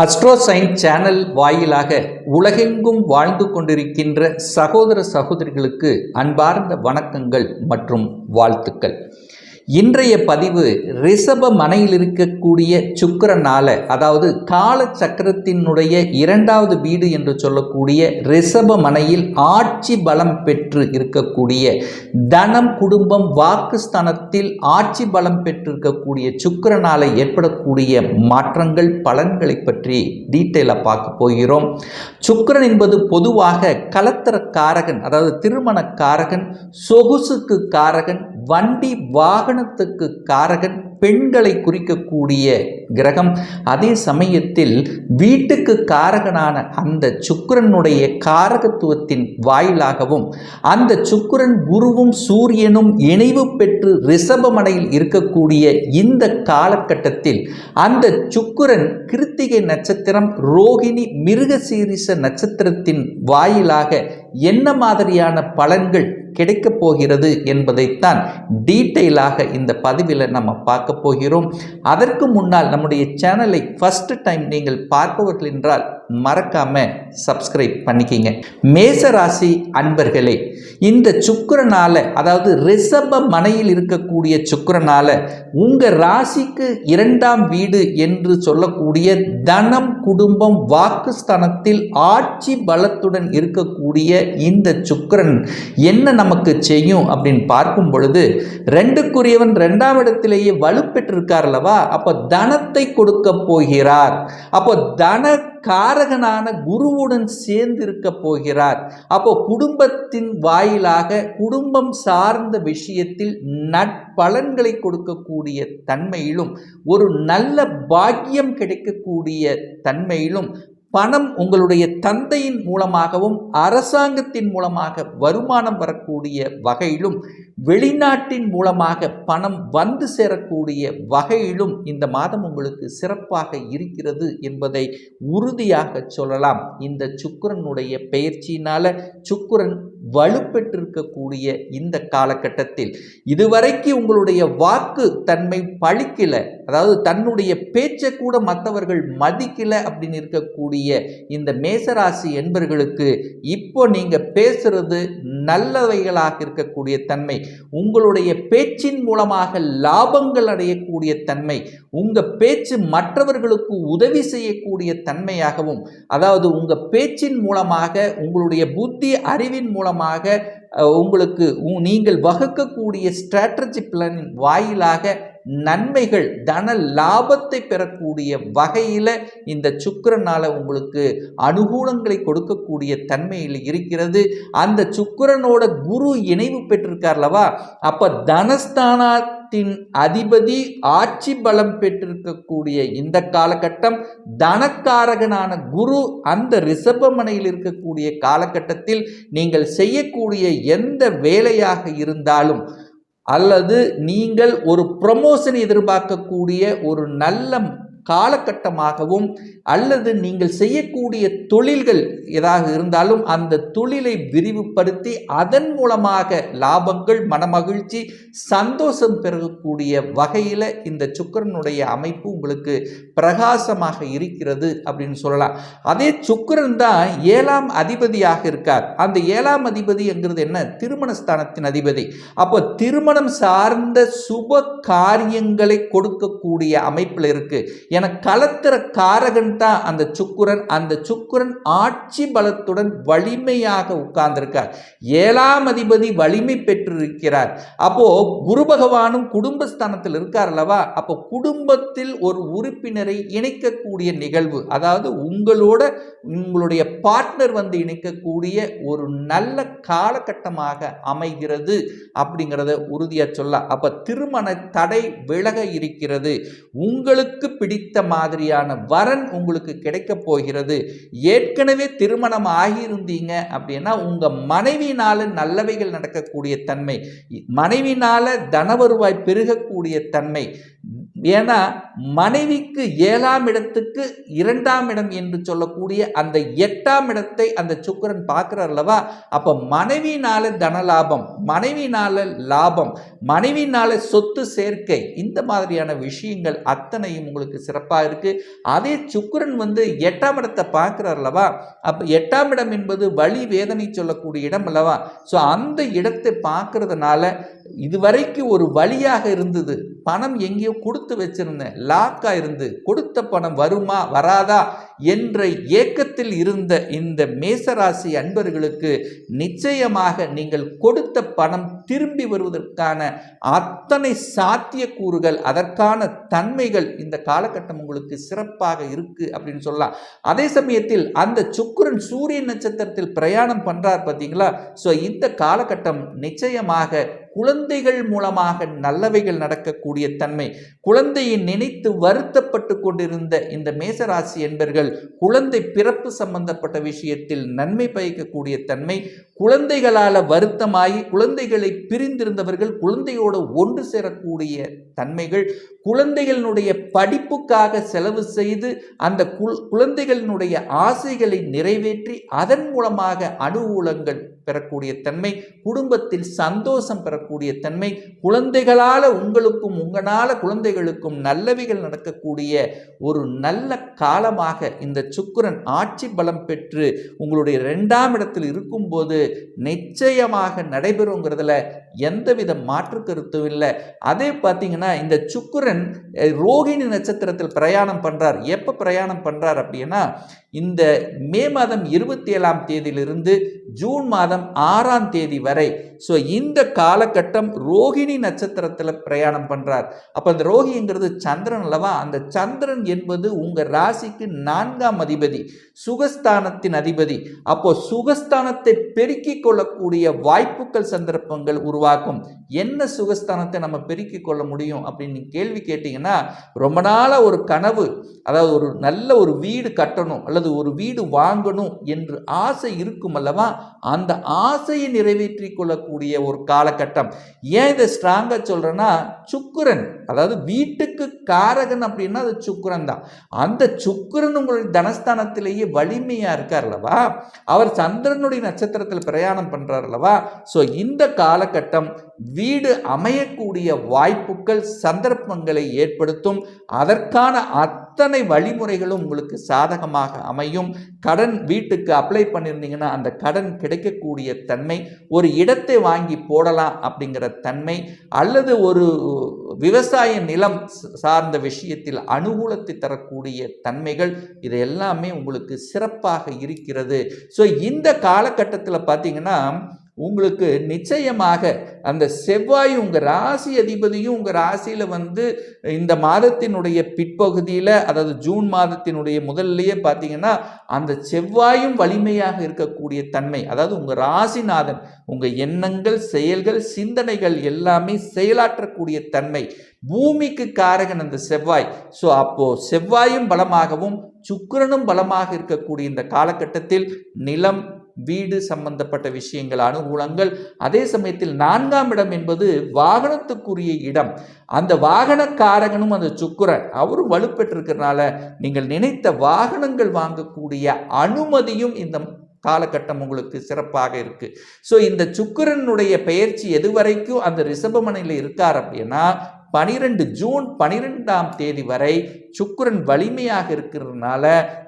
அஸ்ட்ரோசைன் channel வாயிலாக உலகெங்கும் வாழ்ந்து கொண்டிருக்கின்ற சகோதர சகோதரிகளுக்கு அன்பார்ந்த வணக்கங்கள் மற்றும் வாழ்த்துக்கள். இன்றைய பதிவு ரிஷப மனையில் இருக்கக்கூடிய சுக்கிரனால, அதாவது கால சக்கரத்தினுடைய இரண்டாவது வீடு என்று சொல்லக்கூடிய ரிஷப மனையில் ஆட்சி பலம் பெற்று இருக்கக்கூடிய தனம் குடும்பம் வாக்குஸ்தானத்தில் ஆட்சி பலம் பெற்றிருக்கக்கூடிய சுக்கிரனால ஏற்படக்கூடிய மாற்றங்கள் பலன்களை பற்றி டீட்டெயிலாக பார்க்க போகிறோம். சுக்கிரன் என்பது பொதுவாக கலத்திர காரகன், அதாவது திருமண காரகன், சொகுசுக்கு காரகன், வண்டி வாகனத்துக்கு காரகன், பெண்களை குறிக்கக்கூடிய கிரகம். அதே சமயத்தில் வீட்டுக்கு காரகனான அந்த சுக்கிரனுடைய காரகத்துவத்தின் வாயிலாகவும் அந்த சுக்கிரன் குருவும் சூரியனும் இணைவு பெற்று ரிஷபமனையில் இருக்கக்கூடிய இந்த காலகட்டத்தில் அந்த சுக்கிரன் கிருத்திகை நட்சத்திரம், ரோகிணி, மிருகசீரிஷ நட்சத்திரத்தின் வாயிலாக என்ன மாதிரியான பலன்கள் கிடைக்கப் போகிறது என்பதைத்தான் டீட்டெயிலாக இந்த பதிவில் நம்ம பார்க்க போகிறோம். அதற்கு முன்னால் நம்முடைய சேனலை ஃபர்ஸ்ட் டைம் நீங்கள் பார்ப்பவர்கள் என்றால் மறக்காம சப்ஸ்கிரைப் பண்ணிக்கிங்க. மேசராசி அன்பர்களே, இந்த சுக்கிரனால, அதாவது ரிஷப மனையில் இருக்கக்கூடிய சுக்கிரனால உங்க ராசிக்கு இரண்டாம் வீடு என்று சொல்லக்கூடிய தனம் குடும்பம் வாக்குஸ்தானத்தில் ஆட்சி பலத்துடன் இருக்கக்கூடிய இந்த சுக்கிரன் என்ன நமக்கு செய்யும் அப்படின்னு பார்க்கும் பொழுது, ரெண்டுக்குரியவன் இரண்டாம் இடத்திலேயே வலுப்பெற்றிருக்கார் அல்லவா, அப்போ தனத்தை கொடுக்க போகிறார். அப்போ தன காரகனான குருவுடன் சேர்ந்து இருக்க போகிறார். அப்போ குடும்பத்தின் வாயிலாக குடும்பம் சார்ந்த விஷயத்தில் நற்பலன்களை கொடுக்கக்கூடிய தன்மையிலும், ஒரு நல்ல பாக்கியம் கிடைக்கக்கூடிய தன்மையிலும், பணம் உங்களுடைய தந்தையின் மூலமாகவும் அரசாங்கத்தின் மூலமாக வருமானம் வரக்கூடிய வகையிலும், வெளிநாட்டின் மூலமாக பணம் வந்து சேரக்கூடிய வகையிலும் இந்த மாதம் உங்களுக்கு சிறப்பாக இருக்கிறது என்பதை உறுதியாக சொல்லலாம். இந்த சுக்கிரனுடைய பெயர்ச்சியினால சுக்கிரன் வலுப்பெற்றிருக்கக்கூடிய இந்த காலகட்டத்தில் இதுவரைக்கும் உங்களுடைய வாக்கு தன்மை பழிக்கல, அதாவது தன்னுடைய பேச்சை கூட மற்றவர்கள் மதிக்கல அப்படின்னு இருக்கக்கூடிய இந்த மேசராசி என்பர்களுக்கு இப்போ நீங்க பேசுறது நல்லவைகளாக இருக்கக்கூடிய தன்மை, உங்களுடைய பேச்சின் மூலமாக லாபங்கள் அடையக்கூடிய தன்மை, உங்க பேச்சு மற்றவர்களுக்கு உதவி செய்யக்கூடிய தன்மையாகவும், அதாவது உங்க பேச்சின் மூலமாக உங்களுடைய புத்தி அறிவின் மூலமாக உங்களுக்கு நீங்கள் வகுக்கக்கூடிய ஸ்ட்ராட்டஜி பிளானின் வாயிலாக நன்மைகள் தன லாபத்தை பெறக்கூடிய வகையில் இந்த சுக்கிரனால உங்களுக்கு அனுகூலங்களை கொடுக்கக்கூடிய தன்மையில் இருக்கிறது. அந்த சுக்கிரனோட குரு இணைவு பெற்றிருக்கார்லவா, அப்ப தனஸ்தானத்தின் அதிபதி ஆட்சி பலம் பெற்றிருக்கக்கூடிய இந்த காலகட்டம், தனக்காரகனான குரு அந்த ரிஷபமனையில் இருக்கக்கூடிய காலகட்டத்தில் நீங்கள் செய்யக்கூடிய எந்த வேலையாக இருந்தாலும், அல்லது நீங்கள் ஒரு ப்ரமோஷன் எதிர்பார்க்கக்கூடிய ஒரு நல்ல காலகட்டமாகவும், அல்லது நீங்கள் செய்யக்கூடிய தொழில்கள் ஏதாக இருந்தாலும் அந்த தொழிலை விரிவுபடுத்தி அதன் மூலமாக லாபங்கள், மனமகிழ்ச்சி, சந்தோஷம் பெறக்கூடிய வகையில் இந்த சுக்கிரனுடைய அமைப்பு உங்களுக்கு பிரகாசமாக இருக்கிறது அப்படின்னு சொல்லலாம். அதே சுக்கிரன் தான் 7ஆம் அதிபதியாக இருக்கார். அந்த 7ஆம் அதிபதி என்கிறது என்ன? திருமணஸ்தானத்தின் அதிபதி. அப்போ திருமணம் சார்ந்த சுப காரியங்களை கொடுக்கக்கூடிய அமைப்பில் இருக்கு. என கலத்திர காரகன் தான் அந்த சுக்கிரன். அந்த சுக்கிரன் ஆட்சி பலத்துடன் வலிமையாக உட்கார்ந்திருக்கார். 7ஆம் அதிபதி வலிமை பெற்றிருக்கிறார். அப்போ குரு பகவானும் குடும்பஸ்தானத்தில் இருக்கார் அல்லவா, அப்போ குடும்பத்தில் ஒரு உறுப்பினரை இணைக்கக்கூடிய நிகழ்வு, அதாவது உங்களுடைய பார்ட்னர் வந்து இணைக்கக்கூடிய ஒரு நல்ல காலகட்டமாக அமைகிறது அப்படிங்கிறத உறுதியாக சொல்ல. அப்ப திருமண தடை விலக இருக்கிறது. உங்களுக்கு பிடித்த மாதிரியான வரன் உங்களுக்கு கிடைக்க போகிறது. ஏற்கனவே திருமணம் ஆகியிருந்தீங்க அப்படின்னா உங்க மனைவினால நல்லவைகள் நடக்கக்கூடிய தன்மை, மனைவினால தனவருவாய் பெருகக்கூடிய தன்மை, ஏன்னா மனைவிக்கு 7ஆம் இடத்துக்கு 2ஆம் இடம் என்று சொல்லக்கூடிய அந்த 8ஆம் இடத்தை அந்த சுக்கிரன் பார்க்கிறார் அல்லவா. அப்ப மனைவினால தனலாபம், மனைவினால லாபம், மனைவினால சொத்து சேர்க்கை, இந்த மாதிரியான விஷயங்கள் அத்தனையும் உங்களுக்கு சிறப்பாக இருக்கு. அதே சுக்கிரன் 8ஆம் இடத்தை பார்க்கிறார் அல்லவா. அப்ப 8ஆம் இடம் என்பது வலி வேதனை சொல்லக்கூடிய இடம் அல்லவா. ஸோ அந்த இடத்தை பார்க்கறதுனால இதுவரைக்கும் ஒரு வழியாக இருந்தது, பணம் எங்கேயோ கொடுத்து வச்சிருந்தேன், லாக்கா இருந்து கொடுத்த பணம் வருமா வராதா என்ற ஏக்கத்தில் இருந்த இந்த மேசராசி அன்பர்களுக்கு நிச்சயமாக நீங்கள் கொடுத்த பணம் திரும்பி வருவதற்கான அத்தனை சாத்தியக்கூறுகள், அதற்கான தன்மைகள் இந்த காலகட்டம் உங்களுக்கு சிறப்பாக இருக்கு அப்படின்னு சொல்லலாம். அதே சமயத்தில் அந்த சுக்கிரன் சூரியன் நட்சத்திரத்தில் பிரயாணம் பண்றார் பார்த்தீங்களா. ஸோ இந்த காலகட்டம் நிச்சயமாக குழந்தைகள் மூலமாக நல்லவைகள் நடக்கக்கூடிய தன்மை, குழந்தையை நினைத்து வருத்தப்பட்டு கொண்டிருந்த இந்த மேசராசி என்பர்கள் குழந்தை பிறப்பு சம்பந்தப்பட்ட விஷயத்தில் நன்மை பயக்கக்கூடிய தன்மை, குழந்தைகளால் வருத்தமாகி குழந்தைகளை பிரிந்திருந்தவர்கள் குழந்தையோடு ஒன்று சேரக்கூடிய தன்மைகள், குழந்தைகளினுடைய படிப்புக்காக செலவு செய்து அந்த குழந்தைகளினுடைய ஆசைகளை நிறைவேற்றி அதன் மூலமாக அனுகூலங்கள் பெறக்கூடிய தன்மை, குடும்பத்தில் சந்தோஷம் பெறக்கூடிய தன்மை, குழந்தைகளால் உங்களுக்கும் உங்களால் குழந்தைகளுக்கும் நல்லவைகள் நடக்கக்கூடிய ஒரு நல்ல காலமாக இந்த சுக்கிரன் ஆட்சி பலம் பெற்று உங்களுடைய 2ஆம் இடத்தில் இருக்கும்போது நிச்சயமாக நடைபெறுங்கிறதுல எந்தவித மாற்று கருத்தும் இல்லை. அதே பார்த்தீங்கன்னா இந்த சுக்கிரன் ரோகிணி நட்சத்திரத்தில் பிரயாணம் பண்றார். எப்போ பிரயாணம் பண்றார் அப்படின்னா இந்த மே மாதம் 27ஆம் தேதியிலிருந்து ஜூன் மாதம் 6ஆம் தேதி வரை. ஸோ இந்த காலகட்டம் ரோகிணி நட்சத்திரத்தில் பிரயாணம் பண்றார். அப்போ அந்த ரோகிங்கிறது சந்திரன் அல்லவா. அந்த சந்திரன் என்பது உங்க ராசிக்கு 4ஆம் அதிபதி, சுகஸ்தானத்தின் அதிபதி. அப்போ சுகஸ்தானத்தை பெருக்கிக் கொள்ளக்கூடிய வாய்ப்புகள் சந்தர்ப்பங்கள் உருவாக்கும். என்ன சுகஸ்தானத்தை நம்ம பெருக்கிக் கொள்ள முடியும் அப்படின்னு கேள்வி கேட்டீங்கன்னா, ரொம்ப நாளா ஒரு கனவு, அதாவது ஒரு நல்ல ஒரு வீடு கட்டணும் அல்லது ஒரு வீடு வாங்கணும் என்று ஆசை இருக்கும் அல்லவா. அந்த ஆசையை நிறைவேற்றி கொள்ளக்கூடிய ஒரு காலகட்டம். ஏன் இதை ஸ்ட்ராங்கா சொல்றேன்னா, சுக்கிரன் அதாவது வீட்டுக்கு காரகன் அப்படின்னா அது சுக்கிரன் தான். அந்த சுக்கிரன் உங்களுடைய தனஸ்தானத்திலேயே வலிமையா இருக்கார் அல்லவா. அவர் சந்திரனுடைய நட்சத்திரத்தில் பிரயாணம் பண்றார் அல்லவா. ஸோ இந்த காலகட்டம் வீடு அமையக்கூடிய வாய்ப்புகள் சந்தர்ப்பங்களை ஏற்படுத்தும். அதற்கான அத்தனை வழிமுறைகளும் உங்களுக்கு சாதகமாக அமையும். கடன் வீட்டுக்கு அப்ளை பண்ணியிருந்தீங்கன்னா அந்த கடன் கிடைக்கக்கூடிய தன்மை, ஒரு இடத்தை வாங்கி போடலாம் அப்படிங்கிற தன்மை, அல்லது ஒரு விவசாய நிலம் சார்ந்த விஷயத்தில் அனுகூலத்தை தரக்கூடிய தன்மைகள், இது எல்லாமே உங்களுக்கு சிறப்பாக இருக்கிறது. ஸோ இந்த காலகட்டத்தில் பார்த்தீங்கன்னா உங்களுக்கு நிச்சயமாக அந்த செவ்வாய் உங்கள் ராசி அதிபதியும் உங்கள் ராசியில் இந்த மாதத்தினுடைய பிற்பகுதியில், அதாவது ஜூன் மாதத்தினுடைய முதல்லையே பார்த்தீங்கன்னா அந்த செவ்வாயும் வலிமையாக இருக்கக்கூடிய தன்மை, அதாவது உங்கள் ராசிநாதன் உங்கள் எண்ணங்கள், செயல்கள், சிந்தனைகள் எல்லாமே செயலாற்றக்கூடிய தன்மை, பூமிக்கு காரகன் அந்த செவ்வாய். ஸோ அப்போ செவ்வாயும் பலமாகவும் சுக்கிரனும் பலமாக இருக்கக்கூடிய இந்த காலகட்டத்தில் நிலம், வீடு சம்பந்தப்பட்ட விஷயங்கள் அனுகூலங்கள். அதே சமயத்தில் 4ஆம் இடம் என்பது வாகனத்துக்குரிய இடம். அந்த வாகனக்காரகனும் அந்த சுக்கிரன் அவரும் வலுப்பெற்றிருக்கிறதுனால நீங்கள் நினைத்த வாகனங்கள் வாங்கக்கூடிய அனுமதியும் இந்த காலகட்டம் உங்களுக்கு சிறப்பாக இருக்கு. ஸோ இந்த சுக்கிரனுடைய பெயர்ச்சி எதுவரைக்கும் அந்த ரிஷபமனையில் இருக்கார் அப்படின்னா 12 ஜூன் 12ஆம் தேதி வரை சுக்கிரன் வலிமையாக இருக்கிறதுனால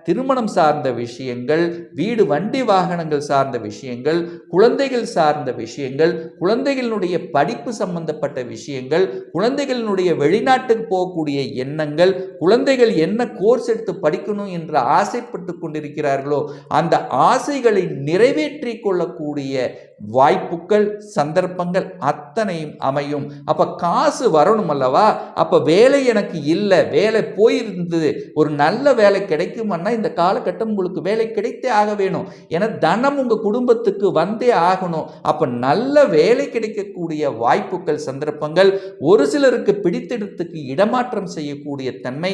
திருமணம் சார்ந்த விஷயங்கள், வீடு வண்டி வாகனங்கள் சார்ந்த விஷயங்கள், குழந்தைகள் சார்ந்த விஷயங்கள், குழந்தைகளுடைய படிப்பு சம்பந்தப்பட்ட விஷயங்கள், குழந்தைகளுடைய வெளிநாட்டுக்கு போகக்கூடிய எண்ணங்கள், குழந்தைகள் என்ன கோர்ஸ் எடுத்து படிக்கணும் என்று ஆசைப்பட்டு கொண்டிருக்கிறார்களோ அந்த ஆசைகளை நிறைவேற்றி கொள்ளக்கூடிய வாய்ப்புகள் சந்தர்ப்பங்கள் அத்தனையும் அமையும். அப்ப காசு வரணும் அல்லவா. அப்ப வேலை எனக்கு இல்லை, வேலை போயிருந்தது, ஒரு நல்ல வேலை கிடைக்கும்னா இந்த காலகட்டம் உங்களுக்கு வேலை கிடைத்தே ஆக வேணும். ஏன்னா தனம் உங்க குடும்பத்துக்கு வந்தே ஆகணும். அப்ப நல்ல வேலை கிடைக்கக்கூடிய வாய்ப்புகள் சந்தர்ப்பங்கள், ஒரு சிலருக்கு பிடித்தெடுத்துக்கு இடமாற்றம் செய்யக்கூடிய தன்மை,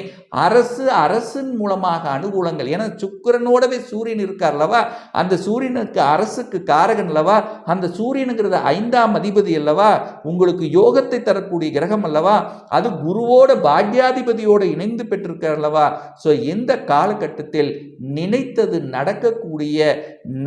அரசின் மூலமாக அனுகூலங்கள். ஏன்னா சுக்கிரனோடவே சூரியன் இருக்கார் அல்லவா. அந்த சூரியனுக்கு அரசுக்கு காரகன் அல்லவா. அந்த சூரியனுங்கிறது 5ஆம் அதிபதி அல்லவா. உங்களுக்கு யோகத்தை தரக்கூடிய கிரகம் அல்லவா. அல்லவா, அது குருவோட பாக்யாதிபதியோட இணைந்து பெற்றிருக்கார் அல்லவா. ஸோ இந்த காலகட்டத்தில் நினைத்தது நடக்கக்கூடிய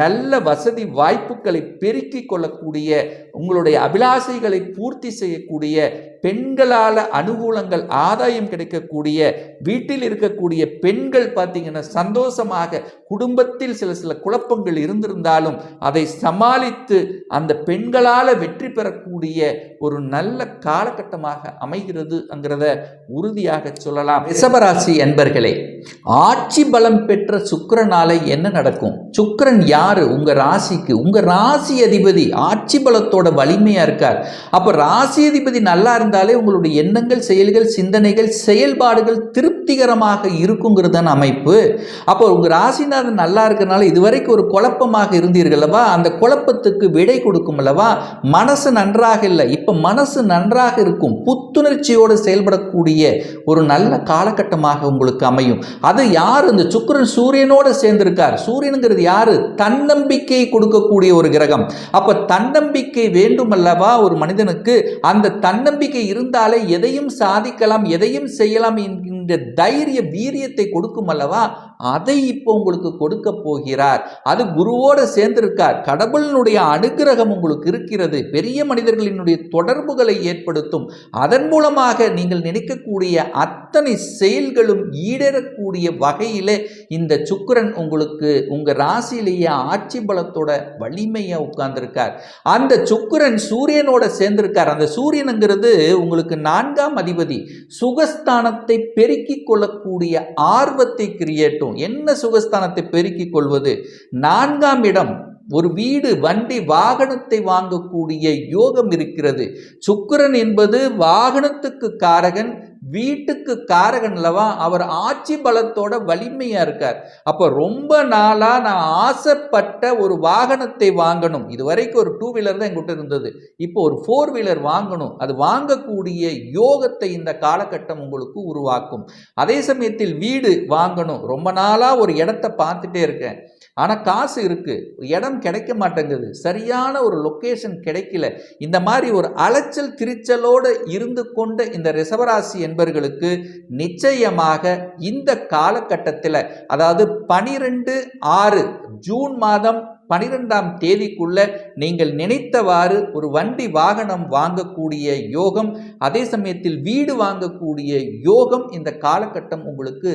நல்ல வசதி வாய்ப்புகளை பெருக்கிக் கொள்ளக்கூடிய, உங்களுடைய அபிலாசைகளை பூர்த்தி செய்யக்கூடிய, பெண்களால் அனுகூலங்கள் ஆதாயம் கிடைக்கக்கூடிய, வீட்டில் இருக்கக்கூடிய பெண்கள் பார்த்தீங்கன்னா சந்தோஷமாக, குடும்பத்தில் சில சில குழப்பங்கள் இருந்திருந்தாலும் அதை சமாளித்து அந்த பெண்களால் வெற்றி பெறக்கூடிய ஒரு நல்ல காலகட்டமாக அமைகிறதுங்கிறத உறுதியாக சொல்லலாம். ரிஷபராசி என்பர்களே, ஆட்சி பலம் பெற்ற சுக்கிரனால என்ன நடக்கும்? சுக்கிரன் யாரு? உங்க ராசிக்கு, உங்க ராசி அதிபதி ஆட்சி பலத்தோட வலிமையா இருக்கார். அப்ப ராசி அதிபதி நல்லா இருந்தாலே உங்களுடைய எண்ணங்கள், செயல்கள், சிந்தனைகள், செயல்பாடுகள் திருப்திகரமாக இருக்குங்கிறதான அமைப்பு. அப்போ உங்க ராசிநாதன் நல்லா இருக்கிறனால இதுவரைக்கும் ஒரு குழப்பமாக இருந்தீர்கள் அல்லவா, அந்த குழப்பத்துக்கு விடை கொடுக்கும் அல்லவா. மனசு நன்றாக இல்லை, இப்ப மனசு நன்றாக இருக்கும், புத்துணர்ச்சியோடு செயல்படக்கூடிய ஒரு நல்ல காலகட்டமாக உங்களுக்கு அமையும். அது யார்? இந்த சுக்கிரன் சூரியனோட சேர்ந்திருக்கார். சூரியனுங்கிறது யாரு? தன்னம்பிக்கை கொடுக்கக்கூடிய ஒரு கிரகம். அப்ப தன்னம்பிக்கை வேண்டும் அல்லவா ஒரு மனிதனுக்கு. அந்த தன்னம்பிக்கை இருந்தாலே எதையும் சாதிக்கலாம், எதையும் செய்யலாம் என்கின்ற தைரிய வீரியத்தை கொடுக்கும் அல்லவா. அதை இப்போ உங்களுக்கு கொடுக்க போகிறார். அது குருவோட சேர்ந்திருக்கார். கடவுளினுடைய அனுகிரகம் உங்களுக்கு இருக்கிறது. பெரிய மனிதர்களினுடைய தொடர்புகளை ஏற்படுத்தும். அதன் மூலமாக நீங்கள் நினைக்கக்கூடிய அத்தனை செயல்களும் ஈடேறக்கூடிய வகையிலே இந்த சுக்கிரன் உங்களுக்கு உங்க ராசியிலேயே ஆட்சி பலத்தோட வலிமையா உட்கார்ந்திருக்கார். அந்த சுக்கிரன் சூரியனோட சேர்ந்திருக்கார். அந்த சூரியனுங்கிறது உங்களுக்கு 4ஆம் அதிபதி. சுகஸ்தானத்தை பெருக்கிக் கொள்ளக்கூடிய ஆர்வத்தை கிரியேட்டும். என்ன சுகஸ்தானத்தை பெருக்கிக் கொள்வது? 4ஆம் இடம். ஒரு வீடு, வண்டி, வாகனத்தை வாங்கக்கூடிய யோகம் இருக்கிறது. சுக்கிரன் என்பது வாகனத்துக்கு காரகன், வீட்டுக்கு காரகன் அல்லவா. அவர் ஆட்சி பலத்தோட வலிமையா இருக்கார். அப்ப ரொம்ப நாளா நான் ஆசைப்பட்ட ஒரு வாகனத்தை வாங்கணும். இதுவரைக்கும் ஒரு 2 வீலர் தான் என்கிட்ட இருந்தது. இப்போ ஒரு 4 வீலர் வாங்கணும். அது வாங்கக்கூடிய யோகத்தை இந்த காலகட்டம் உங்களுக்கு உருவாக்கும். அதே சமயத்தில் வீடு வாங்கணும். ரொம்ப நாளா ஒரு இடத்தை பார்த்துட்டே இருக்கேன், ஆனால் காசு இருக்கு, இடம் கிடைக்க மாட்டேங்குது, சரியான ஒரு லொக்கேஷன் கிடைக்கல. இந்த மாதிரி ஒரு அலைச்சல் திரிச்சலோடு இருந்து கொண்ட இந்த ரிஷபராசி என்பர்களுக்கு நிச்சயமாக இந்த காலகட்டத்தில், அதாவது 12/6 ஜூன் மாதம் 12ஆம் தேதிக்குள்ள நீங்கள் நினைத்தவாறு ஒரு வண்டி வாகனம் வாங்கக்கூடிய யோகம், அதே சமயத்தில் வீடு வாங்கக்கூடிய யோகம் இந்த காலகட்டம் உங்களுக்கு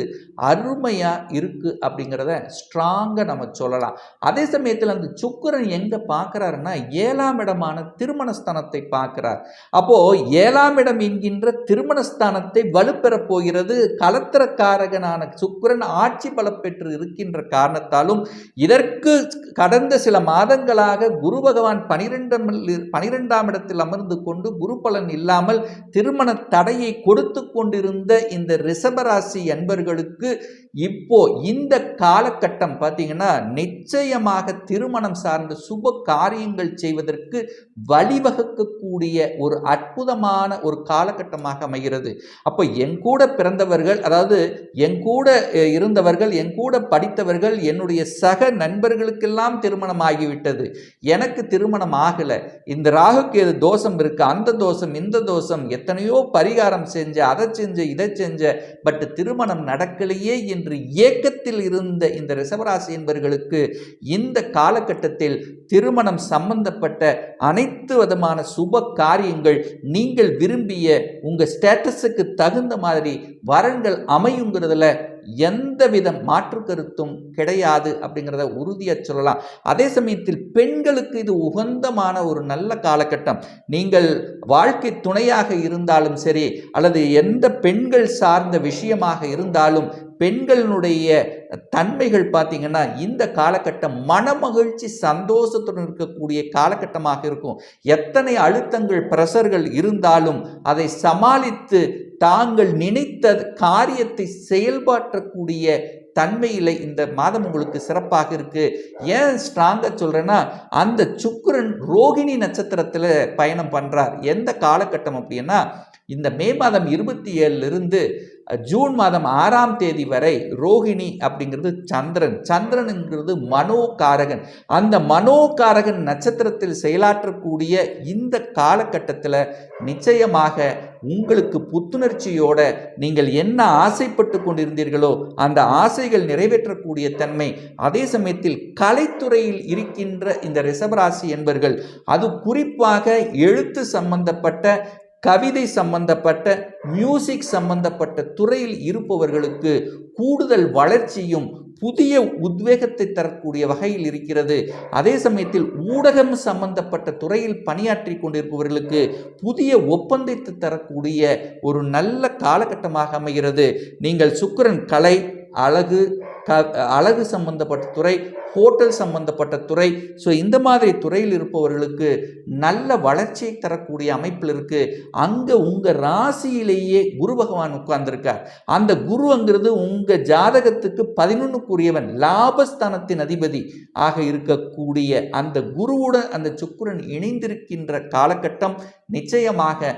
அருமையா இருக்கு அப்படிங்கிறத ஸ்ட்ராங்கா நம்ம சொல்லலாம். அதே சமயத்தில் அந்த சுக்கிரன் எங்க பார்க்கிறாருன்னா 7ஆம் இடமான திருமணஸ்தானத்தை பார்க்கிறார். அப்போ 7ஆம் இடம் என்கின்ற திருமணஸ்தானத்தை வலுப்பெற போகிறது. கலத்திரக்காரகனான சுக்கிரன் ஆட்சி பலம் பெற்று இருக்கின்ற காரணத்தாலும் இதற்கு கடந்த சில மாதங்களாக குரு பகவான் 12ஆம் இடத்தில் அமர்ந்து கொண்டு குரு பலன் இல்லாமல் திருமண தடையை கொடுத்து கொண்டிருந்த இந்த ரிஷபராசி என்பர்களுக்கு இப்போ இந்த காலகட்டம் பார்த்தீங்கன்னா நிச்சயமாக திருமணம் சார்ந்த சுப காரியங்கள் செய்வதற்கு வழிவகுக்கக்கூடிய ஒரு அற்புதமான ஒரு காலகட்டமாக அமைகிறது. அப்போ என் கூட பிறந்தவர்கள், அதாவது என் கூட இருந்தவர்கள், என் கூட படித்தவர்கள், என்னுடைய சக நண்பர்களுக்கெல்லாம் திருமணம் ஆகிவிட்டது, எனக்கு திருமணம் ஆகலை, இந்த ராகுக்கு எது தோஷம் இருக்கு, அந்த தோஷம் இந்த தோஷம், எத்தனையோ பரிகாரம் செஞ்ச, அதை செஞ்ச, இதை செஞ்ச, பட் திருமணம் நடக்கலையே என்று ஏக்கத்தில் இருந்த இந்த ரிஷபராசி என்பவர்களுக்கு இந்த காலகட்டத்தில் திருமணம் சம்பந்தப்பட்ட அனைத்து விதமான சுப காரியங்கள், நீங்கள் விரும்பிய உங்க ஸ்டேட்டஸுக்கு தகுந்த மாதிரி வரன்கள் அமையுங்கிறதுல எந்தவித மாற்று கருத்தும் கிடையாது அப்படிங்கிறத உறுதியா சொல்லலாம். அதே சமயத்தில் பெண்களுக்கு இது உகந்தமான ஒரு நல்ல காலகட்டம். நீங்கள் வாழ்க்கை துணையாக இருந்தாலும் சரி, அல்லது எந்த பெண்கள் சார்ந்த விஷயமாக இருந்தாலும், பெண்களுடைய தன்மைகள் பார்த்தீங்கன்னா இந்த காலகட்டம் மனமகிழ்ச்சி சந்தோஷத்துடன் இருக்கக்கூடிய காலகட்டமாக இருக்கும். எத்தனை அழுத்தங்கள், பிரஷர்கள் இருந்தாலும் அதை சமாளித்து தாங்கள் நினைத்த காரியத்தை செயல்பாற்றக்கூடிய தன்மையில் இந்த மாதம் உங்களுக்கு சிறப்பாக இருக்கு. ஏன் ஸ்ட்ராங்கா சொல்றேன்னா, அந்த சுக்கிரன் ரோகிணி நட்சத்திரத்தில் பயணம் பண்றார். எந்த காலகட்டம் அப்படின்னா இந்த மே மாதம் 27 ஜூன் மாதம் 6ஆம் தேதி வரை ரோகிணி அப்படிங்கிறது சந்திரனுங்கிறது மனோகாரகன். அந்த மனோகாரகன் நட்சத்திரத்தில் செயலாற்றக்கூடிய இந்த காலகட்டத்தில் நிச்சயமாக உங்களுக்கு புத்துணர்ச்சியோட நீங்கள் என்ன ஆசைப்பட்டு கொண்டிருந்தீர்களோ அந்த ஆசைகள் நிறைவேற்றக்கூடிய தன்மை. அதே சமயத்தில் கலைத்துறையில் இருக்கின்ற இந்த ரிஷபராசி என்பர்கள், அது குறிப்பாக எழுத்து சம்பந்தப்பட்ட, கவிதை சம்பந்தப்பட்ட, மியூசிக் சம்பந்தப்பட்ட துறையில் இருப்பவர்களுக்கு கூடுதல் வளர்ச்சியும் புதிய உத்வேகத்தை தரக்கூடிய வகையில் இருக்கிறது. அதே சமயத்தில் ஊடகம் சம்பந்தப்பட்ட துறையில் பணியாற்றி கொண்டிருப்பவர்களுக்கு புதிய ஒப்பந்தத்தை தரக்கூடிய ஒரு நல்ல காலகட்டமாக அமைகிறது. நீங்கள் சுக்கிரன் கலை, அழகு சம்பந்தப்பட்ட துறை, ஹோட்டல் சம்பந்தப்பட்ட துறை, ஸோ இந்த மாதிரி துறையில் இருப்பவர்களுக்கு நல்ல வளர்ச்சியை தரக்கூடிய அமைப்பில் இருக்கு. அங்கே உங்கள் ராசியிலேயே குரு பகவான் உட்கார்ந்துருக்கார். அந்த குருங்கிறது உங்கள் ஜாதகத்துக்கு 11க்குரியவன், லாபஸ்தானத்தின் அதிபதி ஆக இருக்கக்கூடிய அந்த குருவுடன் அந்த சுக்கிரன் இணைந்திருக்கின்ற காலகட்டம் நிச்சயமாக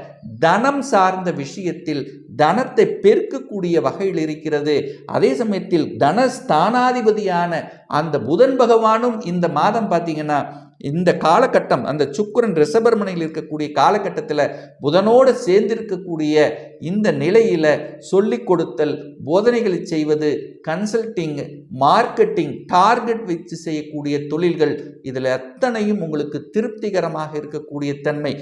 தனம் சார்ந்த விஷயத்தில் தனத்தை பெருக்கக்கூடிய வகையில் இருக்கிறது. அதே சமயத்தில் தனஸ்தானாதிபதியான அந்த புதன் பகவானும் இந்த மாதம் பார்த்தீங்கன்னா இந்த காலகட்டம் அந்த சுக்கிரன் ரிஷபர்மனையில் இருக்கக்கூடிய காலகட்டத்தில் புதனோடு சேர்ந்திருக்கக்கூடிய இந்த நிலையில் சொல்லிக் கொடுத்தல், போதனைகளை செய்வது, கன்சல்டிங், மார்க்கெட்டிங், டார்கெட் வச்சு செய்யக்கூடிய தொழில்கள், இதில் அத்தனையும் உங்களுக்கு திருப்திகரமாக இருக்கக்கூடிய தன்மை.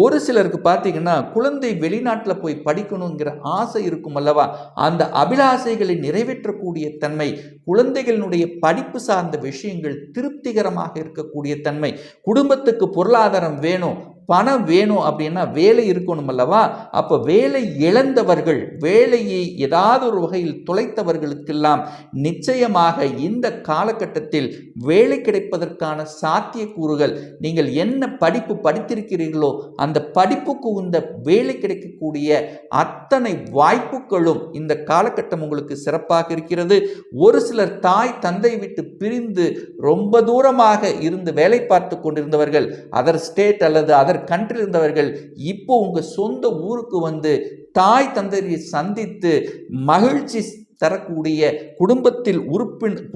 ஒரு சிலருக்கு பார்த்தீங்கன்னா குழந்தை வெளிநாட்டில் போய் படிக்கணுங்கிற ஆசை இருக்கும் அல்லவா, அந்த அபிலாசைகளை நிறைவேற்றக்கூடிய தன்மை, குழந்தைகளினுடைய படிப்பு சார்ந்த விஷயங்கள் திருப்திகரமாக இருக்கக்கூடிய தன்மை. குடும்பத்துக்கு பொருளாதாரம் வேணும், பணம் வேணும் அப்படின்னா வேலை இருக்கணும் அல்லவா. அப்போ வேலை இழந்தவர்கள், வேலையை ஏதாவது ஒரு வகையில் தொலைத்தவர்களுக்கெல்லாம் நிச்சயமாக இந்த காலகட்டத்தில் வேலை கிடைப்பதற்கான சாத்தியக்கூறுகள், நீங்கள் என்ன படிப்பு படித்திருக்கிறீர்களோ அந்த படிப்புக்கு இந்த வேலை கிடைக்கக்கூடிய அத்தனை வாய்ப்புகளும் இந்த காலகட்டம் உங்களுக்கு சிறப்பாக இருக்கிறது. ஒரு சிலர் தாய் தந்தை விட்டு பிரிந்து ரொம்ப தூரமாக இருந்து வேலை பார்த்து கொண்டிருந்தவர்கள், அதர் ஸ்டேட் அல்லது அதர் கண்ட்ரில் இருந்தவர்கள், இப்போ உங்க சொந்த ஊருக்கு வந்து தாய் தந்தையை சந்தித்து மகிழ்ச்சி தரக்கூடிய, குடும்பத்தில்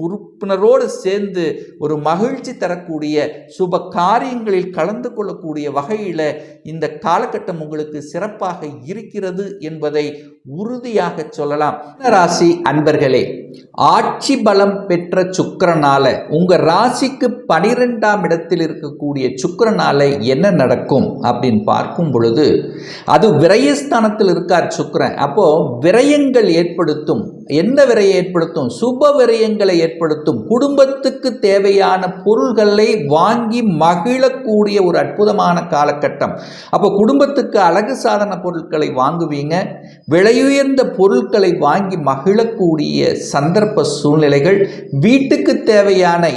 உறுப்பினரோடு சேர்ந்து ஒரு மகிழ்ச்சி தரக்கூடிய, சுப காரியங்களில் கலந்து கொள்ளக்கூடிய வகையில் இந்த காலகட்டம் உங்களுக்கு சிறப்பாக இருக்கிறது என்பதை உறுதியாக சொல்லலாம். ராசி அன்பர்களே, ஆட்சி பலம் பெற்ற சுக்கிரனால உங்க ராசிக்கு 12ஆம் இடத்தில் இருக்கக்கூடிய சுக்கிரனால என்ன நடக்கும் அப்படின்னு பார்க்கும் பொழுது, அது விரயஸ்தானத்தில் இருக்கார் சுக்கிரன். அப்போ விரயங்கள் ஏற்படுத்தும். என்ன விரயம் ஏற்படுத்தும்? சுப விரயங்களை ஏற்படுத்தும். குடும்பத்துக்கு தேவையான பொருள்களை வாங்கி மகிழக்கூடிய ஒரு அற்புதமான காலகட்டம். அப்போ குடும்பத்துக்கு அழகு சாதன பொருட்களை வாங்குவீங்க, விலையுயர்ந்த பொருட்களை வாங்கி மகிழக்கூடிய சந்தர்ப்ப சூழ்நிலைகள், வீட்டுக்கு தேவையான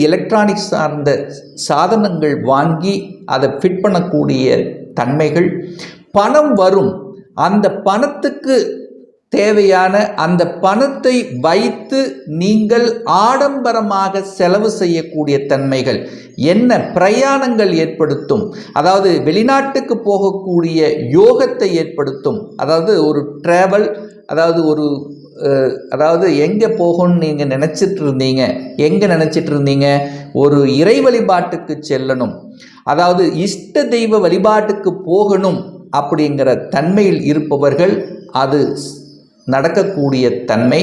எலக்ட்ரானிக்ஸ் சார்ந்த சாதனங்கள் வாங்கி அதை ஃபிட் பண்ணக்கூடிய தன்மைகள், பணம் வரும். அந்த பணத்துக்கு தேவையான அந்த பணத்தை வைத்து நீங்கள் ஆடம்பரமாக செலவு செய்யக்கூடிய தன்மைகள், என்ன பிரயாணங்கள் ஏற்படுத்தும். அதாவது வெளிநாட்டுக்கு போகக்கூடிய யோகத்தை ஏற்படுத்தும். அதாவது ஒரு டிராவல், அதாவது எங்கே போகணும்னு நீங்கள் நினச்சிட்டு இருந்தீங்க, ஒரு இறை வழிபாட்டுக்கு செல்லணும், அதாவது இஷ்ட தெய்வ வழிபாட்டுக்கு போகணும் அப்படிங்கிற தன்மையில் இருப்பவர்கள் அது நடக்கக்கூடிய தன்மை.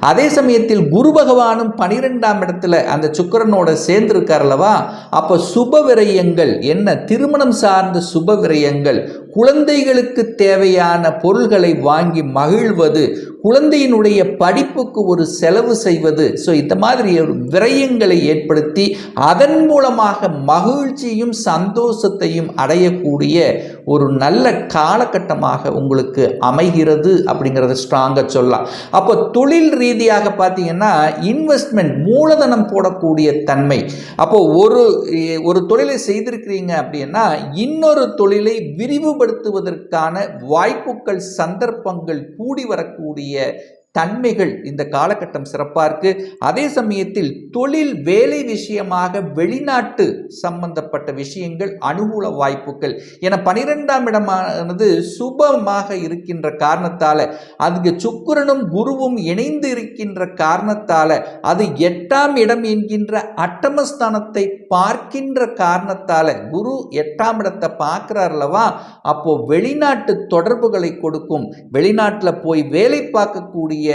அதே சமயத்தில் குரு பகவானும் 12ஆம் இடத்துல அந்த சுக்கிரனோட சேர்ந்திருக்கார் அல்லவா. அப்போ சுப விரயங்கள் என்ன? திருமணம் சார்ந்த சுப விரயங்கள், குழந்தைகளுக்கு தேவையான பொருள்களை வாங்கி மகிழ்வது, குழந்தையினுடைய படிப்புக்கு ஒரு செலவு செய்வது, ஸோ இந்த மாதிரி ஒரு விரயங்களை ஏற்படுத்தி அதன் மூலமாக மகிழ்ச்சியும் சந்தோஷத்தையும் அடையக்கூடிய ஒரு நல்ல காலகட்டமாக உங்களுக்கு அமைகிறது அப்படிங்கிறத ஸ்ட்ராங்காக சொல்லலாம். அப்போ தொழில் ரீதியாக பார்த்தீங்கன்னா இன்வெஸ்ட்மெண்ட், மூலதனம் போடக்கூடிய தன்மை. அப்போ ஒரு தொழிலை செய்திருக்கிறீங்க அப்படின்னா இன்னொரு தொழிலை விரிவுபடுத்துவதற்கான வாய்ப்புகள், சந்தர்ப்பங்கள் கூடி வரக்கூடிய தன்மைகள் இந்த காலகட்டம் சிறப்பாக இருக்கு. அதே சமயத்தில் தொழில் வேலை விஷயமாக வெளிநாட்டு சம்பந்தப்பட்ட விஷயங்கள் அனுகூல வாய்ப்புகள் என 12ஆம் இடமானது சுபமாக இருக்கின்ற காரணத்தால, அதுக்கு சுக்கிரனும் குருவும் இணைந்து இருக்கின்ற காரணத்தால, அது 8ஆம் இடம் என்கின்ற அட்டமஸ்தானத்தை பார்க்கின்ற காரணத்தால, குரு 8ஆம் இடத்தை பார்க்கிறார் அல்லவா, அப்போ வெளிநாட்டு தொடர்புகளை கொடுக்கும். வெளிநாட்டில் போய் வேலை பார்க்கக்கூடிய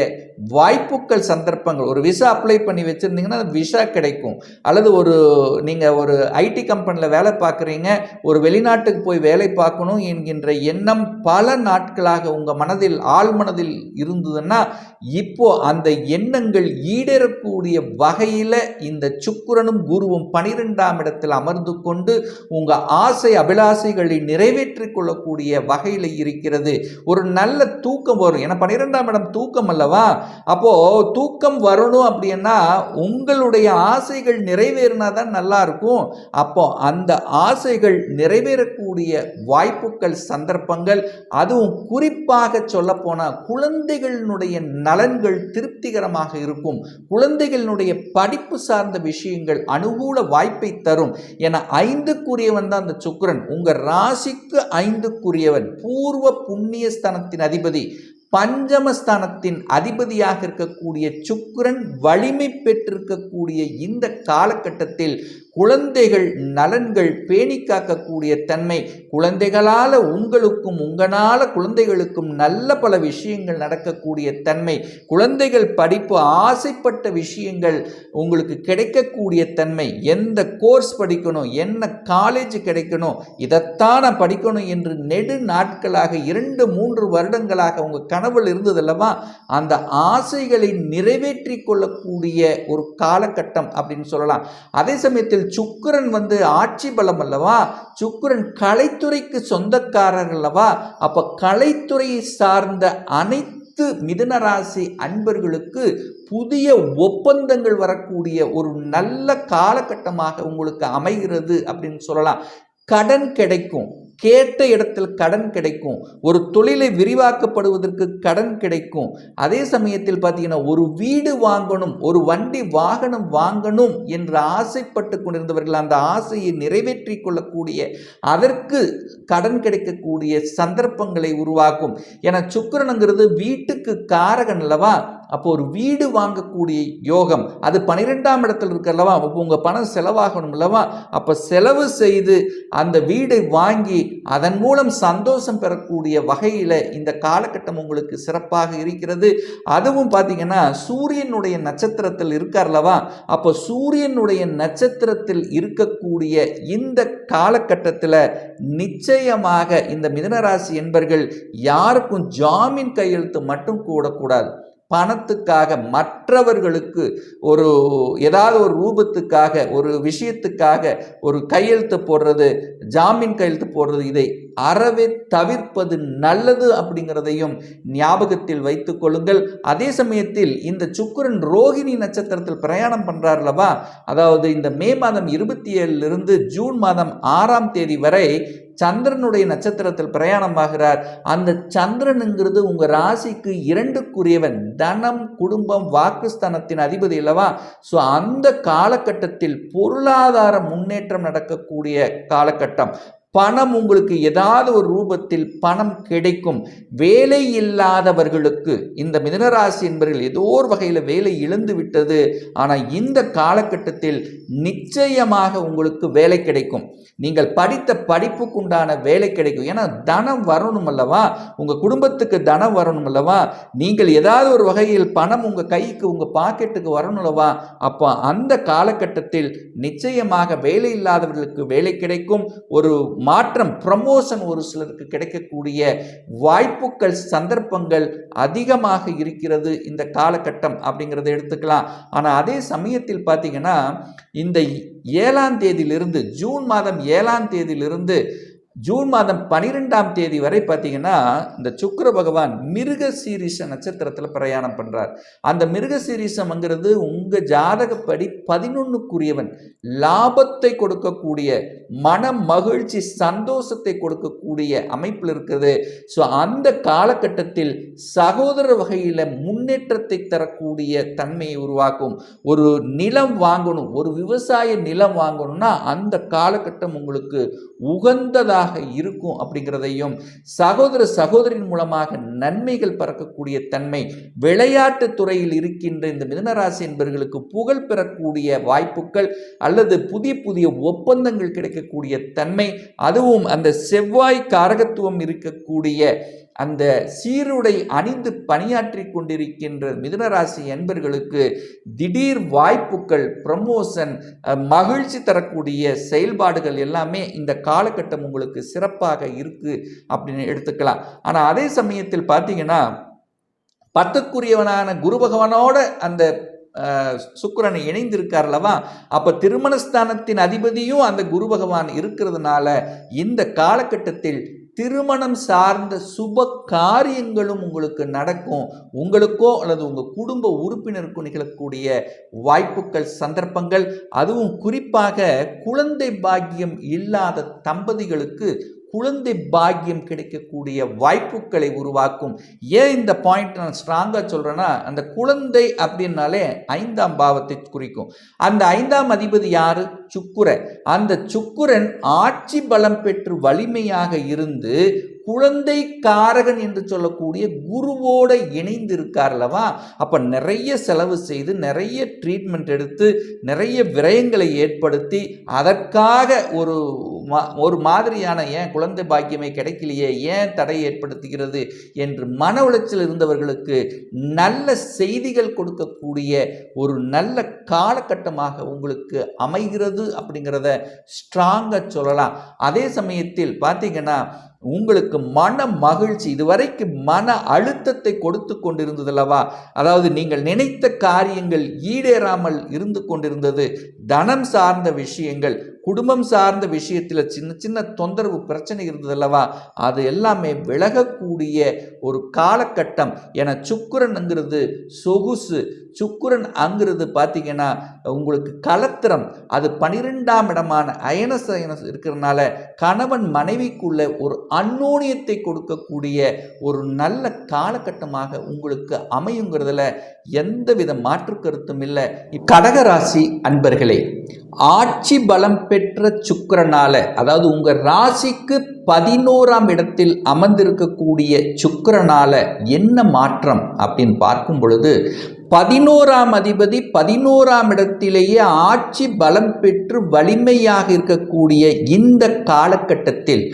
வாய்ப்புகள் சந்தர்ப்பங்கள், ஒரு விசா அப்ளை பண்ணி வச்சிருந்தீங்கன்னா விசா கிடைக்கும். அல்லது நீங்கள் ஒரு ஐடி கம்பெனியில் வேலை பார்க்குறீங்க, ஒரு வெளிநாட்டுக்கு போய் வேலை பார்க்கணும் என்கின்ற எண்ணம் பல நாட்களாக உங்கள் மனதில் ஆழ்மனதில் இருந்ததுன்னா இப்போ அந்த எண்ணங்கள் ஈடேறக்கூடிய வகையில் இந்த சுக்கிரனும் குருவும் 12ஆம் இடத்தில் அமர்ந்து கொண்டு உங்கள் ஆசை அபிலாசைகளை நிறைவேற்றிக் கொள்ளக்கூடிய வகையில் இருக்கிறது. ஒரு நல்ல தூக்கம் வரும். ஏன்னா 12ஆம் இடம் தூக்கம் அல்லவா, அப்போ தூக்கம் வரணும் அப்படின்னா உங்களுடைய ஆசைகள் நிறைவேறினா தான் நல்லா இருக்கும். அப்போ அந்த ஆசைகள் நிறைவேறக்கூடிய வாய்ப்புகள் சந்தர்ப்பங்கள், அதுவும் குறிப்பாக சொல்ல போனால் குழந்தைகளுடைய நலன்கள் திருப்திகரமாக இருக்கும். குழந்தைகளுடைய படிப்பு சார்ந்த விஷயங்கள் அனுகூல வாய்ப்பை தரும். என 5க்குரியவன் தான் அந்த சுக்கிரன். உங்க ராசிக்கு 5க்குரியவன், பூர்வ புண்ணிய ஸ்தானத்தின் அதிபதி, பஞ்சமஸ்தானத்தின் அதிபதியாக இருக்கக்கூடிய சுக்கிரன் வலிமை பெற்றிருக்கக்கூடிய இந்த காலகட்டத்தில் குழந்தைகள் நலன்கள் பேணி காக்கக்கூடிய தன்மை, குழந்தைகளால் உங்களுக்கும் உங்களால் குழந்தைகளுக்கும் நல்ல பல விஷயங்கள் நடக்கக்கூடிய தன்மை, குழந்தைகள் படிப்பு ஆசைப்பட்ட விஷயங்கள் உங்களுக்கு கிடைக்கக்கூடிய தன்மை, எந்த கோர்ஸ் படிக்கணும், என்ன காலேஜ் கிடைக்கணும், இதைத்தான் நான் படிக்கணும் என்று நெடு நாட்களாக 2-3 வருடங்களாக உங்கள் கனவில் இருந்ததல்லவா, அந்த ஆசைகளை நிறைவேற்றி கொள்ளக்கூடிய ஒரு காலகட்டம் அப்படின்னு சொல்லலாம். அதே சமயத்தில் சுக்கிரன் ஆட்சி பலம் அல்லவா, சுக்கிரன் கலைத்துறைக்கு சொந்தக்காரர் அல்லவா, அப்ப கலைத்துறையை சார்ந்த அனைத்து மிதுன ராசி அன்பர்களுக்கு புதிய ஒப்பந்தங்கள் வரக்கூடிய ஒரு நல்ல காலகட்டமாக உங்களுக்கு அமைகிறது அப்படின்னு சொல்லலாம். கடன் கிடைக்கும், கேட்ட இடத்தில் கடன் கிடைக்கும். ஒரு தொழிலை விரிவாக்கப்படுவதற்கு கடன் கிடைக்கும். அதே சமயத்தில் பார்த்தீங்கன்னா ஒரு வீடு வாங்கணும், ஒரு வண்டி வாகனம் வாங்கணும் என்று ஆசைப்பட்டு கொண்டிருந்தவர்கள் அந்த ஆசையை நிறைவேற்றி கொள்ளக்கூடிய, அதற்கு கடன் கிடைக்கக்கூடிய சந்தர்ப்பங்களை உருவாக்கும். என சுக்கிரனுங்கிறது வீட்டுக்கு காரகன் அல்லவா, அப்போ ஒரு வீடு வாங்கக்கூடிய யோகம், அது 12ஆம் இடத்தில் இருக்கல்லவா, அப்போ உங்கள் பணம் செலவாகணும் அல்லவா, அப்போ செலவு செய்து அந்த வீடை வாங்கி அதன் மூலம் சந்தோஷம் பெறக்கூடிய வகையில் இந்த காலகட்டம் உங்களுக்கு சிறப்பாக இருக்கிறது. அதுவும் பார்த்தீங்கன்னா சூரியனுடைய நட்சத்திரத்தில் இருக்கார்லவா, அப்போ சூரியனுடைய நட்சத்திரத்தில் இருக்கக்கூடிய இந்த காலகட்டத்தில் நிச்சயமாக இந்த மிதுனராசி என்பர்கள் யாருக்கும் ஜாமீன் கையெழுத்து மட்டும் கூடக்கூடாது. பணத்துக்காக மற்றவர்களுக்கு ஏதாவது ஒரு ரூபத்துக்காக ஒரு விஷயத்துக்காக ஒரு கையெழுத்து போடுறது, ஜாமீன் கையெழுத்து போடுறது, இதை அறவே தவிர்ப்பது நல்லது அப்படிங்கிறதையும் ஞாபகத்தில் வைத்துக் கொள்ளுங்கள். அதே சமயத்தில் இந்த சுக்கிரன் ரோகிணி நட்சத்திரத்தில் பிரயாணம் பண்றார்லவா, அதாவது இந்த மே மாதம் 27 ஜூன் மாதம் 6ஆம் தேதி வரை சந்திரனுடைய நட்சத்திரத்தில் பிரயாணமாகிறார். அந்த சந்திரனுங்கிறது உங்க ராசிக்கு 2க்குரியவன், தனம் குடும்பம் வாக்குஸ்தானத்தின் அதிபதி அல்லவா. ஸோ அந்த காலகட்டத்தில் பொருளாதார முன்னேற்றம் நடக்கக்கூடிய காலகட்டம். பணம் உங்களுக்கு ஏதாவது ஒரு ரூபத்தில் பணம் கிடைக்கும். வேலை இல்லாதவர்களுக்கு, இந்த மிதுனராசி என்பவர்கள் ஏதோ ஒரு வகையில் வேலை இழந்து விட்டது, ஆனால் இந்த காலகட்டத்தில் நிச்சயமாக உங்களுக்கு வேலை கிடைக்கும். நீங்கள் படித்த படிப்புக்கு உண்டான வேலை கிடைக்கும். ஏன்னா தனம் வரணும் அல்லவா, உங்கள் குடும்பத்துக்கு தனம் வரணும் அல்லவா, நீங்கள் ஏதாவது ஒரு வகையில் பணம் உங்கள் கைக்கு உங்கள் பாக்கெட்டுக்கு வரணும் அல்லவா, அப்போ அந்த காலகட்டத்தில் நிச்சயமாக வேலை இல்லாதவர்களுக்கு வேலை கிடைக்கும். ஒரு மாற்றம், ப்ரமோஷன் ஒரு சிலருக்கு கிடைக்கக்கூடிய வாய்ப்புகள் சந்தர்ப்பங்கள் அதிகமாக இருக்கிறது இந்த காலகட்டம் அப்படிங்கிறத எடுத்துக்கலாம். ஆனால் அதே சமயத்தில் பார்த்தீங்கன்னா இந்த 7ஆம் தேதியிலிருந்து, ஜூன் மாதம் 7ஆம் தேதியிலிருந்து ஜூன் மாதம் 12ஆம் தேதி வரை பார்த்தீங்கன்னா இந்த சுக்கிர பகவான் மிருகசீரிஷ நட்சத்திரத்தில் பிரயாணம் பண்ணுறார். அந்த மிருகசீரிஷம்ங்கிறது உங்கள் ஜாதகப்படி 11க்குரியவன், லாபத்தை கொடுக்கக்கூடிய, மன மகிழ்ச்சி சந்தோஷத்தை கொடுக்கக்கூடிய அமைப்பில் இருக்குது. ஸோ அந்த காலகட்டத்தில் சகோதர வகையில் முன்னேற்றத்தை தரக்கூடிய தன்மையை உருவாக்கும். ஒரு நிலம் வாங்கணும், ஒரு விவசாய நிலம் வாங்கணும்னா அந்த காலகட்டம் உங்களுக்கு உகந்ததாக இருக்கும் அப்படிங்கிறதையும், சகோதர சகோதரின் மூலமாக நன்மைகள் பறக்கக்கூடிய தன்மை, விளையாட்டு துறையில் இருக்கின்ற இந்த மிதுனராசி என்பவர்களுக்கு புகழ் பெறக்கூடிய வாய்ப்புகள் அல்லது புதிய புதிய ஒப்பந்தங்கள் கிடைக்கக்கூடிய தன்மை, அதுவும் அந்த செவ்வாய் காரகத்துவம் இருக்கக்கூடிய அந்த சீருடை அணிந்து பணியாற்றி கொண்டிருக்கின்ற மிதுனராசி என்பர்களுக்கு திடீர் வாய்ப்புகள், ப்ரமோஷன், மகிழ்ச்சி தரக்கூடிய செயல்பாடுகள் எல்லாமே இந்த காலகட்டம் உங்களுக்கு சிறப்பாக இருக்கு அப்படின்னு எடுத்துக்கலாம். ஆனால் அதே சமயத்தில் பார்த்தீங்கன்னா 10க்குரியவனான குரு பகவானோட அந்த சுக்கிரன் இணைந்திருக்கார் அல்லவா, அப்ப திருமணஸ்தானத்தின் அதிபதியும் அந்த குரு பகவான் இருக்கிறதுனால இந்த காலகட்டத்தில் திருமணம் சார்ந்த சுப காரியங்களும் உங்களுக்கு நடக்கும். உங்களுக்கோ அல்லது உங்கள் குடும்ப உறுப்பினருக்கோ நிகழக்கூடிய வாய்ப்புகள், சந்தர்ப்பங்கள், அதுவும் குறிப்பாக குழந்தை பாக்கியம் இல்லாத தம்பதிகளுக்கு குழந்தை பாக்கியம் கிடைக்கக்கூடிய வாய்ப்புகளை உருவாக்கும். ஏன் இந்த பாயிண்ட் நான் ஸ்ட்ராங்காக சொல்கிறேன்னா, அந்த குழந்தை அப்படின்னாலே 5ஆம் பாவத்தை குறிக்கும். அந்த 5ஆம் அதிபதி யாரு? சுக்கிரன். அந்த சுக்கிரன் ஆட்சி பலம் பெற்று வலிமையாக இருந்து குழந்தை காரகன் என்று சொல்லக்கூடிய குருவோட இணைந்து இருக்கார் அல்லவா, அப்ப நிறைய செலவு செய்து, நிறைய ட்ரீட்மெண்ட் எடுத்து, நிறைய விரயங்களை ஏற்படுத்தி, அதற்காக ஒரு மாதிரியான ஏன் குழந்தை பாக்கியமே கிடைக்கலையே, ஏன் தடை ஏற்படுத்துகிறது என்று மன உளைச்சல் இருந்தவர்களுக்கு நல்ல செய்திகள் கொடுக்கக்கூடிய ஒரு நல்ல காலகட்டமாக உங்களுக்கு அமைகிறது அப்படிங்கிறத ஸ்ட்ராங்காக சொல்லலாம். அதே சமயத்தில் பார்த்தீங்கன்னா உங்களுக்கு மன மகிழ்ச்சி, இதுவரைக்கும் மன அழுத்தத்தை கொடுத்து கொண்டிருந்ததல்லவா, அதாவது நீங்கள் நினைத்த காரியங்கள் ஈடேறாமல் இருந்து கொண்டிருந்தது, தனம் சார்ந்த விஷயங்கள், குடும்பம் சார்ந்த விஷயத்தில் சின்ன சின்ன தொந்தரவு பிரச்சனை இருந்ததல்லவா, அது எல்லாமே விலகக்கூடிய ஒரு காலகட்டம். என சுக்கிரன்ங்கிறது சொகுசு, சுக்கிரன் அங்கிறது பார்த்தீங்கன்னா உங்களுக்கு கலத்திரம், அது 12ஆம் இடமான அயனசயனஸ் இருக்கிறதுனால கணவன் மனைவிக்குள்ள ஒரு அந்யோன்யத்தை கொடுக்கக்கூடிய ஒரு நல்ல காலகட்டமாக உங்களுக்கு அமையுங்கிறதுல எந்தவித மாற்று கருத்தும் இல்லை. கடகராசி அன்பர்களே, ஆட்சி பலம் பெற்ற சுக்கிரனால, அதாவது உங்க ராசிக்கு 11ஆம் இடத்தில் அமர்ந்திருக்கக்கூடிய சுக்கிரனால என்ன மாற்றம் அப்படின்னு பார்க்கும் பொழுது, 11ஆம் அதிபதி 11ஆம் இடத்திலேயே ஆட்சி பலம் பெற்று வலிமையாக இருக்கக்கூடிய இந்த காலகட்டத்தில்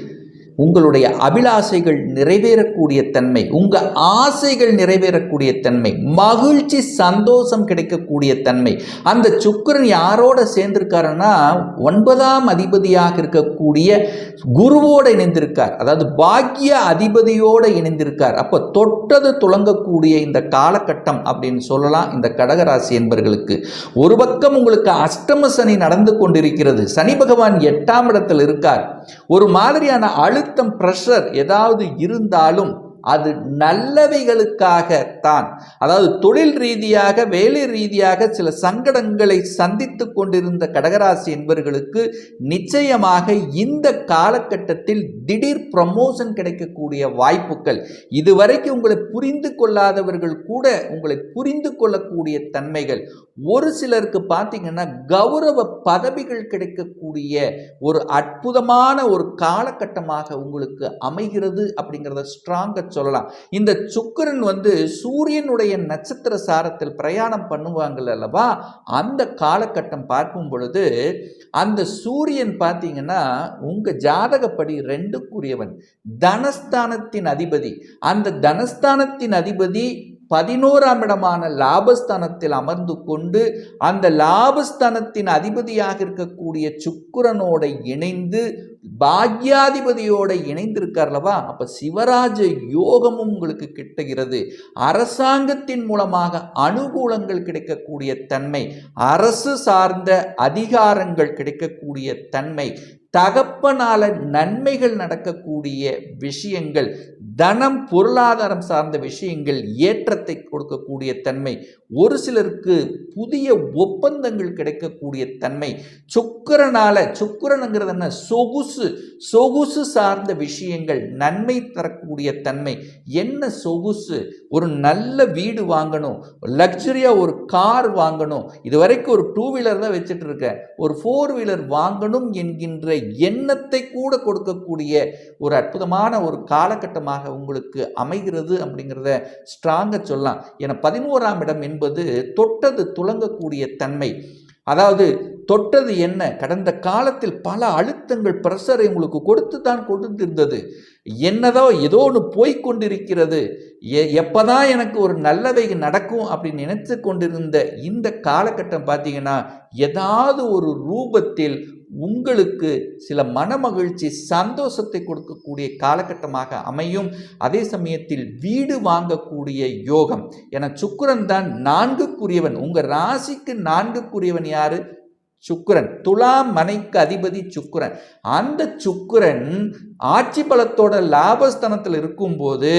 உங்களுடைய அபிலாசைகள் நிறைவேறக்கூடிய தன்மை, உங்க ஆசைகள் நிறைவேறக்கூடிய தன்மை, மகிழ்ச்சி சந்தோஷம் கிடைக்கக்கூடிய தன்மை. அந்த சுக்கிரன் யாரோட சேர்ந்திருக்காருன்னா 9ஆம் அதிபதியாக இருக்கக்கூடிய குருவோடு இணைந்திருக்கார், அதாவது பாக்கிய அதிபதியோடு இணைந்திருக்கார். அப்போ தொட்டது துளங்கக்கூடிய இந்த காலகட்டம் அப்படின்னு சொல்லலாம் இந்த கடகராசி என்பவர்களுக்கு. ஒரு பக்கம் உங்களுக்கு அஷ்டம சனி நடந்து கொண்டிருக்கிறது, சனி பகவான் 8ஆம் இடத்தில் இருக்கார். ஒரு மாதிரியான அழுத்தம், பிரஷர் ஏதாவது இருந்தாலும் அது நல்லவைகளுக்காகத்தான். அதாவது தொழில் ரீதியாக, வேலை ரீதியாக சில சங்கடங்களை சந்தித்து கொண்டிருந்த கடகராசி என்பவர்களுக்கு நிச்சயமாக இந்த காலகட்டத்தில் திடீர் ப்ரமோஷன் கிடைக்கக்கூடிய வாய்ப்புகள், இதுவரைக்கும் உங்களை புரிந்து கொள்ளாதவர்கள் கூட உங்களை புரிந்து கொள்ளக்கூடிய தன்மைகள், ஒரு சிலருக்கு பார்த்தீங்கன்னா கௌரவ பதவிகள் கிடைக்கக்கூடிய ஒரு அற்புதமான ஒரு காலகட்டமாக உங்களுக்கு அமைகிறது அப்படிங்கிறத ஸ்ட்ராங்காக சொல்லலாம். இந்த சுக்கிரன் சூரியனுடைய நட்சத்திர சாரத்தில் பிரயாணம் பண்ணுவாங்கல்ல அல்லவா, அந்த காலகட்டம் பார்க்கும் பொழுது அந்த சூரியன் பார்த்தீங்கன்னா உங்க ஜாதகப்படி 2க்குரியவன், தனஸ்தானத்தின் அதிபதி. அந்த தனஸ்தானத்தின் அதிபதி 11ஆம் இடமான லாபஸ்தானத்தில் அமர்ந்து கொண்டு அந்த லாபஸ்தானத்தின் அதிபதியாக இருக்கக்கூடிய சுக்கிரனோட இணைந்து பாக்யாதிபதியோட இணைந்திருக்கார்லவா, அப்ப சிவராஜ யோகமும் உங்களுக்கு கிட்டுகிறது. அரசாங்கத்தின் மூலமாக அனுகூலங்கள் கிடைக்கக்கூடிய தன்மை, அரசு சார்ந்த அதிகாரங்கள் கிடைக்கக்கூடிய தன்மை, தகப்பனால நன்மைகள் நடக்கக்கூடிய விஷயங்கள், தனம் பொருளாதாரம் சார்ந்த விஷயங்கள் ஏற்றத்தை கொடுக்கக்கூடிய தன்மை, ஒரு சிலருக்கு புதிய ஒப்பந்தங்கள் கிடைக்கக்கூடிய தன்மை, சுக்கிரனுங்கிறது என்ன, சொகுசு சார்ந்த விஷயங்கள் நன்மை தரக்கூடிய தன்மை. என்ன சொகுசு? ஒரு நல்ல வீடு வாங்கணும், லக்ஸரியா ஒரு கார் வாங்கணும், இதுவரைக்கும் ஒரு 2 வீலர் தான் வச்சுட்டு இருக்கேன், ஒரு 4 வீலர் வாங்கணும் என்கின்ற எண்ணத்தை கூட கொடுக்கக்கூடிய ஒரு அற்புதமான ஒரு காலகட்டமாக உங்களுக்கு அமைகிறது அப்படிங்கிறத ஸ்ட்ராங்கா சொல்லலாம். ஏன்னா 11ஆம் இடம் என்பது தொட்டது துலங்கக்கூடிய தன்மை. அதாவது தொட்டது என்ன, கடந்த காலத்தில் பல அழுத்தங்கள் பிரஷரை உங்களுக்கு கொடுத்து தான் கொடுத்திருந்தது. என்னதோ ஏதோ ஒன்று போய்கொண்டிருக்கிறது, எப்பதான் எனக்கு ஒரு நல்லவை நடக்கும் அப்படின்னு நினைத்து கொண்டிருந்த இந்த காலகட்டம் பார்த்தீங்கன்னா ஏதாவது ஒரு ரூபத்தில் உங்களுக்கு சில மனமகிழ்ச்சி சந்தோஷத்தை கொடுக்கக்கூடிய காலகட்டமாக அமையும். அதே சமயத்தில் வீடு வாங்கக்கூடிய யோகம். என சுக்கிரன் தான் 4க்குரியவன். உங்க ராசிக்கு 4க்குரியவன் யாரு? சுக்கிரன். துலாம் மனைக்கு அதிபதி சுக்கிரன். அந்த சுக்கிரன் ஆட்சி பலத்தோட லாபஸ்தானத்தில் இருக்கும்போது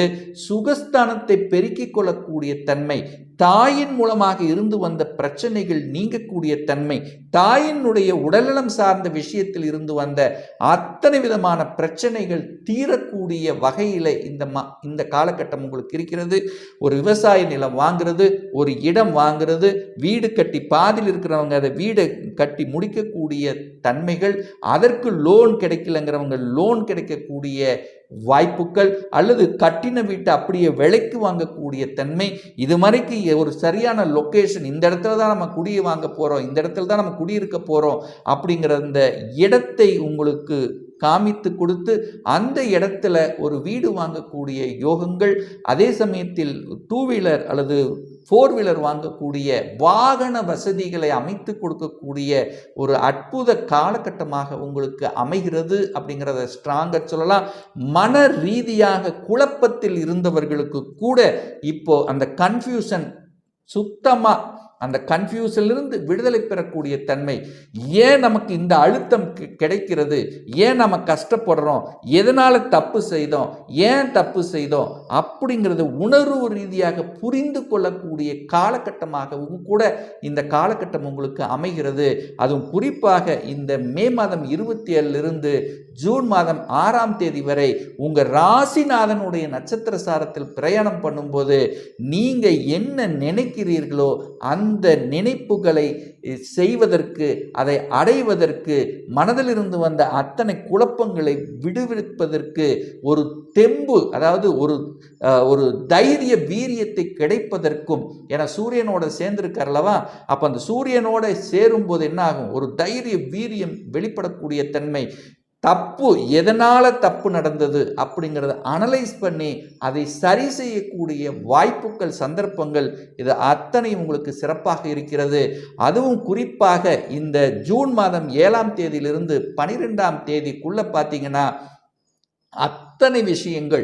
சுகஸ்தானத்தை பெருக்கிக் கொள்ளக்கூடிய தன்மை, தாயின் மூலமாக இருந்து வந்த பிரச்சனைகள் நீங்கக்கூடிய தன்மை, தாயினுடைய உடல்நலம் சார்ந்த விஷயத்தில் இருந்து வந்த அத்தனை விதமான பிரச்சனைகள் தீரக்கூடிய வகையில் இந்த காலகட்டம் உங்களுக்கு இருக்கிறது. ஒரு விவசாய நிலம் வாங்குறது, ஒரு இடம் வாங்குறது, வீடு கட்டி பாதியில் இருக்கிறவங்க அதை வீடை கட்டி முடிக்கக்கூடிய தன்மைகள், அதற்கு லோன் கிடைக்கலங்கிறவங்க லோன் கிடைக்கக்கூடிய வாய்ப்புகள், அல்லது கட்டின வீட்டை அப்படியே விலைக்கு வாங்கக்கூடிய தன்மை, இது மாதிரிக்கு ஒரு சரியான லொக்கேஷன், இந்த இடத்துல தான் நம்ம குடியை வாங்க போகிறோம், இந்த இடத்துல தான் நம்ம குடியிருக்க போகிறோம் அப்படிங்கிற அந்த இடத்தை உங்களுக்கு காமித்து கொடுத்து அந்த இடத்துல ஒரு வீடு வாங்கக்கூடிய யோகங்கள், அதே சமயத்தில் 2 வீலர் அல்லது 4 வீலர் வாங்கக்கூடிய வாகன வசதிகளை அமைத்து கொடுக்கக்கூடிய ஒரு அற்புத காலகட்டமாக உங்களுக்கு அமைகிறது அப்படிங்கிறத ஸ்ட்ராங்கா சொல்லலாம். மன ரீதியாக குழப்பத்தில் இருந்தவர்களுக்கு கூட இப்போ அந்த கன்ஃபியூஷன் சுத்தமா, அந்த கன்ஃபியூஷனிலிருந்து விடுதலை பெறக்கூடிய தன்மை. ஏன் நமக்கு இந்த அழுத்தம் கிடைக்கிறது, ஏன் நம்ம கஷ்டப்படுறோம், எதனால தப்பு செய்தோம், ஏன் தப்பு செய்தோம் அப்படிங்கிறது உணர்வு ரீதியாக புரிந்து கொள்ளக்கூடிய காலகட்டமாகவும் கூட இந்த காலகட்டம் உங்களுக்கு அமைகிறது. அதுவும் குறிப்பாக இந்த மே மாதம் 27 ஜூன் மாதம் 6ஆம் தேதி வரை உங்க ராசிநாதனுடைய நட்சத்திர சாரத்தில் பிரயாணம் பண்ணும்போது நீங்க என்ன நினைக்கிறீர்களோ அந்த நினைப்புகளை செய்வதற்கு, அதை அடைவதற்கு, மனதிலிருந்து வந்த அத்தனை குழப்பங்களை விடுவிப்பதற்கு ஒரு தெம்பு, அதாவது ஒரு தைரிய வீரியத்தை கிடைப்பதற்கும், என சூரியனோட சேர்ந்திருக்கார் அல்லவா, அப்ப அந்த சூரியனோட சேரும்போது என்ன ஆகும், ஒரு தைரிய வீரியம் வெளிப்படக்கூடிய தன்மை. தப்பு எதனால தப்பு நடந்தது அப்படிங்கிறத அனலைஸ் பண்ணி அதை சரி செய்யக்கூடிய வாய்ப்புகள், சந்தர்ப்பங்கள், இது அத்தனை உங்களுக்கு சிறப்பாக இருக்கிறது. அதுவும் குறிப்பாக இந்த ஜூன் மாதம் 7ஆம் தேதியிலிருந்து 12ஆம் தேதிக்குள்ள பார்த்தீங்கன்னா அத்தனை விஷயங்கள்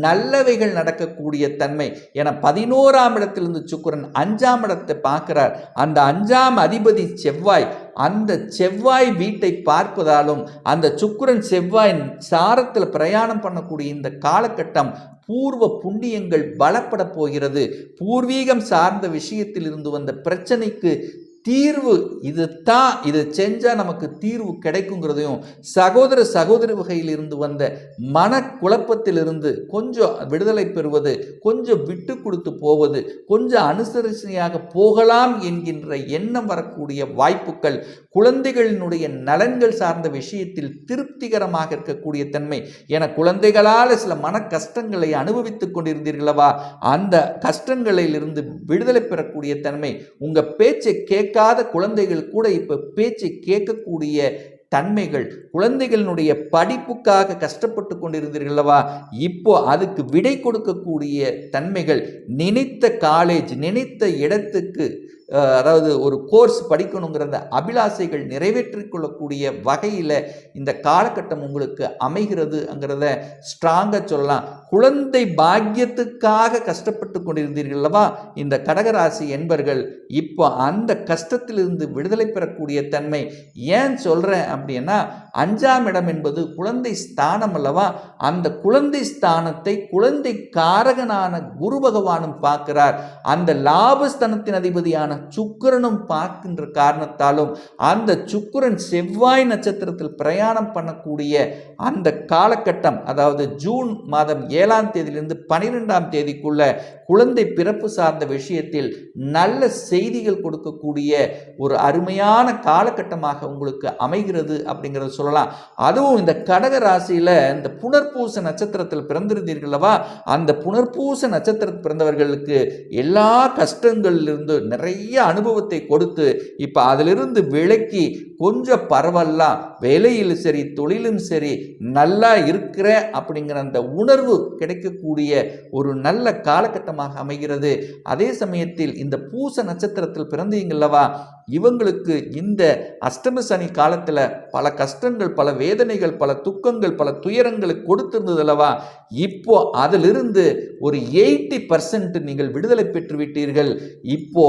நல்லவைகள் நடக்கக்கூடிய தன்மை. என 11ஆம் இடத்திலிருந்து சுக்கிரன் 5ஆம் இடத்தை பார்க்கிறார். அந்த 5ஆம் அதிபதி செவ்வாய், அந்த செவ்வாய் வீட்டை பார்ப்பதாலும் அந்த சுக்கிரன் செவ்வாய் சாரத்தில் பிரயாணம் பண்ணக்கூடிய இந்த காலகட்டம் பூர்வ புண்ணியங்கள் பலப்பட போகிறது. பூர்வீகம் சார்ந்த விஷயத்தில் இருந்து வந்த பிரச்சனைக்கு தீர்வு, இது செஞ்சா நமக்கு தீர்வு கிடைக்குங்கிறதையும், சகோதரி வகையில் இருந்து வந்த மன குழப்பத்திலிருந்து கொஞ்சம் விடுதலை பெறுவது, கொஞ்சம் விட்டு கொடுத்து போவது, கொஞ்சம் அனுசரிசையாக போகலாம் என்கின்ற எண்ணம் வரக்கூடிய வாய்ப்புகள், குழந்தைகளினுடைய நலன்கள் சார்ந்த விஷயத்தில் திருப்திகரமாக இருக்கக்கூடிய தன்மை. என குழந்தைகளால் சில மன கஷ்டங்களை அனுபவித்துக் கொண்டிருந்தீர்களவா, அந்த கஷ்டங்களிலிருந்து விடுதலை பெறக்கூடிய தன்மை. உங்க பேச்சை கேட்காத குழந்தைகள் கூட இப்ப பேச்சை கேட்கக்கூடிய தன்மைகள். குழந்தைகளினுடைய படிப்புக்காக கஷ்டப்பட்டு கொண்டிருந்தீர்களவா, இப்போ அதுக்கு விடை கொடுக்கக்கூடிய தன்மைகள். நினைத்த காலேஜ், நினைத்த இடத்துக்கு அதாவது ஒரு கோர்ஸ் படிக்கணுங்கிற அந்த அபிலாசைகள் நிறைவேற்றிக் கொள்ளக்கூடிய வகையில் இந்த காலகட்டம் உங்களுக்கு அமைகிறதுங்கிறத ஸ்ட்ராங்காக சொல்லலாம். குழந்தை பாக்கியத்துக்காக கஷ்டப்பட்டு கொண்டிருந்தீர்கள் அல்லவா இந்த கடகராசி என்பர்கள், இப்போ அந்த கஷ்டத்திலிருந்து விடுதலை பெறக்கூடிய தன்மை. ஏன் சொல்கிறேன் அப்படின்னா, 5ஆம் இடம் என்பது குழந்தை ஸ்தானம் அல்லவா, அந்த குழந்தை ஸ்தானத்தை குழந்தை காரகனான குரு பகவானும் பார்க்கிறார். அந்த லாபஸ்தானத்தின் அதிபதியான சுக்கிரனும் பார்க்கின்ற காரணத்தாலும் அந்த சுக்கிரன் செவ்வாய் நட்சத்திரத்தில் பிரயாணம் பண்ணக்கூடிய அந்த காலகட்டம், அதாவது ஜூன் மாதம் 7ஆம் தேதியிலிருந்து 12ஆம் தேதிக்குள்ள குழந்தை பிறப்பு சார்ந்த விஷயத்தில் நல்ல செய்திகள் கொடுக்கக்கூடிய ஒரு அருமையான காலகட்டமாக உங்களுக்கு அமைகிறது அப்படிங்கிறத சொல்லலாம். அதுவும் இந்த கடக ராசியில் இந்த புனர்பூச நட்சத்திரத்தில் பிறந்திருந்தீர்களவா, அந்த புனர்பூச நட்சத்திரத்தில் பிறந்தவர்களுக்கு எல்லா கஷ்டங்களிலிருந்து நிறைய அனுபவத்தை கொடுத்து இப்போ அதிலிருந்து விலக்கி கொஞ்சம் பரவாயில்ல, வேலையில் சரி தொழிலும் சரி நல்லா இருக்கிற அப்படிங்கிற அந்த உணர்வு கிடைக்கக்கூடிய ஒரு நல்ல காலகட்டமாக அமைகிறது. அதே சமயத்தில் இந்த பூச நட்சத்திரத்தில் பிறந்தீங்கல்லவா, இவங்களுக்கு இந்த அஷ்டம சனி காலத்தில் பல கஷ்டங்கள், பல வேதனைகள், பல துக்கங்கள், பல துயரங்களை கொடுத்திருந்தது அல்லவா, இப்போ அதிலிருந்து ஒரு 80% நீங்கள் விடுதலை பெற்று விட்டீர்கள். இப்போ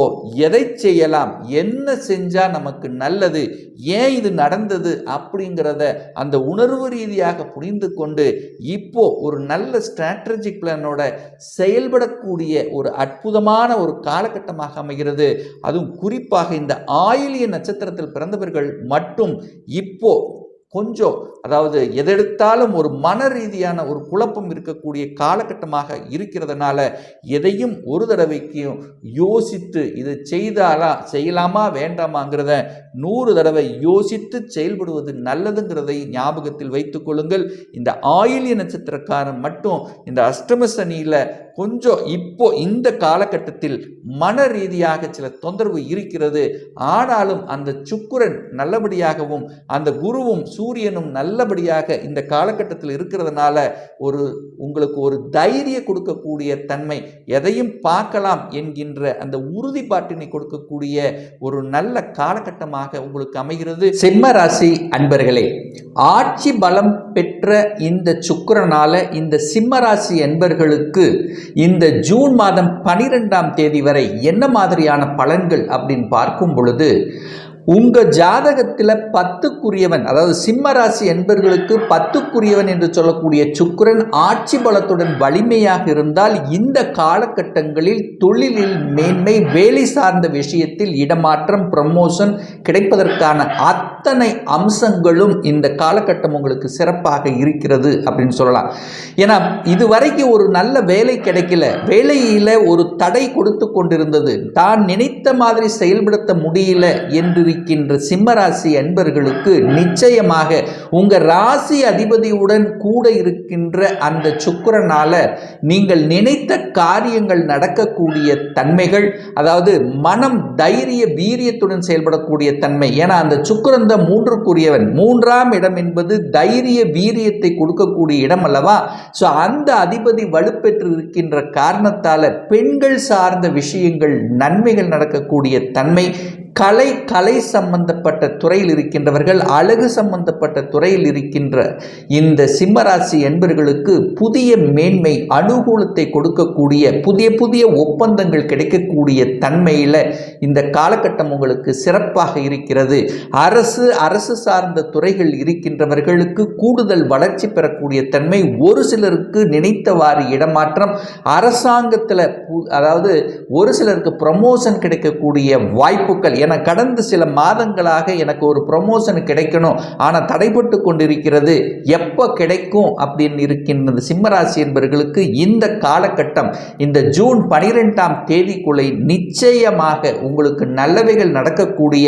எதை செய்யலாம், என்ன செஞ்சா நமக்கு நல்லது, ஏன் இது நடந்தது அப்படிங்கிறத அந்த உணர்வு ரீதியாக புரிந்து கொண்டு இப்போ ஒரு நல்ல ஸ்ட்ராட்டஜிக் பிளானோட செயல்படக்கூடிய ஒரு அற்புதமான ஒரு காலகட்டமாக அமைகிறது. அதுவும் குறிப்பாக இந்த ஆயிலிய நட்சத்திரத்தில் பிறந்தவர்கள் மட்டும் இப்போ கொஞ்சம், அதாவது எதெடுத்தாலும் ஒரு மன ரீதியான ஒரு குழப்பம் இருக்கக்கூடிய காலகட்டமாக இருக்கிறதுனால எதையும் ஒரு தடவைக்கும் யோசித்து இதை செய்யலாமா வேண்டாமாங்கிறத 100 தடவை யோசித்து செயல்படுவது நல்லதுங்கிறதை ஞாபகத்தில் வைத்துக் கொள்ளுங்கள். இந்த ஆயிலிய நட்சத்திரக்காரன் மட்டும் இந்த அஷ்டம சனியில் கொஞ்சம் இப்போ இந்த காலகட்டத்தில் மன ரீதியாக சில தொந்தரவு இருக்கிறது. ஆனாலும் அந்த சுக்கிரன் நல்லபடியாகவும் அந்த குருவும் சூரியனும் நல்லபடியாக இந்த காலகட்டத்தில் இருக்கிறதுனால உங்களுக்கு ஒரு தைரியம் கொடுக்கக்கூடிய தன்மை, எதையும் பார்க்கலாம் என்கின்ற அந்த உறுதிப்பாட்டினை கொடுக்கக்கூடிய ஒரு நல்ல காலகட்டமாக உங்களுக்கு அமைகிறது. சிம்ம ராசி அன்பர்களே, ஆட்சி பலம் பெற்ற இந்த சுக்கிரனால இந்த சிம்ம ராசி அன்பர்களுக்கு இந்த ஜூன் மாதம் 12ஆம் தேதி வரை என்ன மாதிரியான பலன்கள் அப்படின்னு பார்க்கும் பொழுது, உங்க ஜாதகத்தில் 10க்குரியவன், அதாவது சிம்ம ராசி என்பர்களுக்கு 10க்குரியவன் என்று சொல்லக்கூடிய சுக்கிரன் ஆட்சி பலத்துடன் வலிமையாக இருந்தால் இந்த காலகட்டங்களில் தொழிலில் மேன்மை, வேலை சார்ந்த விஷயத்தில் இடமாற்றம், ப்ரமோஷன் கிடைப்பதற்கான அத்தனை அம்சங்களும் இந்த காலகட்டம் உங்களுக்கு சிறப்பாக இருக்கிறது அப்படின்னு சொல்லலாம். ஏன்னா இதுவரைக்கும் ஒரு நல்ல வேலை கிடைக்கல, வேலையில் ஒரு தடை கொடுத்து கொண்டிருந்தது, தான் நினைத்த மாதிரி செயல்படுத்த முடியல என்று இருக்கின்ற சிம்மராசி அன்பர்களுக்கு நிச்சயமாக உங்க ராசி அதிபதியுடன் கூட இருக்கின்ற அந்த சுக்கிரனால நீங்கள் நினைத்த காரியங்கள் நடக்கக்கூடிய தன்மைகள், அதாவது மனம் தைரிய வீரியத்துடன் செயல்படக்கூடிய தன்மை. ஏன்னா அந்த சுக்கிரன் தான் 3க்குரியவன், 3ஆம் இடம் என்பது தைரிய வீரியத்தை கொடுக்கக்கூடிய இடம் அல்லவா. ஸோ அந்த அதிபதி வலுப்பெற்று இருக்கின்ற காரணத்தால பெண்கள் சார்ந்த விஷயங்கள் நன்மைகள் நடக்கக்கூடிய தன்மை, கலை சம்பந்தப்பட்ட துறையில் இருக்கின்றவர்கள், அழகு சம்பந்தப்பட்ட துறையில் இருக்கின்ற இந்த சிம்மராசி என்பர்களுக்கு புதிய மேன்மை, அனுகூலத்தை கொடுக்கக்கூடிய புதிய ஒப்பந்தங்கள் கிடைக்கக்கூடிய தன்மையில் இந்த காலகட்டம் உங்களுக்கு சிறப்பாக இருக்கிறது. அரசு சார்ந்த துறைகள் இருக்கின்றவர்களுக்கு கூடுதல் வளர்ச்சி பெறக்கூடிய தன்மை, ஒரு சிலருக்கு நினைத்தவாறு இடமாற்றம், அரசாங்கத்தில் அதாவது ஒரு சிலருக்கு ப்ரமோஷன் கிடைக்கக்கூடிய வாய்ப்புகள். என கடந்த சில மாதங்களாக எனக்கு ஒரு ப்ரமோஷன் கிடைக்கணும், ஆனால் தடைபட்டு கொண்டிருக்கிறது, எப்போ கிடைக்கும் அப்படின்னு இருக்கின்ற சிம்மராசி என்பவர்களுக்கு இந்த காலகட்டம், இந்த ஜூன் 12ஆம் தேதிக்குள்ளே நிச்சயமாக உங்களுக்கு நல்லவைகள் நடக்கக்கூடிய,